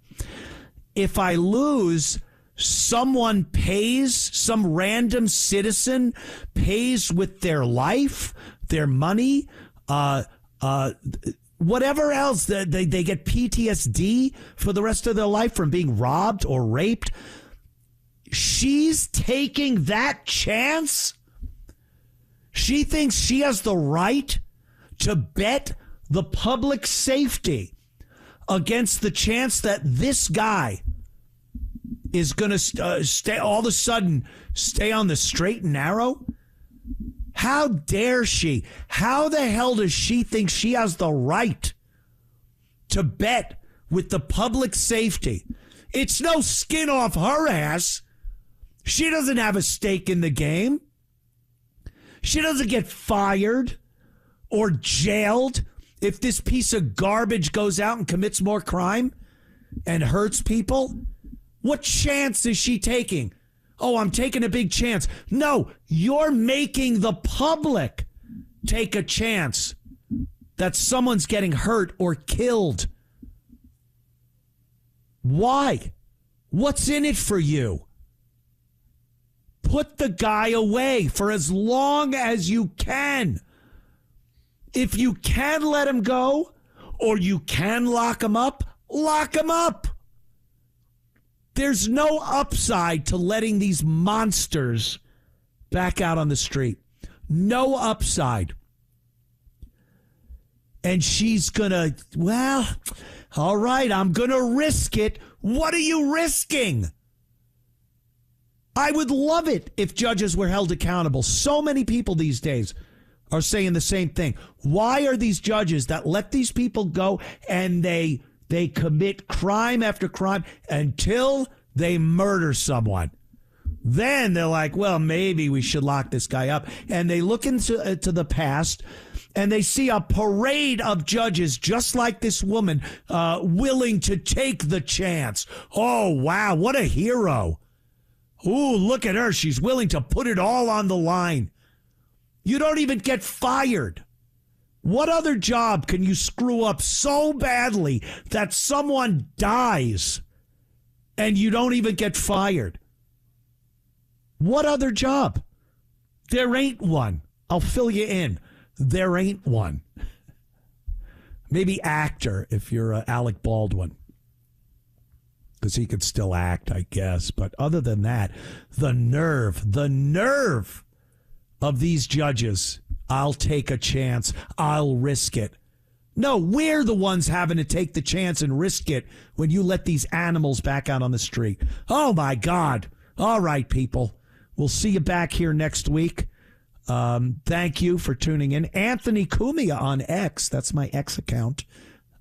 If I lose, someone pays, some random citizen pays with their life, their money, whatever else, they get PTSD for the rest of their life from being robbed or raped. She's taking that chance. She thinks she has the right to bet the public safety against the chance that this guy is going to stay all of a sudden stay on the straight and narrow. How dare she? How the hell does she think she has the right to bet with the public safety? It's no skin off her ass. She doesn't have a stake in the game. She doesn't get fired or jailed if this piece of garbage goes out and commits more crime and hurts people. What chance is she taking? Oh, I'm taking a big chance. No, you're making the public take a chance that someone's getting hurt or killed. Why? What's in it for you? Put the guy away for as long as you can. If you can let him go or you can lock him up, lock him up. There's no upside to letting these monsters back out on the street. No upside. And she's going to, well, all right, I'm going to risk it. What are you risking? I would love it if judges were held accountable. So many people these days are saying the same thing. Why are these judges that let these people go and they commit crime after crime until they murder someone? Then they're like, well, maybe we should lock this guy up. And they look into the past and they see a parade of judges just like this woman willing to take the chance. Oh, wow, what a hero. Ooh, look at her. She's willing to put it all on the line. You don't even get fired. What other job can you screw up so badly that someone dies and you don't even get fired? What other job? There ain't one. I'll fill you in. There ain't one. Maybe actor if you're Alec Baldwin, because he could still act, I guess. But other than that, the nerve of these judges. I'll take a chance. I'll risk it. No, we're the ones having to take the chance and risk it when you let these animals back out on the street. Oh, my God. All right, people. We'll see you back here next week. Thank you for tuning in. Anthony Cumia on X. That's my X account.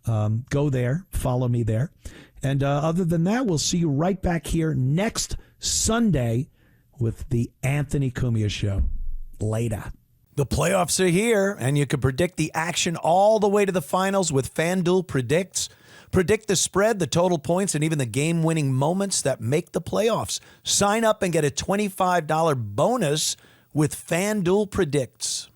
Go there. Follow me there. And other than that, we'll see you right back here next Sunday with the Anthony Cumia Show. Later. The playoffs are here, and you can predict the action all the way to the finals with FanDuel Predicts. Predict the spread, the total points, and even the game-winning moments that make the playoffs. Sign up and get a $25 bonus with FanDuel Predicts.